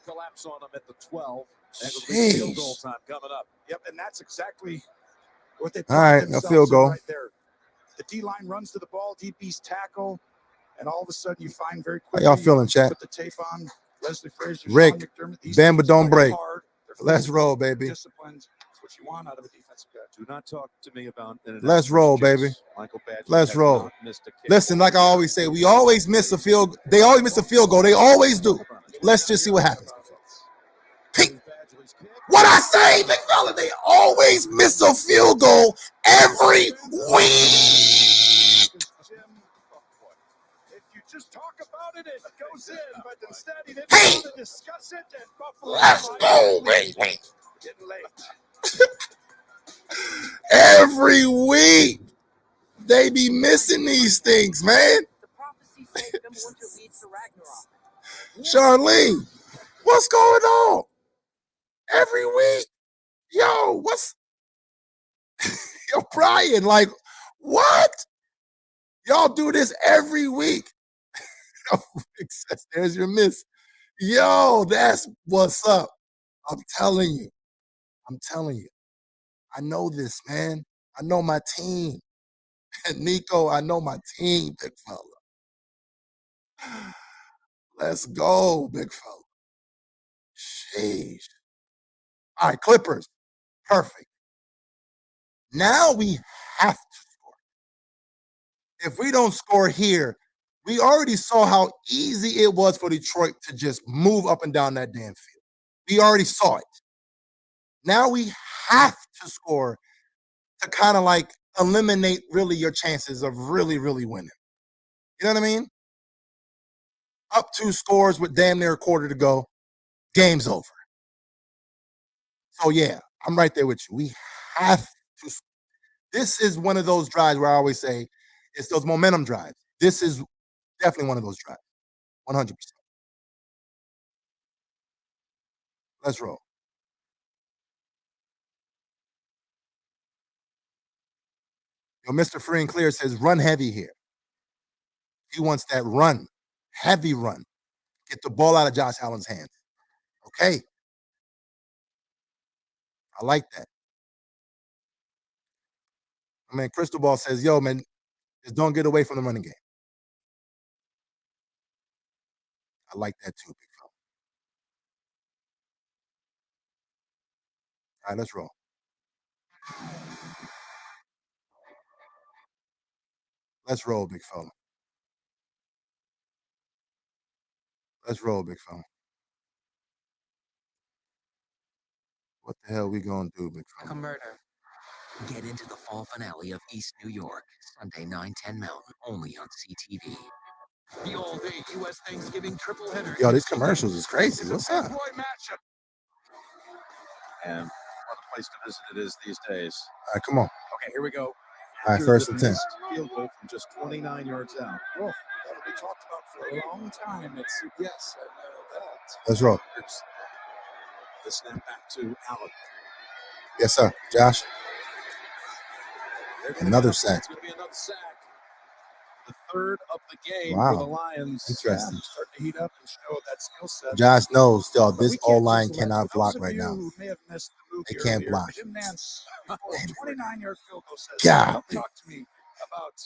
collapse on them at the 12. And field goal time coming up. Yep, and that's exactly what they. All right, a field goal. Right there. The D line runs to the ball, DB's tackle, and all of a sudden you find very quickly. How y'all feeling, chat? Put the tape on. Leslie Frazier, Rick, Bamba don't break. Let's roll, baby. Disciplined. That's what you want out of a defensive guy. Do not talk to me about. Let's roll, baby. Let's roll. Listen, like I always say, we always miss a field. They always miss a field goal. They always do. Let's just see what happens. What I say, big fella, they always miss a field goal every week. If you just talk about it, it goes in, but instead he didn't want to discuss it, and Buffalo. Let's go, baby. Getting late. Every week, they be missing these things, man. Charlene, what's going on? Every week, yo, what's yo, Brian? Like, what? Y'all do this every week. There's your miss. Yo, that's what's up. I'm telling you. I know this, man. I know my team. And Nico, I know my team, big fella. Let's go, big fella. Sheesh. All right, Clippers. Perfect. Now we have to score. If we don't score here, we already saw how easy it was for Detroit to just move up and down that damn field. We already saw it. Now we have to score to kind of like eliminate really your chances of really, really winning. You know what I mean? Up 2 scores with damn near a quarter to go. Game's over. So, yeah, I'm right there with you. We have to. This is one of those drives where I always say it's those momentum drives. This is definitely one of those drives. 100%. Let's roll. Yo, Mr. Free and Clear says run heavy here. He wants that run. Heavy run. Get the ball out of Josh Allen's hands. Okay. I like that. I mean, Crystal Ball says, yo, man, just don't get away from the running game. I like that too, big fella. All right, let's roll. Let's roll, big fella. Let's roll, big fella. What the hell we gonna do, big fella? A murder. Get into the fall finale of East New York, Sunday 9/10 Mountain, only on CTV. The all-day U.S. Thanksgiving triple header. Yo, these commercials is crazy. What's up? Matchup. And what a place to visit it is these days. All right, come on. Okay, here we go. All right, first and 10. Field goal from just 29 yards out. Well, that'll be talked about for a long time at CBS. I know that. Let's roll. The snap back to Allen. Yes, sir. Josh. Another sack. It's going to be another sack. The third of the game Wow. for the Lions. Interesting. Yeah, starting to heat up and show that skill set. Josh knows still But this we can't O-line just let cannot those block of right you now. who may have missed the move They here can't earlier, block. Jim Nance, before a 29-yard field goal says, God. don't talk to me about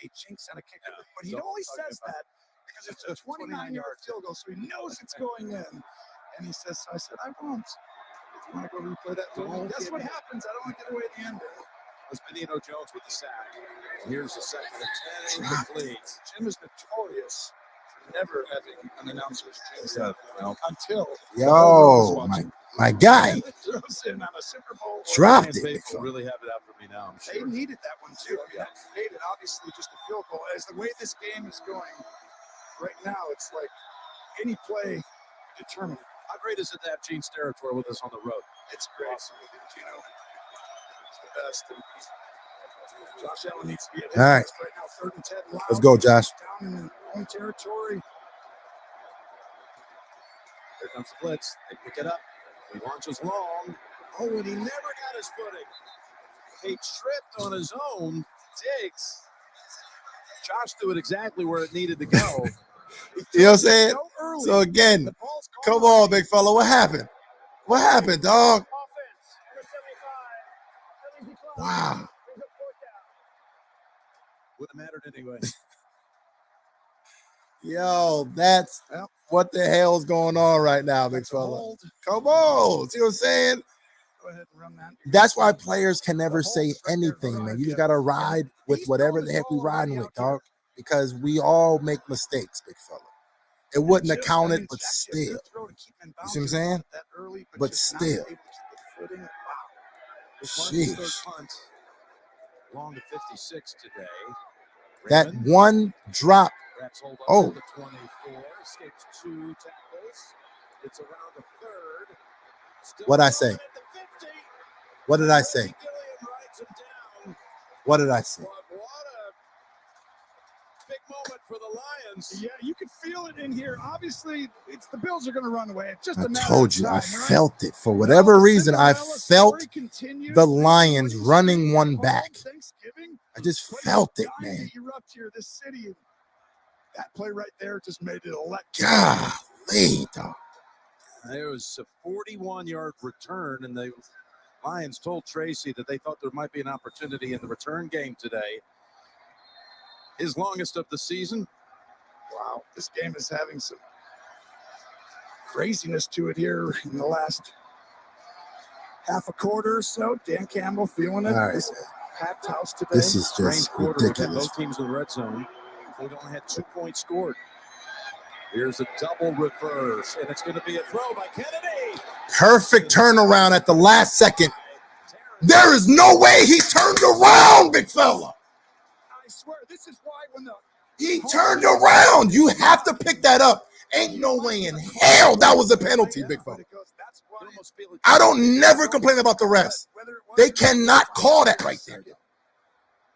a jinx and a kicker. But he only says that because it's a 29-yard field goal, so he knows it's going in. And he says, so I said, I won't. If you want to go replay that, guess what happens? I don't want to get away at the end. Was Benito Jones with the sack. Here's the second and 10. Complete. Jim is notorious for never having an announcer's jinx that until Yo, my guy. throws in on a Super Bowl. Dropped it. Faithful really have it out for me now, I'm sure. They needed that one too. I mean, that made it obviously just a field goal. As the way this game is going right now, it's like any play determined. How great is it to have Gene Steratore with us on the road? It's great. Awesome. You know, it's the best. And Josh Allen needs to be at his All right. best right now. 3rd and 10. Loud, Let's go, Josh. Down in their own territory. Here comes the blitz. They pick it up. He launches long. Oh, and he never got his footing. He tripped on his own. Diggs. Josh threw it exactly where it needed to go. You know what I'm saying? So again, come on, big fella. What happened? What happened, dog? Wow. Wouldn't have mattered anyway. Yo, that's what the hell's going on right now, big fella. Come on. See what I'm saying? Go ahead and run that. That's why players can never say anything, man. You just got to ride with whatever the heck we riding with, dog. Because we all make mistakes, big fella. It wouldn't have counted, but still. You see what I'm saying? But still. Sheesh. Long to 56 today. That one drop. Oh. 24, escapes 2 tackles. It's around the 3rd. What'd I say? What did I say? What did I say? What a big moment for the Lions. Yeah, you can feel it in here. Obviously, it's the Bills are going to run away. It's just I a matter told of you, time, I right? felt it. For whatever reason, I felt the Lions running one back. I just felt it, man. Erupt here, this city. And that play right there just made it electric. Golly, dog. There was a 41-yard return, and the Lions told Tracy that they thought there might be an opportunity in the return game today. His longest of the season. Wow, this game is having some craziness to it here in the last half a quarter or so. Dan Campbell feeling it. All right. This packed house today. This is just ridiculous. Both teams in the red zone. They've only had 2 points scored. Here's a double reverse, and it's going to be a throw by Kennedy. Perfect turnaround at the last second. There is no way he turned around, big fella. I swear, this is why when he turned around, you have to pick that up. Ain't no way in hell that was a penalty, big fella. I don't never complain about the refs. They cannot call that right there.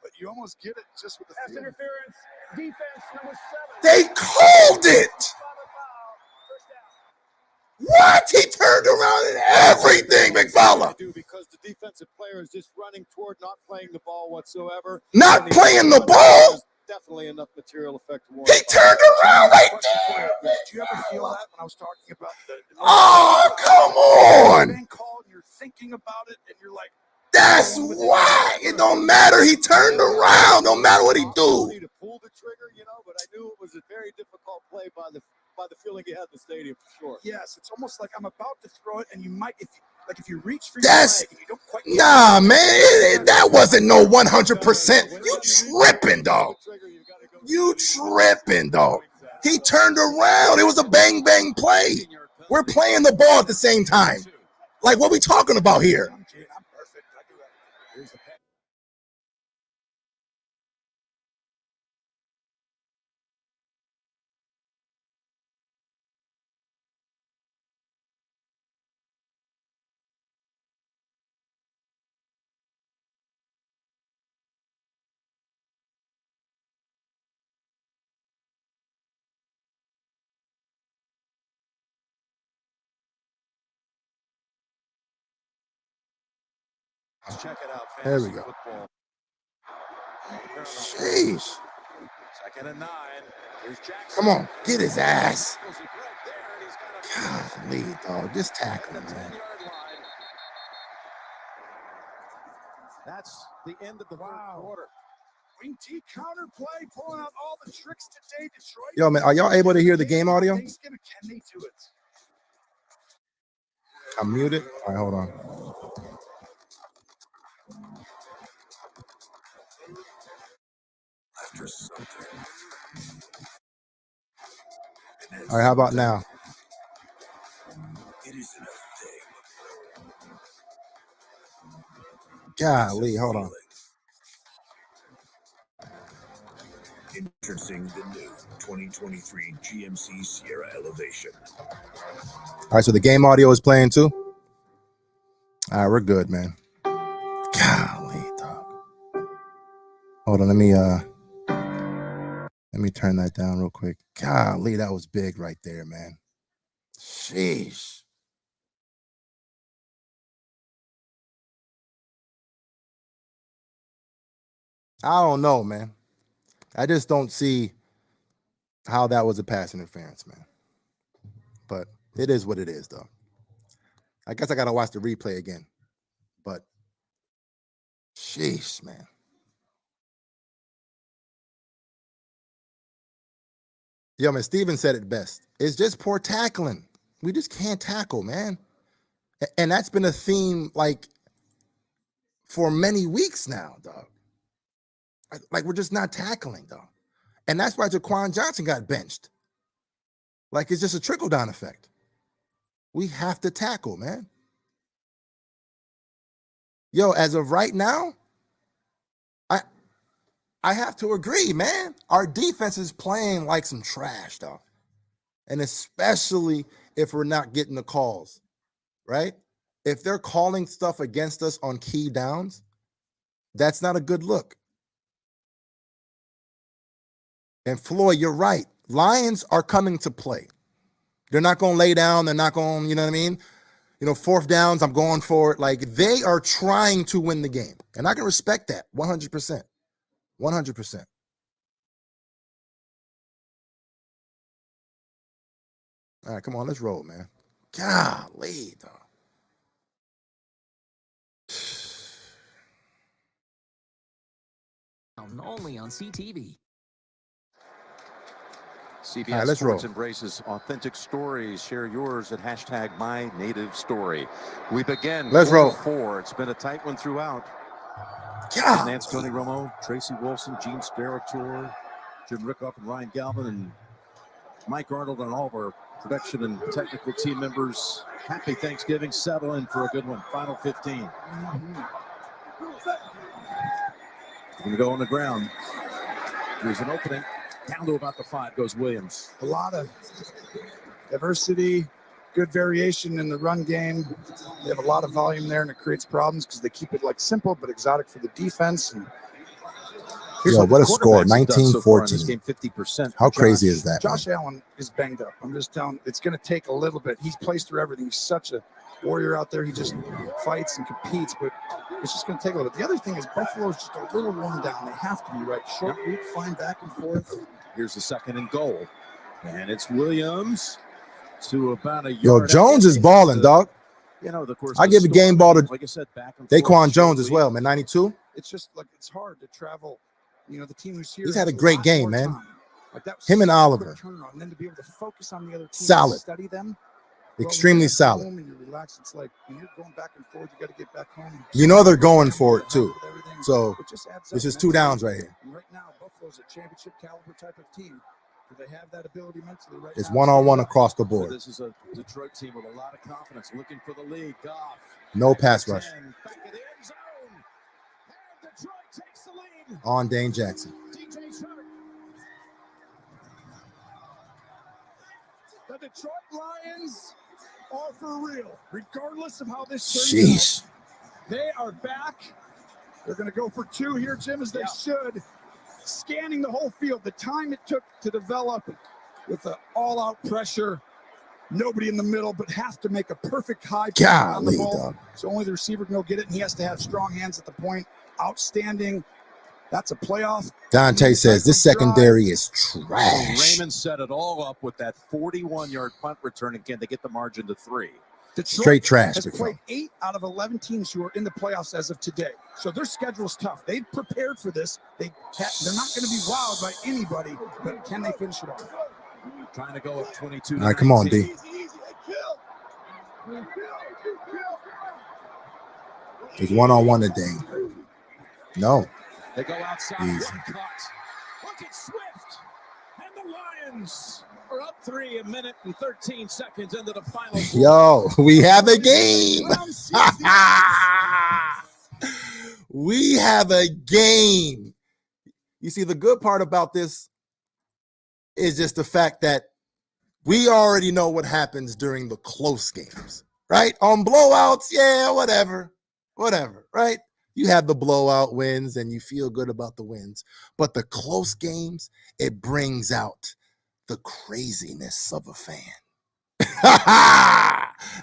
But you almost get it just with the Pass interference, defense number 7. They called it. What? He turned around and everything, big fella. Because the defensive player is just running toward not playing the ball whatsoever. Not playing the ball? definitely enough material effect to warrant. He turned around right there. Did you ever feel that when I was talking about the Oh, come on. being called, and you're thinking about it, and you're like, That's why. It don't matter. He turned around. Don't matter what he do. To pull the trigger, you know, but I knew it was a very difficult play by the feeling he had in the stadium for sure. yes, it's almost like I'm about to throw it, and you might, if you reach for That's your leg and you don't quite nah, man. That wasn't no 100%. You tripping, dog. You tripping, dog. He turned around. It was a bang bang play. We're playing the ball at the same time. Like, what we talking about here? I'm perfect. I do that. Here's the pass. Check it out. There we Fantasy go. football. Jeez. 2nd and 9. Here's Jackson. Come on. Get his ass. Goes it right there, and he's got a Golly, dog. Just tackle him, man. 10-yard line. That's the end of the third quarter. Wing T counter play, pulling out all the tricks today, Detroit. Yo, man, are y'all able to hear the game audio? Thanksgiving, can they do it? I'm muted. All right, hold on. All right, how about now? Golly, hold on. Introducing the new 2023 GMC Sierra Elevation. All right, so the game audio is playing too. All right, we're good, man. Golly, dog. Hold on, let me turn that down real quick. Golly, that was big right there, man. Sheesh. I don't know, man. I just don't see how that was a pass interference, man. But it is what it is, though. I guess I got to watch the replay again. But, sheesh, man. Yo, man, Steven said it best. It's just poor tackling. We just can't tackle, man. And that's been a theme, like, for many weeks now, dog. Like, we're just not tackling, dog. And that's why Jaquan Johnson got benched. Like, it's just a trickle-down effect. We have to tackle, man. Yo, as of right now, I have to agree, man. Our defense is playing like some trash, dog. And especially if we're not getting the calls, right? If they're calling stuff against us on key downs, that's not a good look. And Floyd, you're right. Lions are coming to play. They're not going to lay down. They're not going, you know what I mean? You know, fourth downs, I'm going for it. Like, they are trying to win the game. And I can respect that 100%. 100%. All right, come on, let's roll, man. Golly, dog. Only on CTV. CBS All right, let's Sports roll. embraces authentic stories. Share yours at #MyNativeStory. We begin. Let's roll. 4. It's been a tight one throughout. God. Nance Tony Romo, Tracy Wolfson, Gene Steratore, Jim Rickoff, and Ryan Galvin, and Mike Arnold, and all of our production and technical team members. Happy Thanksgiving. Settle in for a good one. Final 15. We're going to go on the ground. There's an opening. Down to about the 5 goes Williams. A lot of diversity, good variation in the run game. They have a lot of volume there, and it creates problems because they keep it like simple but exotic for the defense. And Yo, what a score, 19-14. 50%. How crazy is that, Josh Allen is banged up. I'm just telling you, it's going to take a little bit. He's plays through everything. He's such a warrior out there. He just fights and competes, but it's just going to take a little bit. The other thing is Buffalo's just a little worn down. They have to be right. Short route, flying back and forth. Here's the 2nd and goal. And it's Williams to about a yard. Yo, Jones is balling, dog. You know, of course, I give a game ball to like I said, back and Daquan Jones as well, man. 92. It's just like it's hard to travel. You know, the team who's here. He's had a great game, man. Him and Oliver. And then to be able to focus on the other team, solid. Study them. Extremely solid. And you relax. It's like when you're going back and forth, you got to get back home. You know they're going for it too. So this is 2 downs right here. And right now, Buffalo's a championship caliber type of team. Do they have that ability mentally right It's now? one-on-one across the board. This is a Detroit team with a lot of confidence, looking for the lead. Goff. No pass rush. Back of the end zone. And Detroit takes the lead. On Dane Jackson. The Detroit Lions are for real, regardless of how this turns out. They are back. They're going to go for 2 here, Jim, as they should. Scanning the whole field. The time it took to develop with the all-out pressure. Nobody in the middle, but has to make a perfect high pass on the ball. Dog. So only the receiver can go get it, and he has to have strong hands at the point. Outstanding. That's a playoff. Dante says this secondary is trash. Raymond set it all up with that 41-yard punt return again to get the margin to 3. Detroit Straight trash. has played 8 out of 11 teams who are in the playoffs as of today. So their schedule's tough. They've prepared for this. They're not going to be wowed by anybody, but can they finish it off? Trying to go up 22. All right, come on, D. He's one-on-one today. No. They go outside. Easy. Cut. Look at Swift. And the Lions are up 3 a minute and 13 seconds into the final. Yo, we have a game. We have a game. You see, the good part about this is just the fact that we already know what happens during the close games, right? On blowouts, yeah, whatever, right? You have the blowout wins and you feel good about the wins. But the close games, it brings out the craziness of a fan.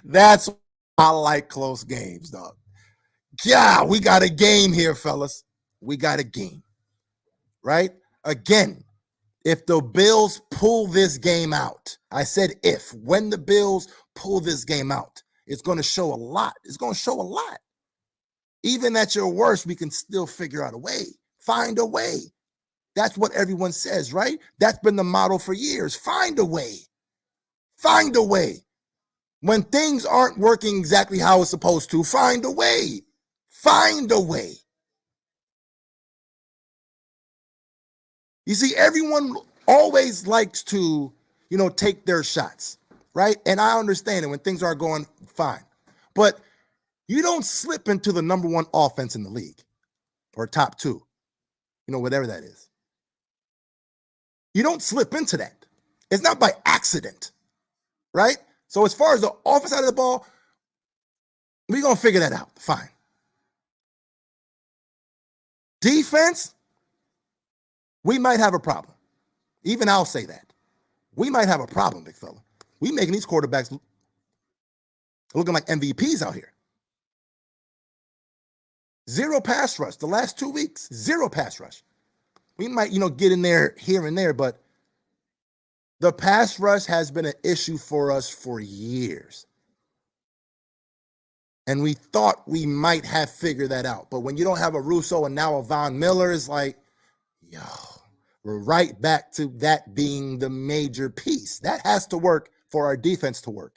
That's why I like close games, dog. Yeah, we got a game here, fellas. We got a game, right? Again, if the Bills pull this game out, I said when the Bills pull this game out, it's going to show a lot. It's going to show a lot. Even at your worst, we can still figure out a way. Find a way. That's what everyone says, right? That's been the motto for years. Find a way. Find a way. When things aren't working exactly how it's supposed to, find a way. Find a way. You see, everyone always likes to, take their shots, right? And I understand it when things aren't going fine. But you don't slip into the number 1 offense in the league or top 2, whatever that is. You don't slip into that. It's not by accident, right? So as far as the offense side of the ball, we're going to figure that out. Fine. Defense, we might have a problem. Even I'll say that. We might have a problem, big fella. We making these quarterbacks looking like MVPs out here. 0 pass rush the last 2 weeks. 0 pass rush. We might, get in there here and there, but the pass rush has been an issue for us for years. And we thought we might have figured that out. But when you don't have a Russo and now a Von Miller, it's like, we're right back to that being the major piece. That has to work for our defense to work.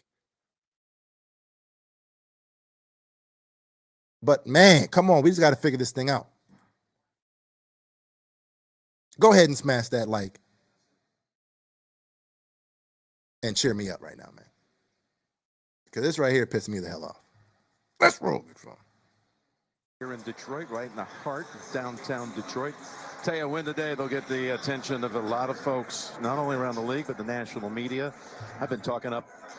But, man, come on. We just got to figure this thing out. Go ahead and smash that like and cheer me up right now, man. Because this right here pissed me the hell off. Let's roll, big fella. Here in Detroit, right in the heart of downtown Detroit. Tell you, win today, they'll get the attention of a lot of folks, not only around the league, but the national media. I've been talking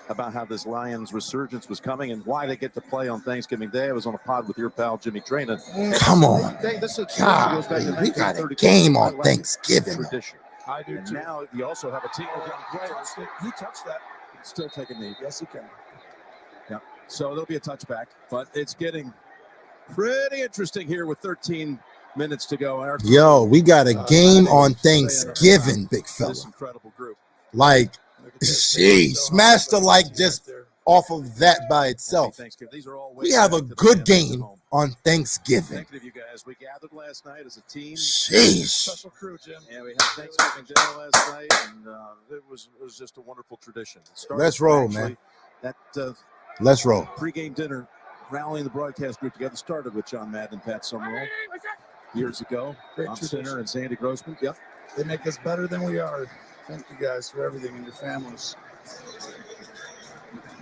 about how this Lions resurgence was coming and why they get to play on Thanksgiving Day. I was on a pod with your pal, Jimmy Traina. Come on. This goes God, back to we got a 1934. game I on like Thanksgiving. tradition. I do And too. now you also have a team with young He players. touched it. He touched that. Still taking the. Yes, he can. Yeah. So there'll be a touchback, but it's getting pretty interesting here with 13 minutes to go. Yo, we got a game on Thanksgiving, big fella. This incredible group. Like, she smashed the like just off of that by itself. We have a good game on Thanksgiving. Thank you, you guys. We gathered last night as a team. Sheesh. Special crew, Jim. Yeah, we had Thanksgiving dinner last night, and it was just a wonderful tradition. Let's roll, man. That Let's roll. pregame dinner, rallying the broadcast group together, started with John Madden and Pat Summerall years ago. Great Tom tradition. Sinner and Sandy Grossman. Yep. They make us better than we are. Thank you guys for everything and your families.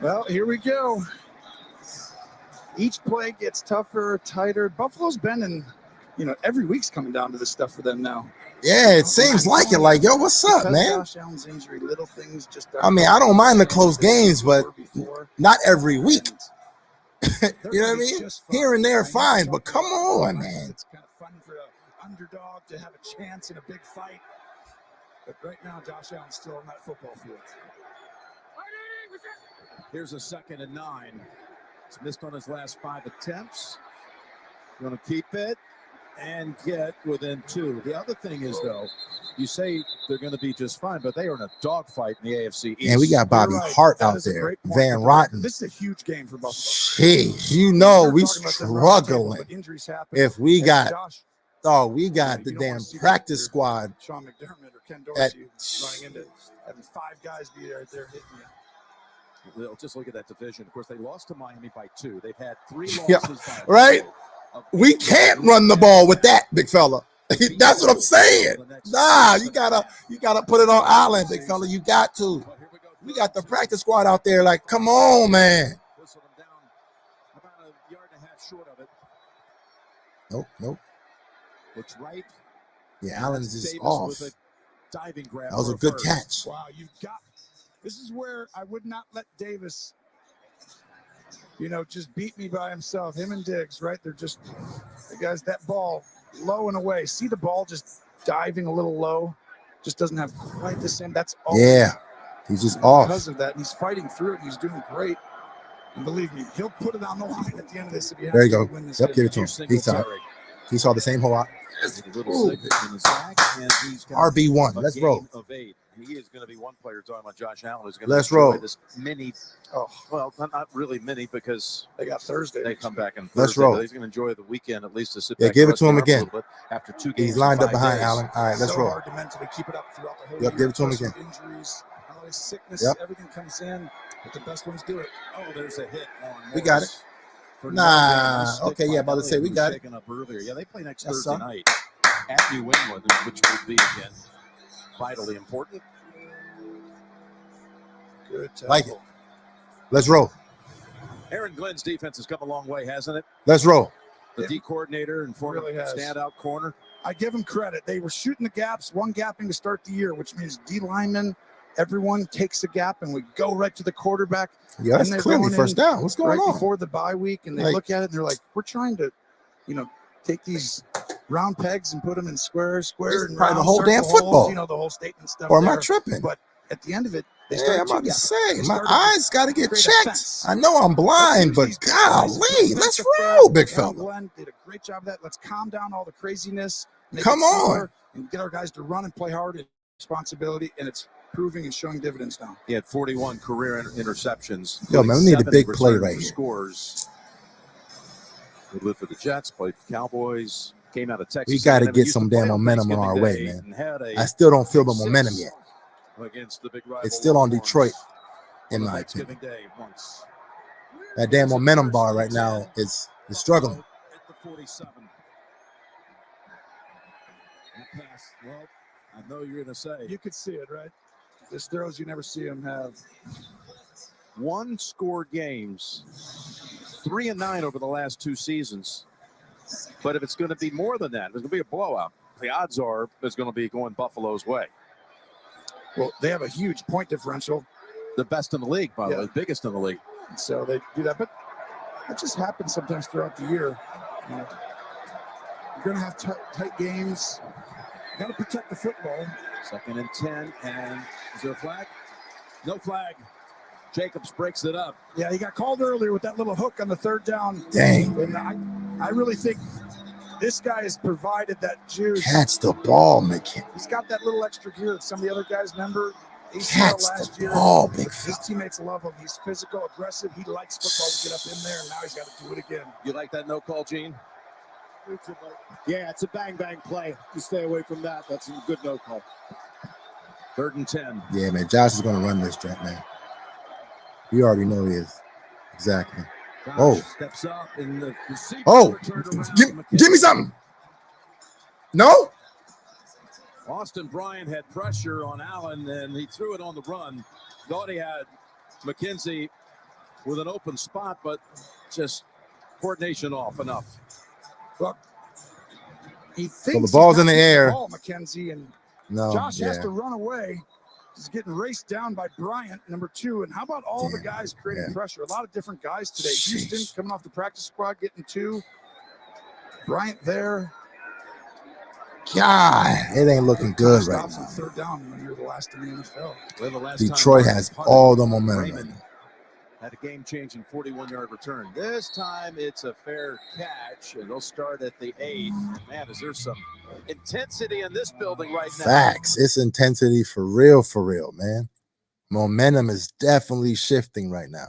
Well, here we go. Each play gets tougher, tighter. Buffalo's been in, every week's coming down to this stuff for them now. Yeah, it seems like it. Like, yo, what's up, man? Josh Allen's injury, little things just. I mean, I don't mind the close games, but not every week. You know what I mean? Here and there, fine, but come on, man. It's kind of fun for an underdog to have a chance in a big fight. But right now, Josh Allen's still on that football field. Here's a 2nd and 9. He's missed on his last 5 attempts. Going to keep it and get within 2. The other thing is, though, you say they're going to be just fine, but they are in a dogfight in the AFC East. And we got Bobby Hart out there, Van Rotten. This is a huge game for Buffalo. Jeez, we struggling. If we got, we got the damn practice squad. Sean McDermott or Ken Dorsey running into having 5 guys be there hitting you. They'll just look at that division. Of course, they lost to Miami by 2. They've had 3 losses. Yeah, right? We can't run the ball with that, big fella. That's what I'm saying. Nah, you gotta put it on Allen, big fella. You got to. We got the practice squad out there. Like, come on, man. About a yard and a half short of it. Nope. Looks right. Yeah, Allen's just Davis off. with a diving grab. That was a good catch. Wow, this is where I would not let Davis, just beat me by himself. Him and Diggs, right? They're just, the guys, that ball low and away. See the ball just diving a little low? Just doesn't have quite the same. That's all. Yeah, he's just off. Because of that, and he's fighting through it, and he's doing great. And believe me, he'll put it on the line at the end of this. If you There you go. Win this Yep, game. give it to him. He saw the same hole out. RB1. Let's roll. He is going to be one player talking about Josh Allen who's going Let's to roll. this mini. Well, not really mini because they got Thursday. They come back on Thursday. Let's roll. He's going to enjoy the weekend at least to sit Yeah, back. give it to him again. After 2 games, He's lined up 5 behind days. Allen. All right, let's roll. Hard to mentally keep it up throughout the whole Yep, year. give it to him again. Injuries, sickness, Yep. everything comes in, but the best ones do it. Oh, there's a hit. We got it. Nah. Okay, yeah, about to say we got it. Up earlier. Yeah, they play next Yes, Thursday son. night at New England, which will be again vitally important. Good. Like it. Let's roll. Aaron Glenn's defense has come a long way, hasn't it? Let's roll. The D coordinator and former Really has. standout corner. I give them credit. They were shooting the gaps, one gapping to start the year, which means D linemen, everyone takes a gap, and we go right to the quarterback. Yeah, that's And they're clearly going first in down. What's going right on? before the bye week, and they Like- look at it and they're like, "We're trying to, take these round pegs and put them in squares, It's and probably the round whole damn circle holes," football. the whole statement stuff. Or am I there. tripping? But at the end of it, they Yeah, started I'm about to two-gapping. say, They my started to eyes got to get create a checked. fence. I know I'm blind, but golly, let's roll, big fella. Glenn did a great job of that. Let's calm down all the craziness. Make Come it simpler, on. and get our guys to run and play hard and responsibility, and it's proving and showing dividends now. He had 41 career interceptions. Yo, man, we need a 70 big play return right for here. Scores. He lived for the Jets, played for the Cowboys, came out of Texas. We got to A&M, get used some play damn on momentum on our way, Thanksgiving man. Day and had a I still don't feel the pick momentum six yet. against the big rival It's still on Longhorns Detroit, in on my Thanksgiving opinion. Day once. That damn momentum bar right now is struggling. At the 47. That pass, well, I know you're going to say. You could see it, right? Just throws you never see him have. One score games, 3-9 over the last 2 seasons. But if it's going to be more than that, there's going to be a blowout. The odds are it's going to be going Buffalo's way. Well, they have a huge point differential. The best in the league, by the way, biggest in the league. So they do that. But that just happens sometimes throughout the year. You know, you're going to have tight games. You got to protect the football. 2nd and 10. And is there a flag? No flag. Jacobs breaks it up. Yeah, he got called earlier with that little hook on the 3rd down. Dang. And I really think this guy has provided that juice. Catch the ball, McKenzie. He's got that little extra gear that some of the other guys remember. Catch the ball, big His teammates love him. He's physical, aggressive. He likes football to get up in there, and now he's got to do it again. You like that no call, Gene? Yeah, it's a bang-bang play. You stay away from that. That's a good no call. 3rd and 10. Yeah, man. Josh is going to run this track, man. You already know he is. Exactly. Josh steps up in the give me something. No? Austin Bryant had pressure on Allen, and he threw it on the run. Thought he had McKenzie with an open spot, but just coordination off enough. Look, he thinks so the ball's in the air. McKenzie, and no, Josh has to run away. He's getting raced down by Bryant, number 2. And how about all the guys creating pressure? A lot of different guys today. Houston coming off the practice squad, getting 2. Bryant there. God, it ain't looking good right now. 3rd down when you're the last in the NFL. Well, Detroit has all the momentum right now. Had a game-changing 41-yard return. This time it's a fair catch, and they'll start at the 8. Man, is there some intensity in this building right now? Facts. It's intensity for real, man. Momentum is definitely shifting right now.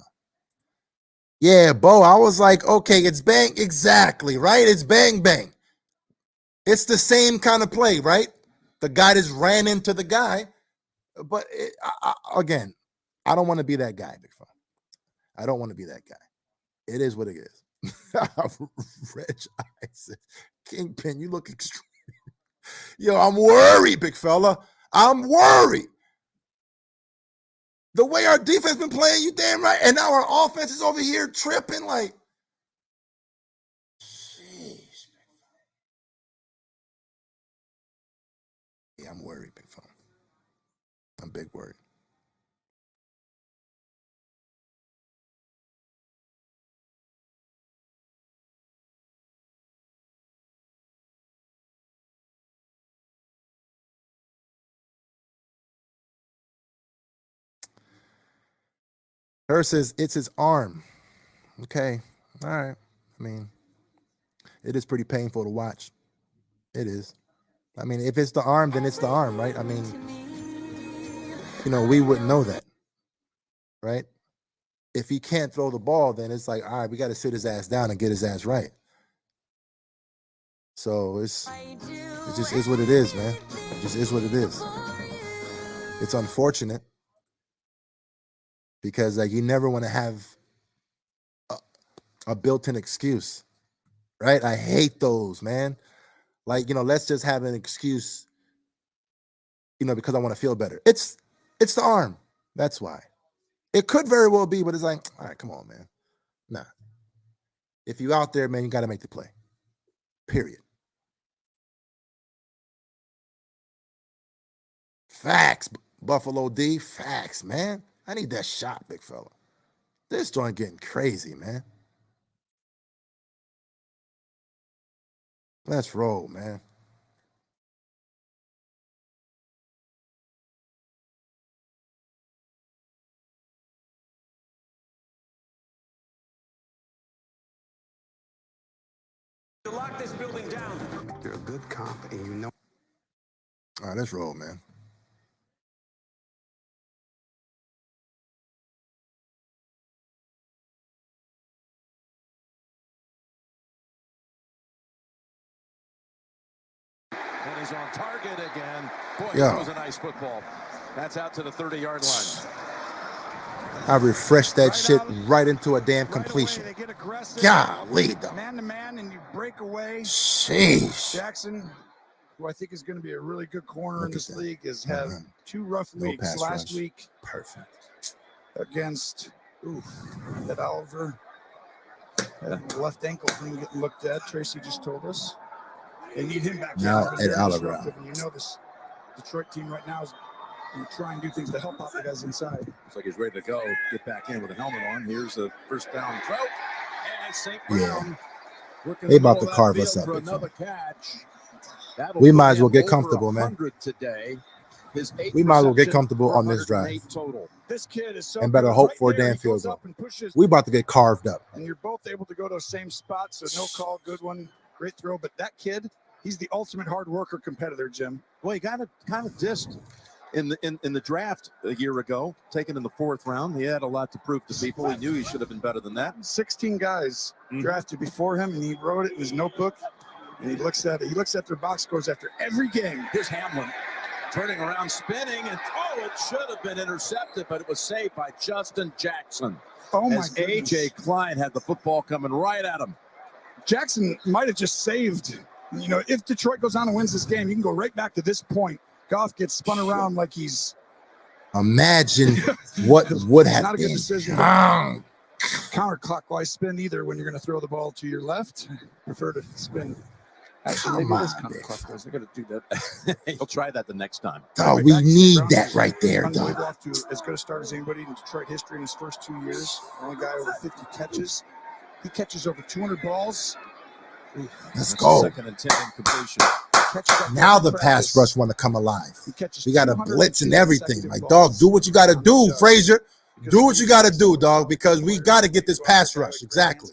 Yeah, Bo, I was like, okay, it's bang. Exactly, right? It's bang, bang. It's the same kind of play, right? The guy just ran into the guy. But again, I don't want to be that guy, big fella. I don't want to be that guy. It is what it is. Reg Isaac, Kingpin, you look extreme. Yo, I'm worried, big fella. I'm worried. The way our defense been playing, you damn right. And now our offense is over here tripping like. Jeez. Yeah, I'm worried, big fella. I'm big worried. Her says it's his arm. Okay. All right. I mean, it is pretty painful to watch. It is. I mean, if it's the arm, then it's the arm, right? I mean, you know, we wouldn't know that, right? If he can't throw the ball, then it's like, all right, we got to sit his ass down and get his ass right. So it just is what it is, man. It just is what it is. It's unfortunate. Because you never want to have a built-in excuse, right? I hate those, man. Like, let's just have an excuse, because I want to feel better. It's the arm. That's why. It could very well be, but it's like, all right, come on, man. Nah. If you out there, man, you got to make the play. Period. Facts, Buffalo D. Facts, man. I need that shot, big fella. This joint getting crazy, man. Let's roll, man. To lock this building down. You're a good cop, and you know. All right, let's roll, man. And he's on target again. Boy, Yeah. That was a nice football. That's out to the 30-yard line. I refreshed that shit right into a damn completion. Golly, though. Man-to-man, and you break away. Sheesh. Jackson, who I think is going to be a really good corner in this league, has had 2 rough weeks. Last week. Perfect. Against that Oliver The left ankle thing getting looked at. Tracy just told us. They need him back Now in. at Oliver. And you know this Detroit team right now is try and do things to help out the guys inside. Looks like he's ready to go. Get back in with a helmet on. Here's the first down throw. And St. Yeah. Brown They about to carve us up. Another catch. We might as well get comfortable, man. Today. We might as well get comfortable on this drive. Total. This kid is so and better hope for a damn field goal. We about to get carved up. And you're both able to go to the same spot, so no call, good one, great throw. But that kid, he's the ultimate hard worker competitor, Jim. Well, he got kind of dissed in the draft a year ago, taken in the 4th round. He had a lot to prove to people. He knew he should have been better than that. 16 guys drafted before him, and he wrote it in his notebook. And he looks at it. He looks at their box scores after every game. Here's Hamlin turning around, spinning, and it should have been intercepted, but it was saved by Justin Jackson. Oh my goodness. A.J. Klein had the football coming right at him. Jackson might have just saved. You know, if Detroit goes on and wins this game, you can go right back to this point. Goff gets spun around like he's. Imagine what would have not a good been. decision. Counterclockwise spin either when you're going to throw the ball to your left. Prefer to spin. Actually, maybe it is counterclockwise. I got to do that. He'll try that the next time. Oh, we need that right there, dog. Off to as good a start as anybody in Detroit history in his first 2 years. Only guy over 50 catches. He catches over 200 balls. Let's go. Second and 10 completion. Now the pass rush want to come alive. We got a blitz and everything. Like, dog, do what you got to do, Frazier. Do what you got to do, dog, because we got to get this pass rush. Exactly.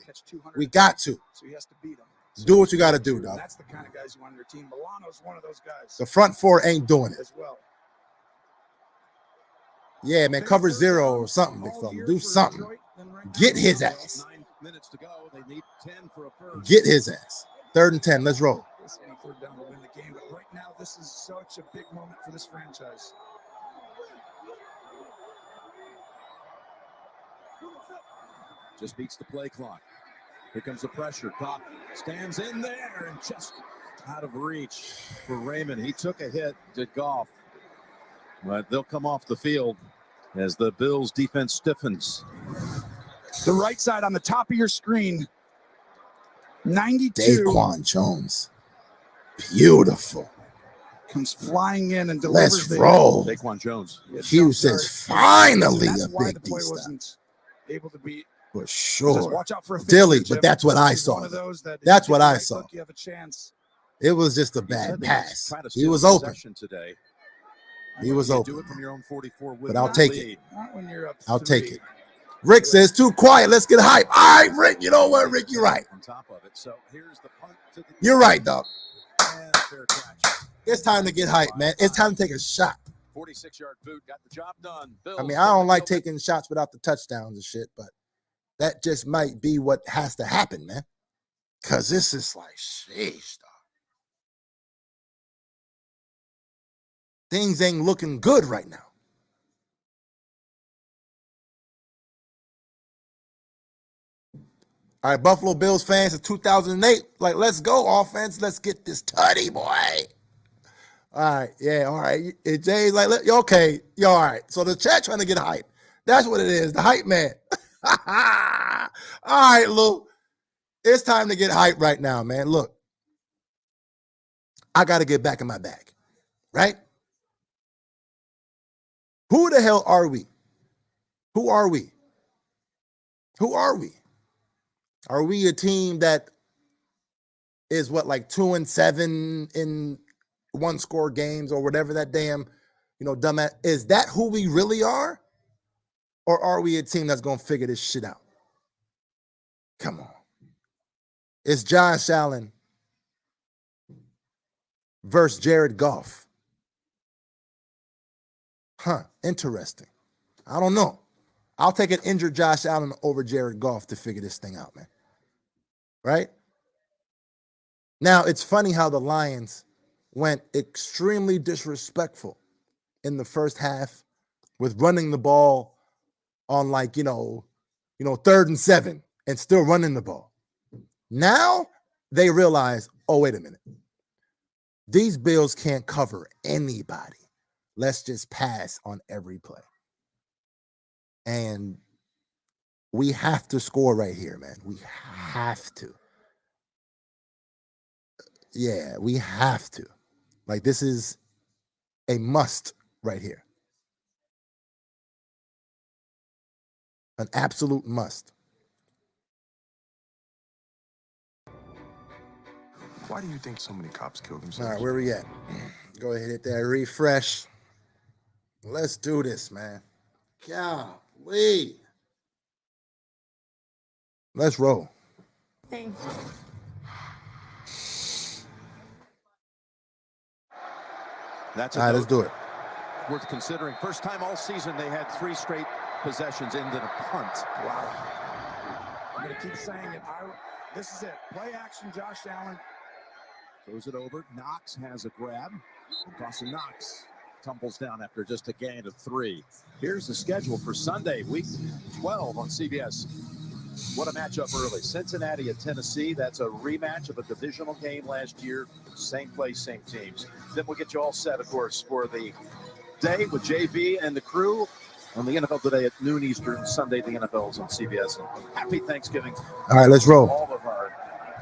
We got to. So he has to beat him. Do what you got to do, dog. That's the kind of guys you want on your team. Milano's one of those guys. The front 4 ain't doing it. As well. Yeah, man, cover 0 or something, big fella. Do something. Get his ass. 9 minutes to go. They need 10 for a first. Get his ass. 3rd and 10. Let's roll. This ain't 3rd down to win the game, but right now this is such a big moment for this franchise. Just beats the play clock. Here comes the pressure. Goff stands in there and just out of reach for Raymond. He took a hit, did Goff. But they'll come off the field as the Bills defense stiffens. The right side on the top of your screen. 92. Daquan Jones. Beautiful. Comes flying in and delivers. Let's roll. Daquan Jones. Hughes says finally a big D stop. Wasn't able to beat. For sure. Watch out for a Dilly, Jim. but that's what I saw. That's what I saw. You have a chance. It was just a bad pass. He was open. Today. He was open. Do it from your own 44 but I'll take it. Not when you're up I'll take it. Rick says too quiet. Let's get hype. All right, Rick. You know what, Rick? You're right. On top of it. So here's the punt to the You're right, dog. and fair catch. It's time to get hype, man. It's time to take a shot. 46-yard boot got the job done. Bills I mean, I don't like taking shots without the touchdowns and shit, but that just might be what has to happen, man. Because this is like, sheesh, dog. Things ain't looking good right now. All right, Buffalo Bills fans of 2008, like, let's go, offense. Let's get this tutty, boy. All right, yeah, all right. Jay's like, okay, you all right. So the chat trying to get hype. That's what it is, the hype man. All right, Lou. It's time to get hype right now, man. Look, I got to get back in my bag, right? Who the hell are we? Who are we? Who are we? Are we a team that is what, like 2-7 in one-score games or whatever that damn, dumbass? Is that who we really are? Or are we a team that's going to figure this shit out? Come on. It's Josh Allen versus Jared Goff. Huh, interesting. I don't know. I'll take an injured Josh Allen over Jared Goff to figure this thing out, man. Right? Now, it's funny how the Lions went extremely disrespectful in the first half with running the ball on 3rd and 7 and still running the ball. Now they realize, oh, wait a minute. These Bills can't cover anybody. Let's just pass on every play. And We have to score right here, man. We have to. Yeah, we have to. Like, this is a must right here. An absolute must. Why do you think so many cops killed All themselves? right, where we at? Go ahead, hit that refresh. Let's do this, man. Golly. Let's roll. Thanks. That's all right, let's do it. Worth considering. First time all season they had 3 straight possessions ended a punt. Wow. I'm going to keep saying it. This is it. Play action, Josh Allen. Throws it over. Knox has a grab. Dawson Knox tumbles down after just a gain of 3. Here's the schedule for Sunday, week 12 on CBS. What a matchup early. Cincinnati at Tennessee. That's a rematch of a divisional game last year. Same place, same teams. Then we'll get you all set, of course, for the day with JB and the crew on the NFL Today at noon Eastern. Sunday, the NFL's on CBS. And happy Thanksgiving. All right, let's roll. All of our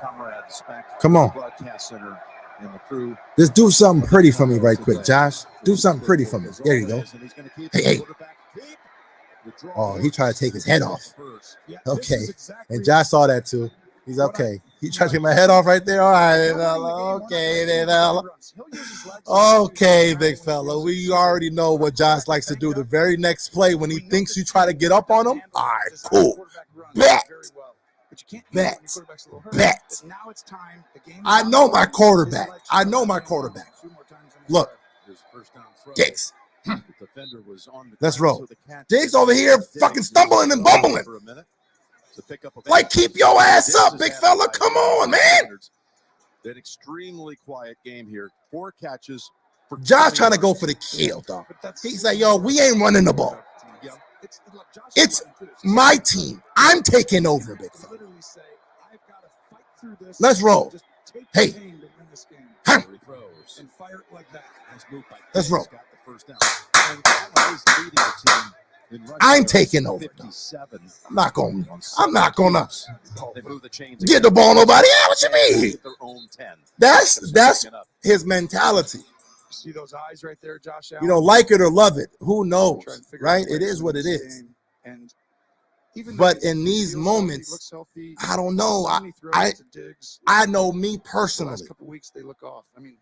comrades back Come on. to the broadcast center and the crew. Just do something pretty for me right quick, Josh. Do something pretty for me. There you go. Hey. Oh, he tried to take his head off. Okay. And Josh saw that too. He's okay. He tried to take my head off right there. All right, big fella. Okay, big fella. Okay, big fella. We already know what Josh likes to do. The very next play when he thinks you try to get up on him. All right, cool. Bet. I know my quarterback. I know my quarterback. Look. Diggs. Let's roll. Diggs over here fucking stumbling and bumbling. Like, keep your ass up, big fella. Come on, man. An extremely quiet game here. 4 catches. Josh trying to go for the kill, dog. He's like, yo, we ain't running the ball. It's my team. I'm taking over, big fella. Let's roll. Hey. Huh. Let's roll. I'm taking over. I'm not gonna get the ball nobody. Yeah, what you mean? That's his mentality. See those eyes right there, Josh Allen? You know, like it or love it. Who knows? Right? It is what it is. But in these moments, I don't know. I know me personally.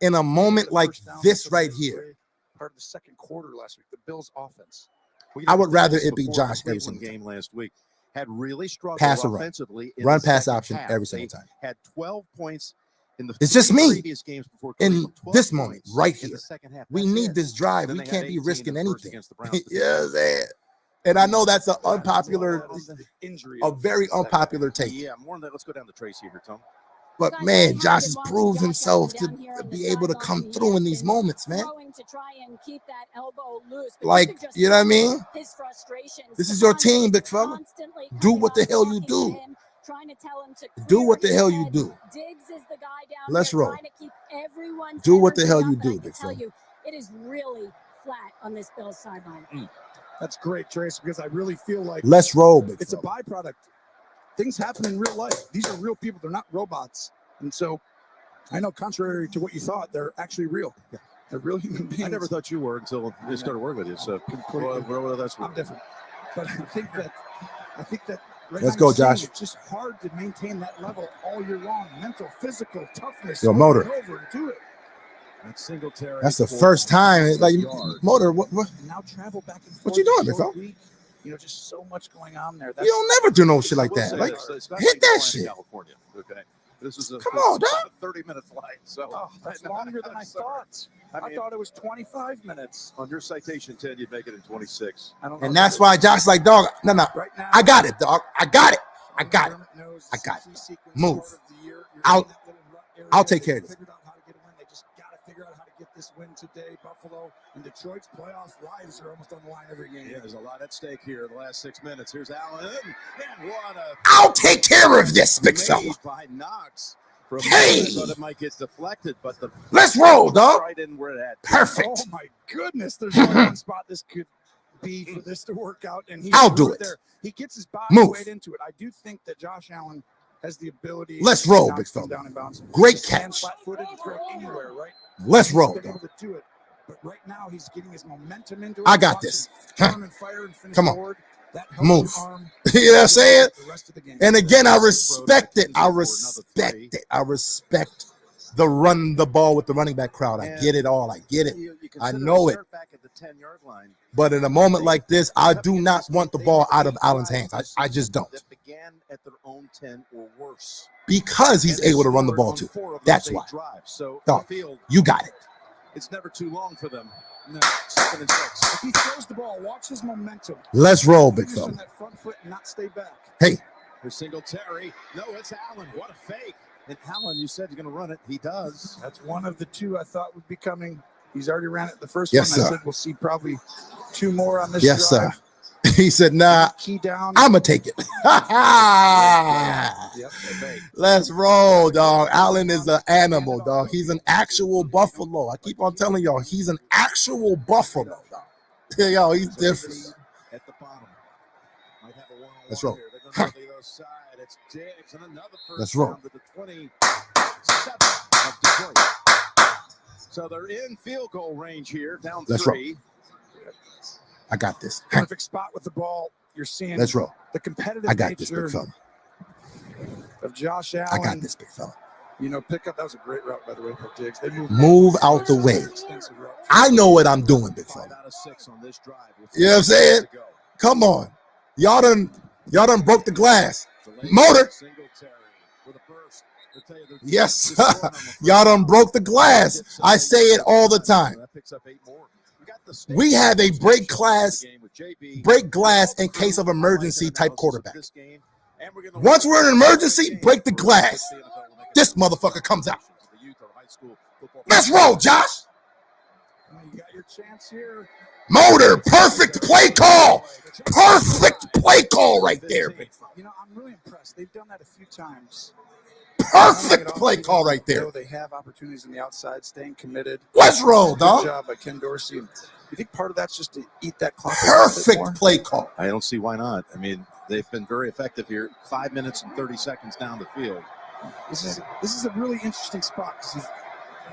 In a moment like this right here, part of the second quarter last week, the Bills' offense. I would rather it be Josh every single game last week. Had really struggled pass or offensively. Run pass option every single time. Had 12 points in the it's just me previous games before in this moment right here. We need this drive. We can't be risking anything. Yeah, and I know that's an unpopular, a very unpopular take. Yeah, more than that. Let's go down to Tracy here, Tom. But man, Josh has proved himself to be able to come through in these moments, man. Like, you know what I mean? This is your team, big fella. Do what the hell you do. Do what the hell you do. Let's roll. Do what the hell you do, big fella. It is really flat on this Bills sideline. That's great, Trace, because I really feel like let's roll, big it's fella. A byproduct. Things happen in real life. These are real people. They're not robots. And so I know, contrary to what you thought, they're actually real. Yeah. They're real human beings. I never thought you were until they started working with you. So I'm different. But I think that right let's go, Josh. It's just hard to maintain that level all year long. Mental, physical, toughness. Yo, Motor. Over and do it. That's the first time. Like, Motor, what? Now travel back and forth. What you doing, big fella? You know, just so much going on there. You don't never do no shit like that. Like, hit that shit. California, okay? This is come on, dog. A 30-minute flight. So that's longer than I thought. I thought it was 25 minutes. On your citation, Ted, you'd make it in 26. And that's why Josh like, dog, no. Right now, I got it, dog. I got it. I got it. Move. I'll take care of this. This win today, Buffalo and Detroit's playoff lives are almost on the line every game. Yeah, there's a lot at stake here in the last 6 minutes. Here's Allen, and what a I'll take care of this, big fella. By Knox. Hey, thought it might get deflected, but the let's roll, dog. Right in where it had. Perfect. Oh my goodness, there's one spot this could be for this to work out, and I'll do it. There. He gets his body Move. weight into it. I do think that Josh Allen has the ability. Let's to roll, knock big him fella. down in bounds. Great Stand catch. flat-footed and throw anywhere, right? Let's He's roll, been dog. able to do it, but right now he's getting his momentum into it. I got Watch this. him turn and fire and finish Come on. forward. That helps Move. your arm. You know what I'm saying? The rest of the game. And again, I respect it. I respect it. I respect the run the ball with the running back crowd. I get it all. I get it. I know it. Back at the 10-yard line. But in a moment like this, I do not want the ball out of Allen's hands. I just don't. That began at their own 10 or worse. Because he's able to run the ball too. That's why. So Dog, you got it. it's never too long for them. No, 2nd and 6. If he throws the ball, watch his momentum. Let's roll, big fella. On that front foot and not stay back. Hey. Here's Singletary. No, it's Allen. What a fake. And Allen, you said you're going to run it. He does. That's one of the two I thought would be coming. He's already ran it the first Yes, one. I sir. said we'll see probably 2 more on this Yes, drive. sir. He said, nah, Key down. I'm going to take it. Let's roll, dog. Allen is an animal, dog. He's an actual buffalo. I keep on telling y'all, he's an actual buffalo, dog. Yo, he's different. At the bottom. Might have a one-on-one Let's roll. here. They're going to the other side. It's Diggs and another first Let's roll. down to the 27 of Detroit. So they're in field goal range here, down Let's 3. I got this. Perfect spot with the ball. You're seeing Let's roll. the competitive I got this, nature big fella. of Josh Allen. I got this, big fella. You know, pick up. That was a great route, by the way, for Diggs. They Move out the way. I know what I'm doing, big fella. 5 out of 6 on this drive. You know what I'm saying? Come on. Y'all done broke the glass. Motor. Yes, sir. Y'all done broke the glass. I say it all the time. We have a break glass in case of emergency type quarterback. Once we're in an emergency, break the glass. This motherfucker comes out. Let's roll, Josh. You got your chance here. Motor, perfect play call. Perfect play call right there. You know, I'm really impressed. They've done that a few times. Perfect play call right there. They have opportunities on the outside, staying committed. Let's roll, dog. Good job by Ken Dorsey. You think part of that's just to eat that clock? Perfect play call. I don't see why not. I mean, they've been very effective here. 5 minutes and 30 seconds down the field. This is a really interesting spot because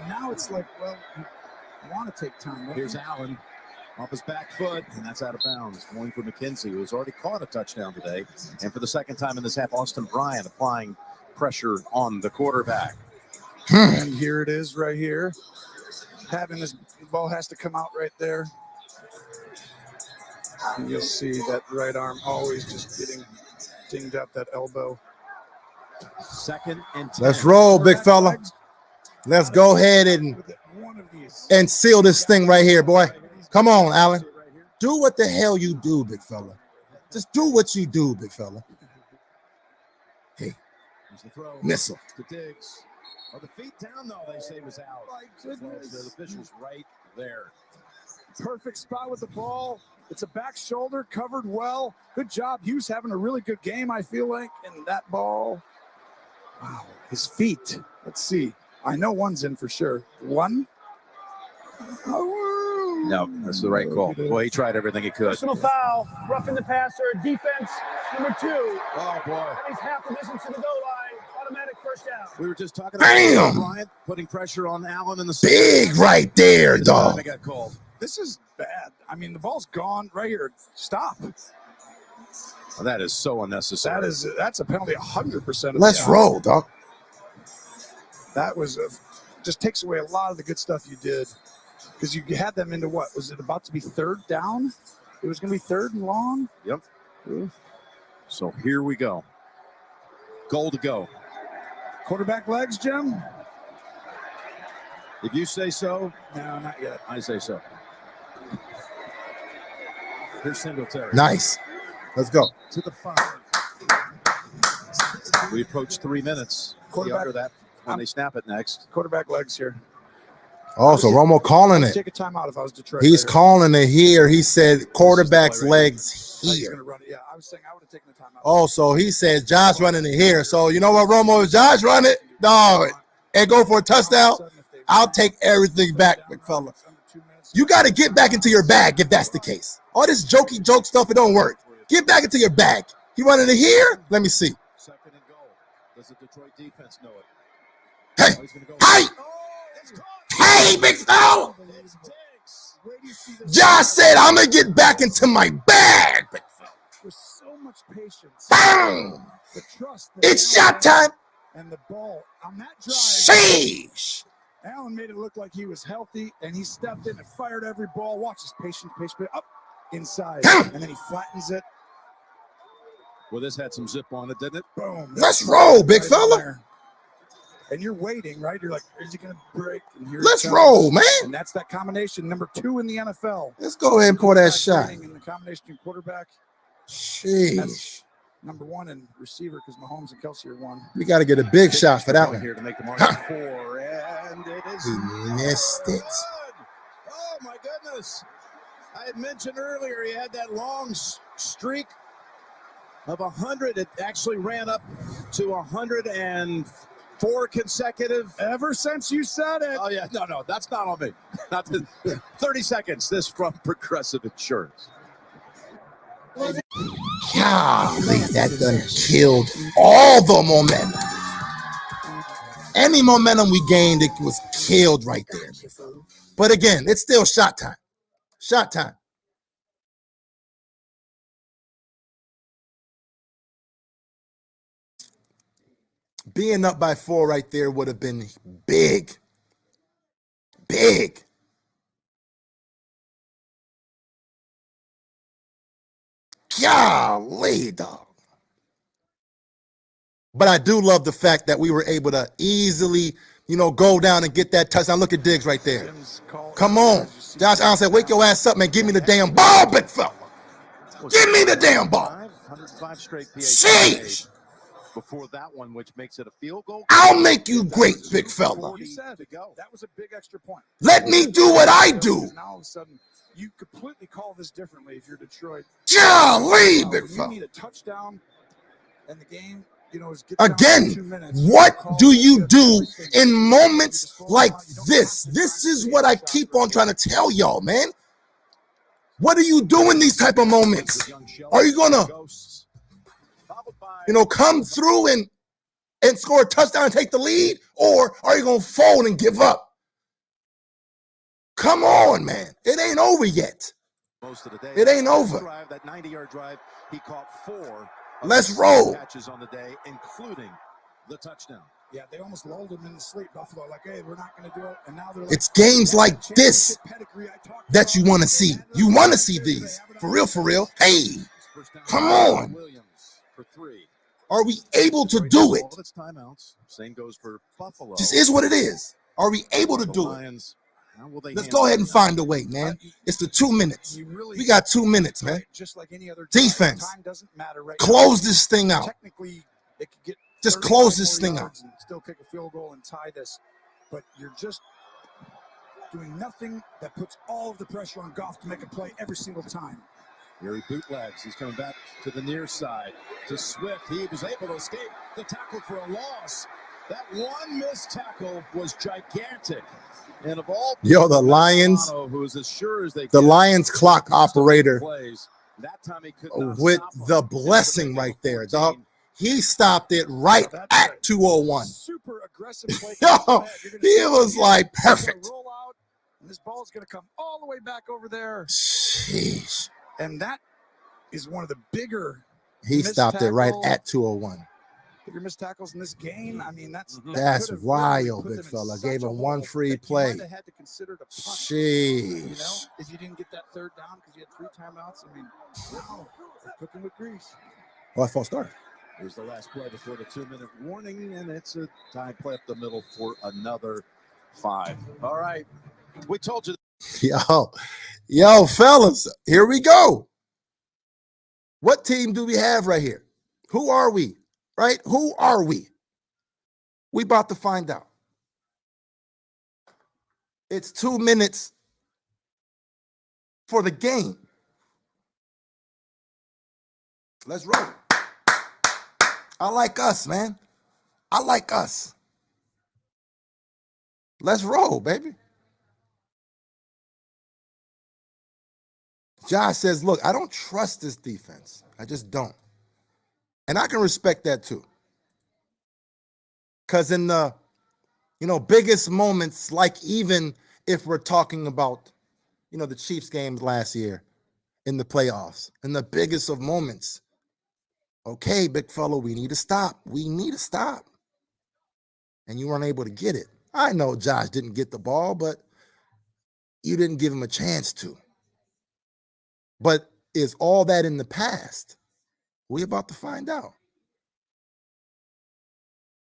now it's like, well, you want to take time. Right? Here's Allen off his back foot, and that's out of bounds. Going for McKenzie, who has already caught a touchdown today. And for the second time in this half, Austin Bryant applying pressure on the quarterback. And here it is right here. Having this ball has to come out right there. And you'll see that right arm always just getting dinged up, that elbow. 2nd and 10. Let's roll, big fella. Let's go ahead and seal this thing right here, boy. Come on, Allen. Do what the hell you do, big fella. Just do what you do, big fella. Hey, missile. To Diggs. Oh, the feet down, though, they say was out. My goodness. The official's right there. Perfect spot with the ball. It's a back shoulder, covered well. Good job. Hughes having a really good game, I feel like. And that ball, wow, his feet. Let's see. I know one's in for sure. One. No, that's the right call. Well, he tried everything he could. Personal foul, roughing the passer, defense number 2. Oh, boy. He's half the distance to the goal line. Automatic first down. We were just talking about Bryant putting pressure on Allen in the big right there, dog. Got called. This is bad. I mean, the ball's gone right here. Stop. Well, that is so unnecessary. That's a penalty 100%. Let's roll, dog. That was just takes away a lot of the good stuff you did. Because you had them into what? Was it about to be 3rd down? It was going to be 3rd and long? Yep. So here we go. Goal to go. Quarterback legs, Jim? If you say so. No, not yet. I say so. Here's Singletary. Nice. Let's go. To the 5. We approach 3 minutes. After that, when they snap it next. Quarterback legs here. Oh, so Romo calling it. Take a timeout if I was Detroit. He's calling it here. He said quarterback's legs here. Yeah, I was saying I would have taken the timeout. Oh, so he says Josh running it here. So you know what, Romo? If Josh run it, dog, and go for a touchdown, I'll take everything back, big fella. You got to get back into your bag if that's the case. All this jokey joke stuff, it don't work. Get back into your bag. You running to here? Let me see. Second and goal. Does the Detroit defense know it? Hey! Hey, big fella! Josh said, I'm going to get back into my bag. With so much patience. Bang! The trust. It's shot time. And the ball on that drive. Sheesh! Allen made it look like he was healthy, and he stepped in and fired every ball. Watch his patience, up inside, and then he flattens it. Well, this had some zip on it, didn't it? Boom. Let's roll, big fella. And you're waiting, right? You're like, is he going to break? And here Let's roll, man. And that's that combination, number 2 in the NFL. Let's go ahead and pour that shot. In the combination quarterback. Sheesh. That's number 1 in receiver because Mahomes and Kelsey are 1. We got to get a big shot for that one. Here to make the margin 4, and it is. He missed it. Oh, my goodness. I had mentioned earlier he had that long streak of 100. It actually ran up to 104 consecutive. Ever since you said it. Oh, yeah. No, that's not on me. Not 30 seconds. This from Progressive Insurance. Golly, that done killed all the momentum. Any momentum we gained, it was killed right there. But again, it's still shot time. Shot time. Being up by 4 right there would have been big. Big. Golly, dog. But I do love the fact that we were able to easily, go down and get that touchdown. Look at Diggs right there. Come on. Josh Allen said, wake your ass up, man. Give me the damn ball, big fella. Give me the damn ball. 105 straight Sheesh. Before that one, which makes it a field goal. I'll make you great, big fella. You said that was a big extra point. Let me do what I do. Now all of a sudden, you completely call this differently if you're Detroit. Golly, big fella. You need a touchdown, and the game, is again. What do you do in moments like this? This is what I keep on trying to tell y'all, man. What do you do in these type of moments? Are you gonna, come through and score a touchdown and take the lead, or are you gonna fold and give up? Come on, man. It ain't over yet. Most of the day. It ain't over. That 90-yard drive, he caught 4. Let's roll. Catches on the day, including the touchdown. Yeah, they almost lulled him in the sleep, Buffalo. Like, hey, we're not going to do it. And now they're like, it's games like this that you want to see. You want to see these. For real, for real. Hey, come on. Are we able to do it? All its timeouts. Same goes for Buffalo. This is what it is. Are we able to do it? Let's go ahead and find a way, man. It's the 2 minutes. We got 2 minutes, man. Just like any other defense. Time doesn't matter right close this thing out. Technically, they could get just close this thing out. And still kick a field goal and tie this. But you're just doing nothing that puts all of the pressure on Goff to make a play every single time. Here he bootlegs. He's coming back to the near side to Swift. He was able to escape the tackle for a loss. That one missed tackle was gigantic. And of all the Lions, who's as sure as they the Lions clock operator that time he could not with the blessing right there, dog. He stopped it right at 2:01. Super aggressive play. He was like perfect. Roll out, and this ball is going to come all the way back over there. Jeez. And that is one of the bigger. He stopped it right at 2:01. Bigger missed tackles in this game. I mean, that's wild, big fella. Gave him one free play. Sheesh. If you didn't get that third down because you had 3 timeouts, I mean, wow, cooking with grease. Well, false start. Here's the last play before the 2-minute warning, and it's a tie play up the middle for another 5. All right, we told you. Yo, fellas, here we go. What team do we have right here? Who are we? Right? Who are we? We about to find out. It's 2 minutes for the game. Let's roll. I like us, man. I like us. Let's roll, baby. Josh says, look, I don't trust this defense. I just don't. And I can respect that too. Because in the, biggest moments, like even if we're talking about, the Chiefs games last year in the playoffs, in the biggest of moments, okay, big fella, we need to stop. We need to stop. And you weren't able to get it. I know Josh didn't get the ball, but you didn't give him a chance to. But is all that in the past? We're about to find out.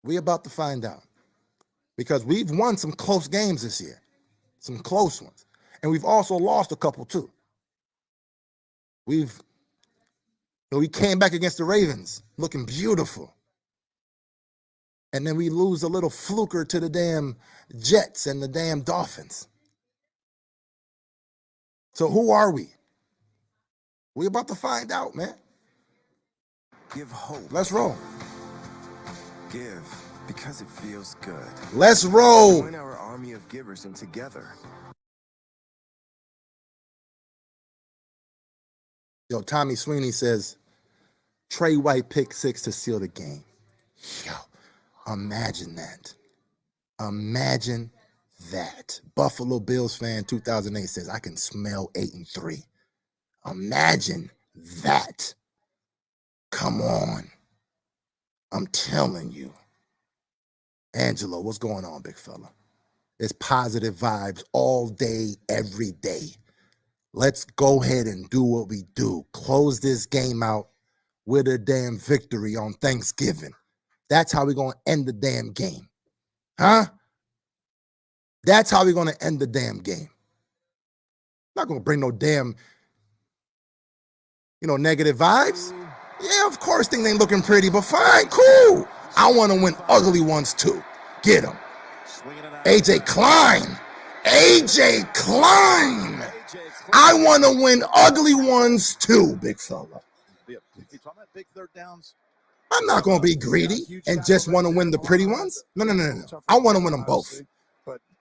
We're about to find out. Because we've won some close games this year, some close ones. And we've also lost a couple too. We came back against the Ravens looking beautiful. And then we lose a little fluker to the damn Jets and the damn Dolphins. So who are we? We're about to find out, man. Give hope. Let's roll. Give because it feels good. Let's roll. Join our army of givers and together. Yo, Tommy Sweeney says, Trey White pick 6 to seal the game. Yo, imagine that. Imagine that. Buffalo Bills fan 2008 says, I can smell 8-3. Imagine that. Come on. I'm telling you. Angelo, what's going on, big fella? It's positive vibes all day, every day. Let's go ahead and do what we do. Close this game out with a damn victory on Thanksgiving. That's how we're going to end the damn game. Huh? That's how we're going to end the damn game. Not going to bring no damn, negative vibes. Yeah, of course things ain't looking pretty, but fine, cool. I want to win ugly ones too. Get them. AJ Klein. AJ Klein. I want to win ugly ones too, big fella. I'm not going to be greedy and just want to win the pretty ones. No. I want to win them both.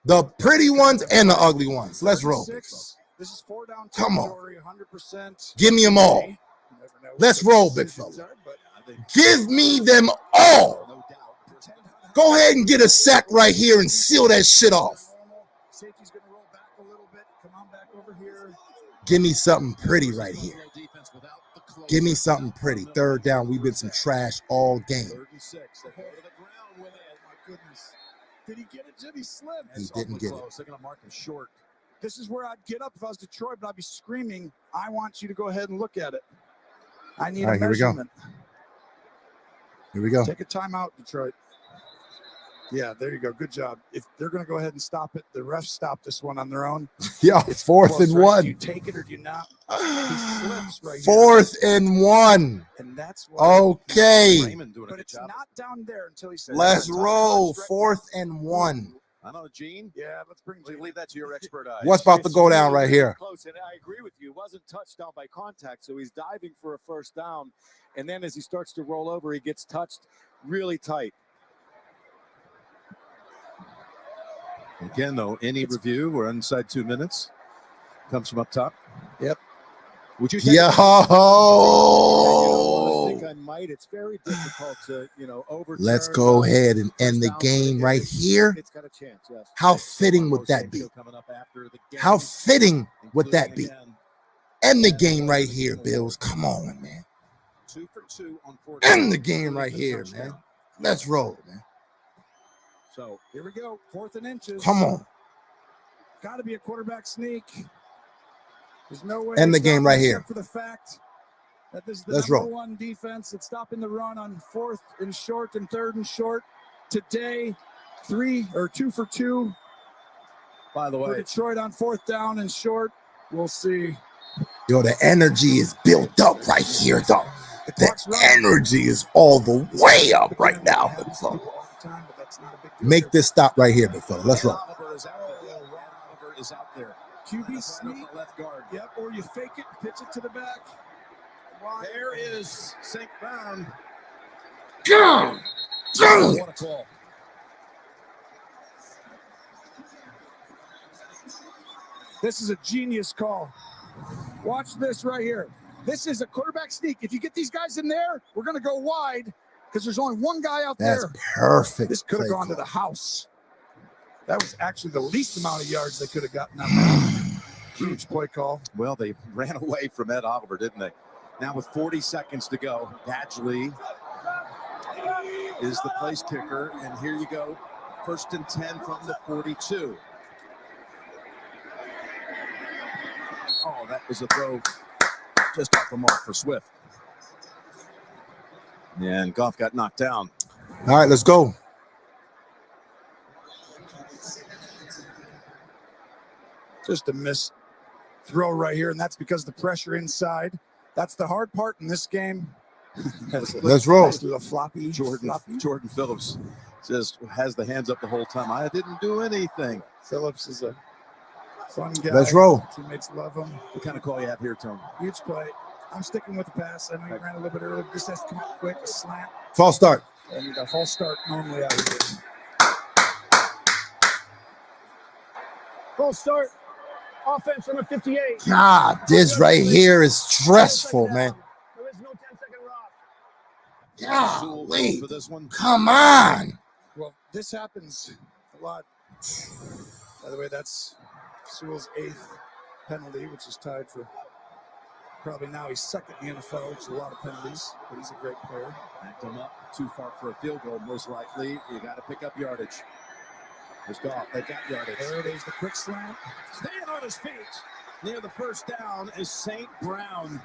The pretty ones and the ugly ones. Let's roll. Come on. Give me them all. Let's roll, big fella. Give me them all. Go ahead and get a sack right here and seal that shit off. Give me something pretty right here. Give me something pretty. Third down. We've been some trash all game. Did he get it? Did he slip? He didn't get it. They're going to mark him short. This is where I'd get up if I was Detroit, but I'd be screaming, I want you to go ahead and look at it. I need a measurement. Here we go. Take a timeout, Detroit. Yeah, there you go. Good job. If they're going to go ahead and stop it, the refs stop this one on their own. Yeah, It's 4th close, and right? 1. Do you take it or do you not? He slips right 4th and 1. And that's why. Okay. But it's not down there until he says. Let's roll. 4th and 1. I know, Gene. Yeah, let's bring. Leave that to your expert eye. What's about to go down right here? Close, and I agree with you. It wasn't touched down by contact, so he's diving for a first down, and then as he starts to roll over, he gets touched really tight. Again, though, any review, we're inside 2 minutes. Comes from up top. Yep. Would you take Yo! I think I might. It's very difficult to, overturn. Let's go ahead and end the game right here. It's got a chance, yes. How fitting would that be? How fitting would that be? End the game right here, Bills. Come on, man. 2 for 2 on 4. End the game right here, man. Let's roll, man. So here we go. 4th and inches. Come on. Got to be a quarterback sneak. There's no way. End the game right here. For the fact that this is the Let's number roll. 1 defense that's stopping the run on 4th and short and 3rd and short. Today, 2 for 2. By the way, for Detroit on 4th down and short. We'll see. Yo, the energy is built up right here, though. The energy is all the way up right now. Make this stop right here, big fella. Let's roll. Oliver is out there. QB sneak. Left guard. Yep, or you fake it, pitch it to the back. There is St. Brown. Go! What a call. This is a genius call. Watch this right here. This is a quarterback sneak. If you get these guys in there, we're going to go wide because there's only one guy out there. That's perfect. This could have gone to the house. That was actually the least amount of yards they could have gotten out of that. Huge play call. Well, they ran away from Ed Oliver, didn't they? Now with 40 seconds to go, Badgley is the place kicker. And here you go. 1st and 10 from the 42. Oh, that was a throw just off the mark for Swift. And Goff got knocked down. All right, let's go. Just a miss throw right here, and that's because the pressure inside. That's the hard part in this game. Let's roll. Do a floppy. Jordan Phillips just has the hands up the whole time. I didn't do anything. Phillips is a fun guy. Let's roll. Teammates love him. What kind of call you have here, Tony? Huge play. I'm sticking with the pass. I know you ran a little bit early. This has to come out quick. A slant. False start. And a false start normally out of here. False start. Offense number 58. God, this right here is stressful, man. There is no 10-second rock. Golly. For this one. Come on. Well, this happens a lot. By the way, that's Sewell's 8th penalty, which is tied for probably now he's 2nd in the NFL, which is a lot of penalties, but he's a great player. Backed him up too far for a field goal, most likely. You got to pick up yardage. There's Goff. They got yardage. There it is, the quick slant. Staying on his feet near the first down is St. Brown.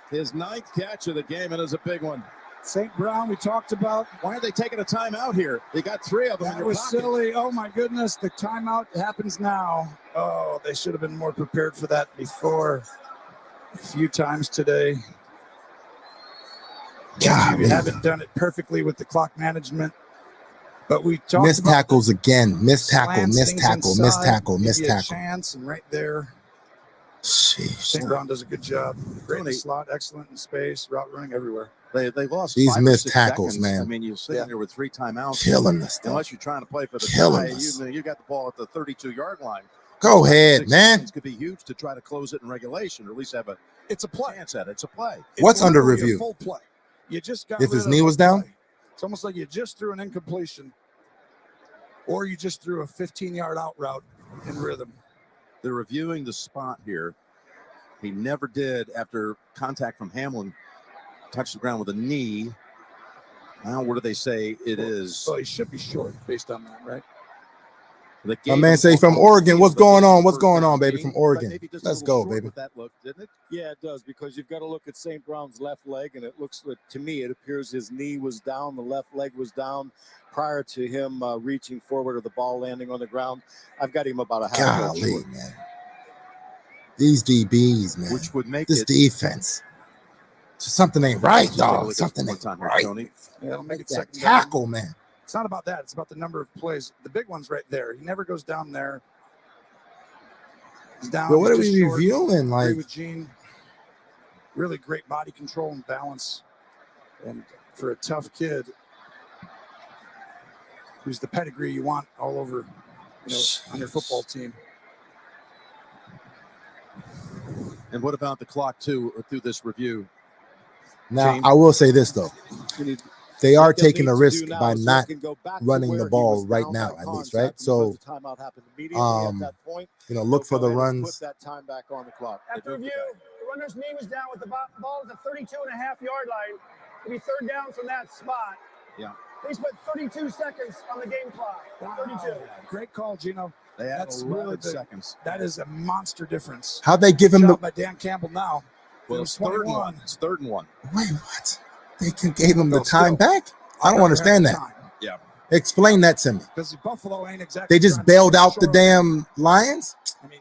His 9th catch of the game, and it's a big one. St. Brown, we talked about. Why are they taking a timeout here? They got 3 of them in That their was pocket. silly. Oh, my goodness. The timeout happens now. Oh, they should have been more prepared for that before. A few times today. God, we haven't done it perfectly with the clock management. But we talked Missed about tackles again. Missed tackle, slants, missed things tackle, inside, missed tackle, give missed you a tackle. chance, and right there, Sheesh. St. Brown does a good job. Great in the slot, excellent in space, route running everywhere. They lost These 5 or missed 6 tackles, seconds. man. I mean, you're sitting there with 3 timeouts. Killing us, though. Unless you're trying to play for the Killing tie, us. you got the ball at the 32-yard line. Go ahead, 6 man. seconds could be huge to try to close it in regulation, or at least have a It's a play. chance at it. It's a play. What's under literally a review? full play. You just got If rid his of knee a was down? play. It's almost like you just threw an incompletion, or you just threw a 15-yard out route in rhythm. They're reviewing the spot here. He never did after contact from Hamlin. Touched the ground with a knee. Now, what do they say it is? So he should be short based on that, right? My man say from Oregon. What's going on? What's going on, baby? From Oregon. Let's go, baby. That look, didn't it? Yeah, it does, because you've got to look at St. Brown's left leg, and it looks like, to me, it appears his knee was down, the left leg was down prior to him reaching forward or the ball landing on the ground. I've got him about a half foot Golly, short. man. These DBs, man. Which would make this it defense. Something ain't right, dog. Something ain't right. Yeah, it'll make it That second tackle, down. man. It's not about that. It's about the number of plays. The big one's right there. He never goes down there. He's down. But what he's are just we short. reviewing? Agree Like, with Gene. Really great body control and balance. And for a tough kid who's the pedigree you want all over, on your football team. And what about the clock, too, through this review? now, James? I will say this, though. They are What they'll taking need a to risk do now by is not they can go back to running where the he ball was right down now, by at least, contact, right? because So, the timeout happened immediately at that point. look for They'll the go ahead and runs. Put that time back on the clock. After review, the runner's knee was down with the ball at the 32.5-yard line. It'll be 3rd down from that spot. Yeah. They spent 32 seconds on the game clock. 32. Great call, Gino. They had That's 11 really big. seconds. That is a monster difference. How'd they give him Good the? job by Dan Campbell now. Well, It it's was 3rd and 21. 1. It's 3rd and 1. Wait, what? They gave him the No, time still. back? I don't understand that. Yeah. Explain that to me. Because Buffalo ain't exactly. They just trying to bailed out the short. damn Lions? I mean,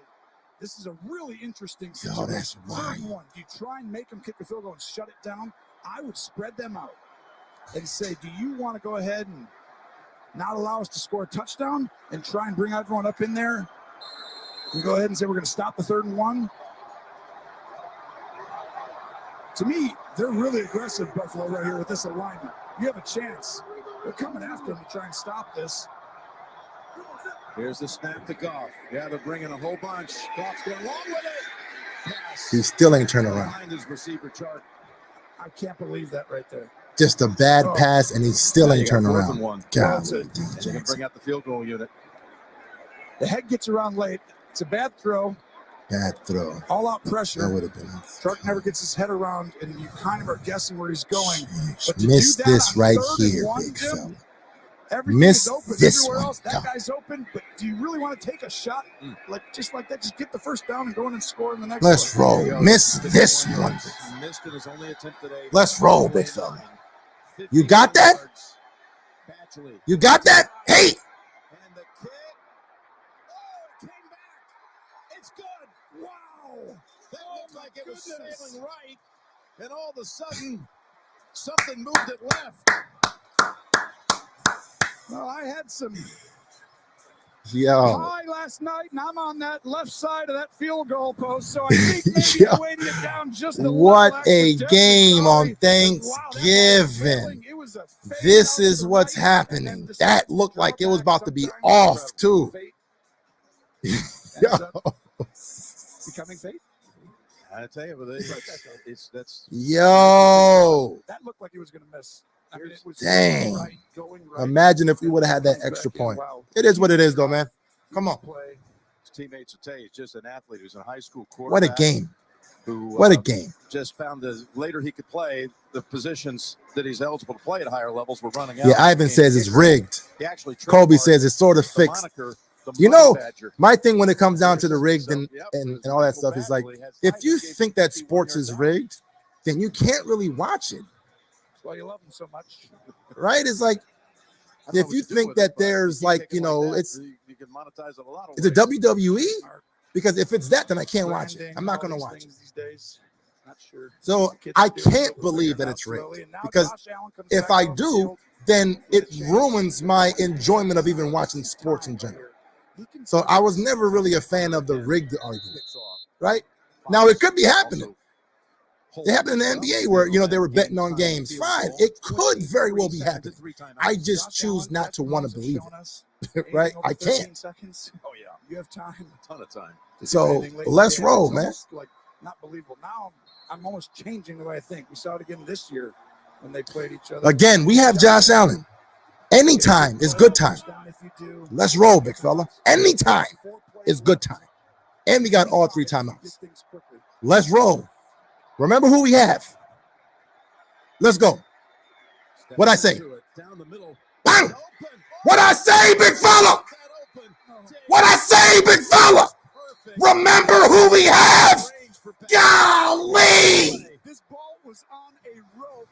this is a really interesting Yo, situation. that's 3rd and 1. Do you try and make them kick a field goal and shut it down? I would spread them out and say, do you want to go ahead and not allow us to score a touchdown and try and bring everyone up in there and go ahead and say we're going to stop the 3rd and 1? To me, they're really aggressive, Buffalo, right here with this alignment. You have a chance. They're coming after them to try and stop this. Here's the snap to Goff. Yeah, they're bringing a whole bunch. Goff's going along with it. He still ain't turning around. Behind his receiver chart. I can't believe that right there. Just a bad pass, and he still ain't turning around. God, Jackson. Bring out the field goal unit. The head gets around late. It's a bad throw. Bad throw. All out pressure. That would have been. Shark never gets his head around, and you kind of are guessing where he's going. But to Miss do that this on right third and here, one, big Jim, fella. everything Miss is open. this Everywhere one, else, that dog. guy's open. But do you really want to take a shot like just like that? Just get the first down and go in and score in the next Let's one. roll. Miss this one. Missed in his only attempt today. Let's roll, big fella. You got that? You got that? Hey! And the kick. Oh, it came back. It's good. Wow. That looked like it was sailing right. And all of a sudden, something moved it left. Well, I had some Yo. high last night, and I'm on that left side of that field goal post, so I think maybe Yo. I'm weighting it down just a What little. a Extra game on Wow, Thanksgiving. This is what's happening. That looked like it was about to be off, too. Yo. Becoming fate. I tell you, that's Yo. That looked like he was going to miss. I mean, it was Dang. going right. Imagine if we would have had that extra point. It is what it is, though, man. Come on. His teammates will tell you, he's just an athlete who's in high school What a quarterback. game. Who, What a game. Just found that later he could play the positions that he's eligible to play at higher levels were running out. Yeah, Ivan says it's rigged. He actually Kobe says it's sort of the fixed. moniker, the You Money know, Badger. my thing when it comes down to the rigged and all that stuff is like, if you think that sports is rigged, then you can't really watch it, That's why you love him so much. right? It's like, if you think that there's like, you know, you can monetize it a lot of it's a WWE, because if it's that, then I can't watch it. I'm not going to All watch these it. things these days. Not sure. So I can't believe that it's rigged, because if I do, then it ruins my enjoyment of even watching sports in general. So I was never really a fan of the rigged argument, right? Now it could be happening. It happened in the NBA where, you know, they were betting on games. Fine, it could very well be happening. I just choose not to want to believe it, right? I can't. Oh yeah, you have time. A ton of time. So let's roll, man. Like not believable. Now I'm almost changing the way I think. We saw it again this year when they played each other. Again, we have Josh Allen. Anytime is good time. Let's roll, big fella. Anytime is good time. And we got all 3 timeouts. Let's roll. Remember who we have. Let's go. What I say? Bang! What I say, big fella? What I say, big fella? Remember who we have. Golly! This ball was on a rope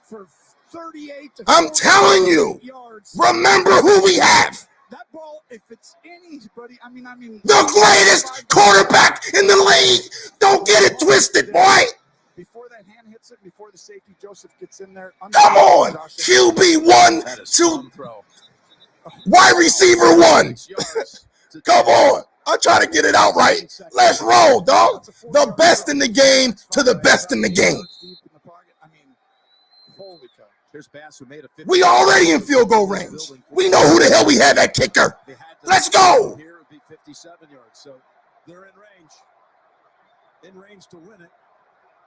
for 38 to I'm telling you. Remember who we have. That ball, if it's anybody, I mean, the greatest quarterback in the league. Don't get it twisted, boy. Before that hand hits it, before the safety Joseph gets in there. Come on, QB1 to wide receiver 1. Come on. I'm trying to get it out right. Let's roll, dog. The best in the game to the best in the game. We already in field goal range. We know who the hell we have at kicker. Let's go. Here would be 57 yards, so they're in range. In range to win it.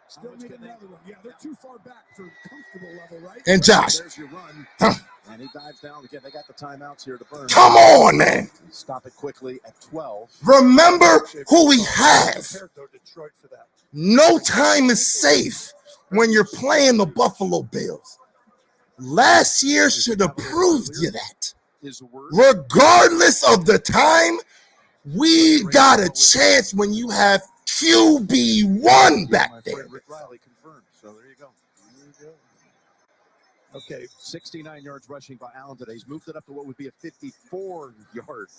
Still need another one. Yeah, they're too far back for comfortable level, right? And Josh. There's your run. And he dives down again. They got the timeouts here to burn. Come on, man. Stop it quickly at 12. Remember who we have. No time is safe when you're playing the Buffalo Bills. Last year should have proved you that. Regardless of the time, we got a chance when you have QB1 back there. Rick Riley confirmed. So there you go. Okay, 69 yards rushing by Allen today. He's moved it up to what would be a 54-yard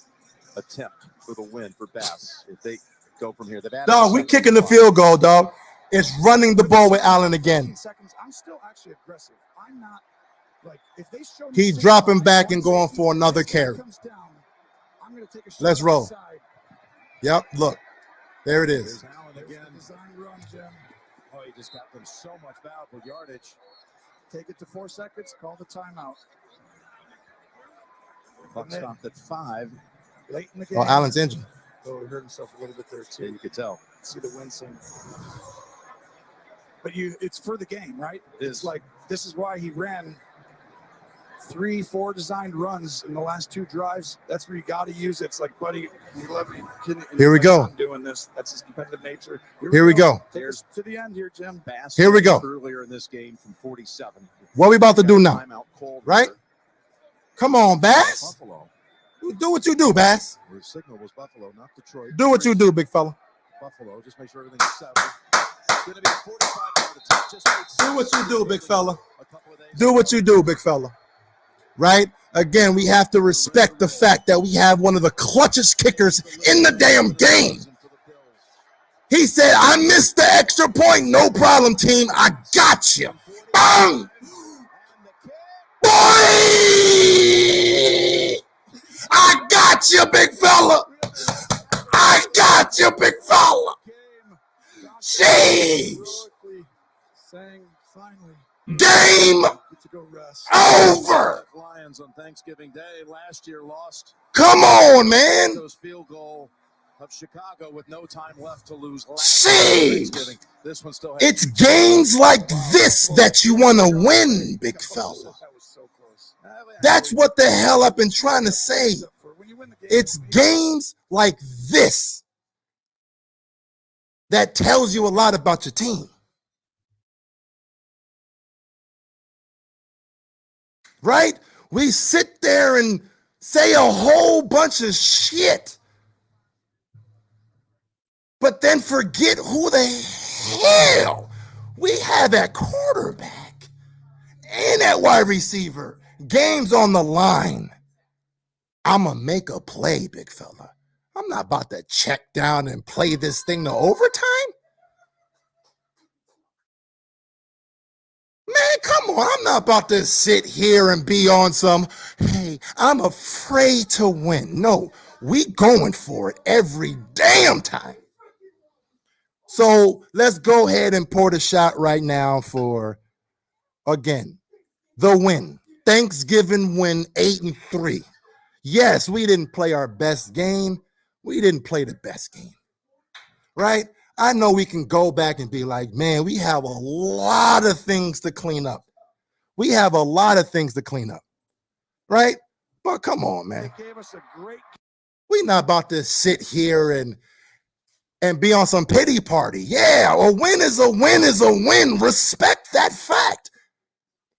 attempt for the win for Bass if they go from here. Dog, we kicking the field goal, dog. It's running the ball with Allen again. I'm still actually aggressive. I'm not like if they show me He's dropping back and going for another carry. Let's roll. Yep, look. There it is. Allen again. Oh, he just got them so much valuable yardage. Take it to 4 seconds. Call the timeout. Buck stopped at 5. Late in the game. Oh, Allen's injured. Oh, he hurt himself a little bit there too. Yeah, you could tell. see the wincing. But it's for the game, right? It's like, this is why he ran 3-4 designed runs in the last 2 drives. That's where you got to use it. It's like, buddy, you love me. Here we go. I'm doing this. That's his competitive nature. Here we go. There's to the end here, Jim. Bass Here we go. Earlier in this game from 47. What we about to do now? Right? Come on, Bass. Buffalo. Do what you do, Bass. The signal was Buffalo, not Detroit. Do what you do, big fella. Buffalo, just make sure everything's settled. It's going to be a 45-yard attempt. Just do what you do, big fella. Do what you do, big fella. Right? Again, we have to respect the fact that we have one of the clutchest kickers in the damn game. He said, I missed the extra point. No problem, team. I got you. Bang! Boy! I got you, big fella. I got you, big fella. Jeez. Game over. Lions on Thanksgiving Day last year lost. Come on, man. Field goal of Chicago with no time left to lose. Jeez. This one still it's games like this that you want to win, big fella. That's what the hell I've been trying to say. It's games like this that tells you a lot about your team. Right? We sit there and say a whole bunch of shit, but then forget who the hell we have at quarterback and at wide receiver. Game's on the line. I'm going to make a play, big fella. I'm not about to check down and play this thing to overtime. Man, come on. I'm not about to sit here and be on some, hey, I'm afraid to win. No, we going for it every damn time. So let's go ahead and pour the shot right now for, again, the win. Thanksgiving win 8-3. Yes, we didn't play our best game. We didn't play the best game, right? I know we can go back and be like, man, we have a lot of things to clean up. We have a lot of things to clean up, right? But come on, man. We're not about to sit here and be on some pity party. Yeah, a win is a win is a win. Respect that fact.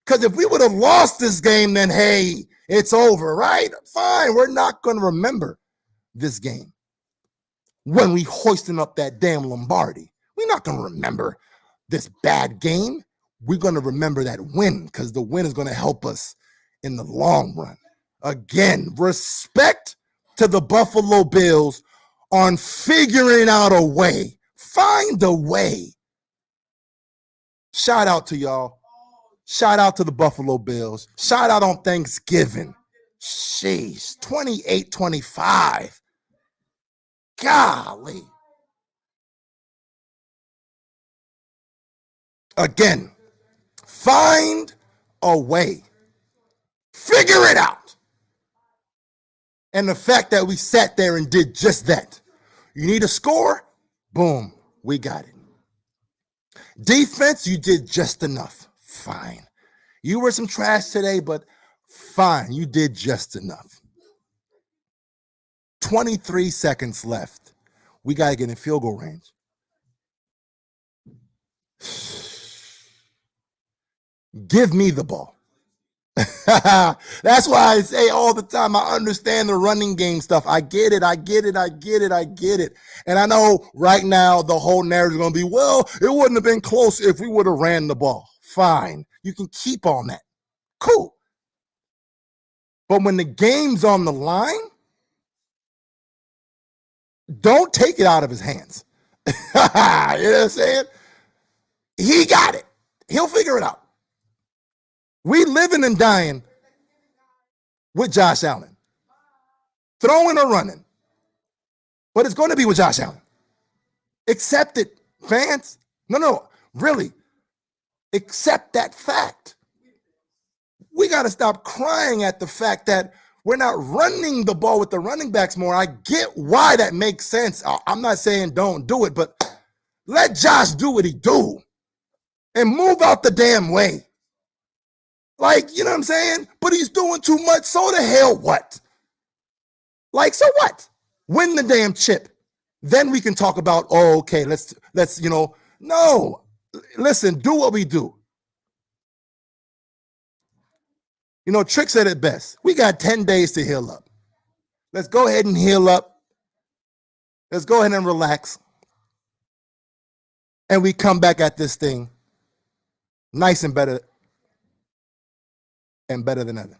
Because if we would have lost this game, then, hey, it's over, right? Fine, we're not going to remember this game when we hoisting up that damn Lombardi. We're not going to remember this bad game. We're going to remember that win because the win is going to help us in the long run. Again, respect to the Buffalo Bills on figuring out a way. Find a way. Shout out to y'all. Shout out to the Buffalo Bills. Shout out on Thanksgiving. Jeez, 28-25. Golly. Again, find a way. Figure it out. And the fact that we sat there and did just that. You need a score? Boom, we got it. Defense, you did just enough. Fine. You were some trash today, but fine. You did just enough. 23 seconds left. We got to get in field goal range. Give me the ball. That's why I say all the time, I understand the running game stuff. I get it. And I know right now the whole narrative is going to be, well, it wouldn't have been close if we would have ran the ball. Fine. You can keep on that. Cool. But when the game's on the line, don't take it out of his hands. You know what I'm saying? He got it. He'll figure it out. We living and dying with Josh Allen. Throwing or running. But it's going to be with Josh Allen. Accept it, fans. No, really. Accept that fact. We got to stop crying at the fact that we're not running the ball with the running backs more. I get why that makes sense. I'm not saying don't do it, but Let Josh do what he do and move out the damn way. Like, you know what I'm saying? But he's doing too much. So the hell what? Like, so what? Win the damn chip. Then we can talk about, oh, okay, let's, no. Listen, do what we do. Trick said it best. We got 10 days to heal up. Let's go ahead and heal up. Let's go ahead and relax. And we come back at this thing nice and better than ever.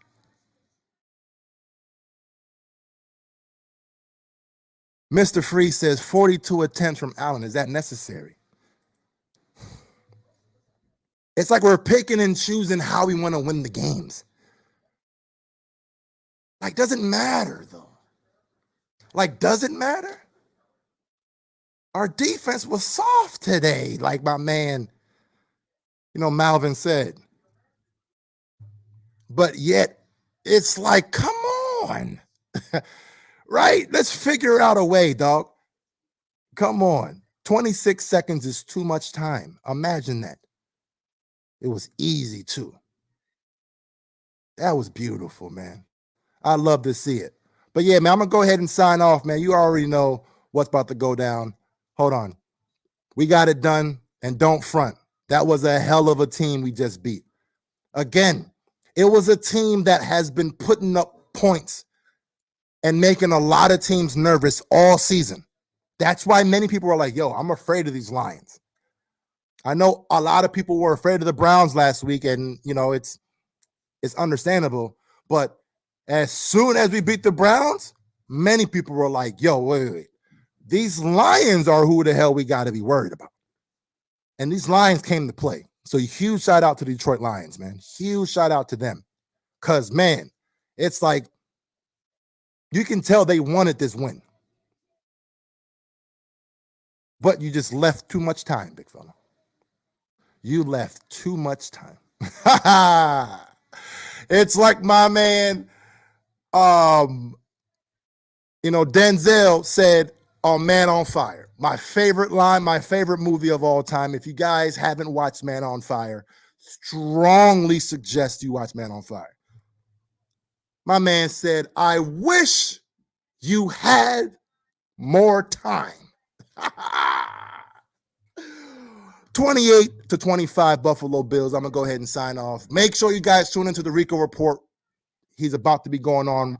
Mr. Free says 42 attempts from Allen. Is that necessary? It's like we're picking and choosing how we want to win the games. Like, doesn't matter, though. Like, does it matter? Our defense was soft today, like my man, Malvin said. But yet, it's like, come on. Right? Let's figure out a way, dog. Come on. 26 seconds is too much time. Imagine that. It was easy, too. That was beautiful, man. I love to see it. But yeah, man, I'm going to go ahead and sign off, man. You already know what's about to go down. Hold on. We got it done, and don't front. That was a hell of a team we just beat. Again, it was a team that has been putting up points and making a lot of teams nervous all season. That's why many people are like, yo, I'm afraid of these Lions. I know a lot of people were afraid of the Browns last week, and, it's understandable. But as soon as we beat the Browns, many people were like, yo, wait. These Lions are who the hell we got to be worried about. And these Lions came to play. So huge shout out to the Detroit Lions, man. Huge shout out to them. Because, man, it's like you can tell they wanted this win. But you just left too much time, big fella. You left too much time. It's like my man, Denzel said on Man on Fire. My favorite line, my favorite movie of all time. If you guys haven't watched Man on Fire, strongly suggest you watch Man on Fire. My man said, I wish you had more time. 28-25 Buffalo Bills. I'm going to go ahead and sign off. Make sure you guys tune into the Rico Report. He's about to be going on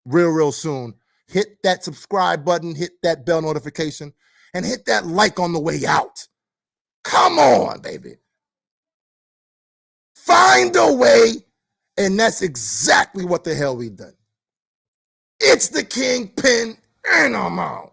real soon. Hit that subscribe button, hit that bell notification, and hit that like on the way out. Come on, baby. Find a way, and that's exactly what the hell we've done. It's the Kingpin, and I'm out.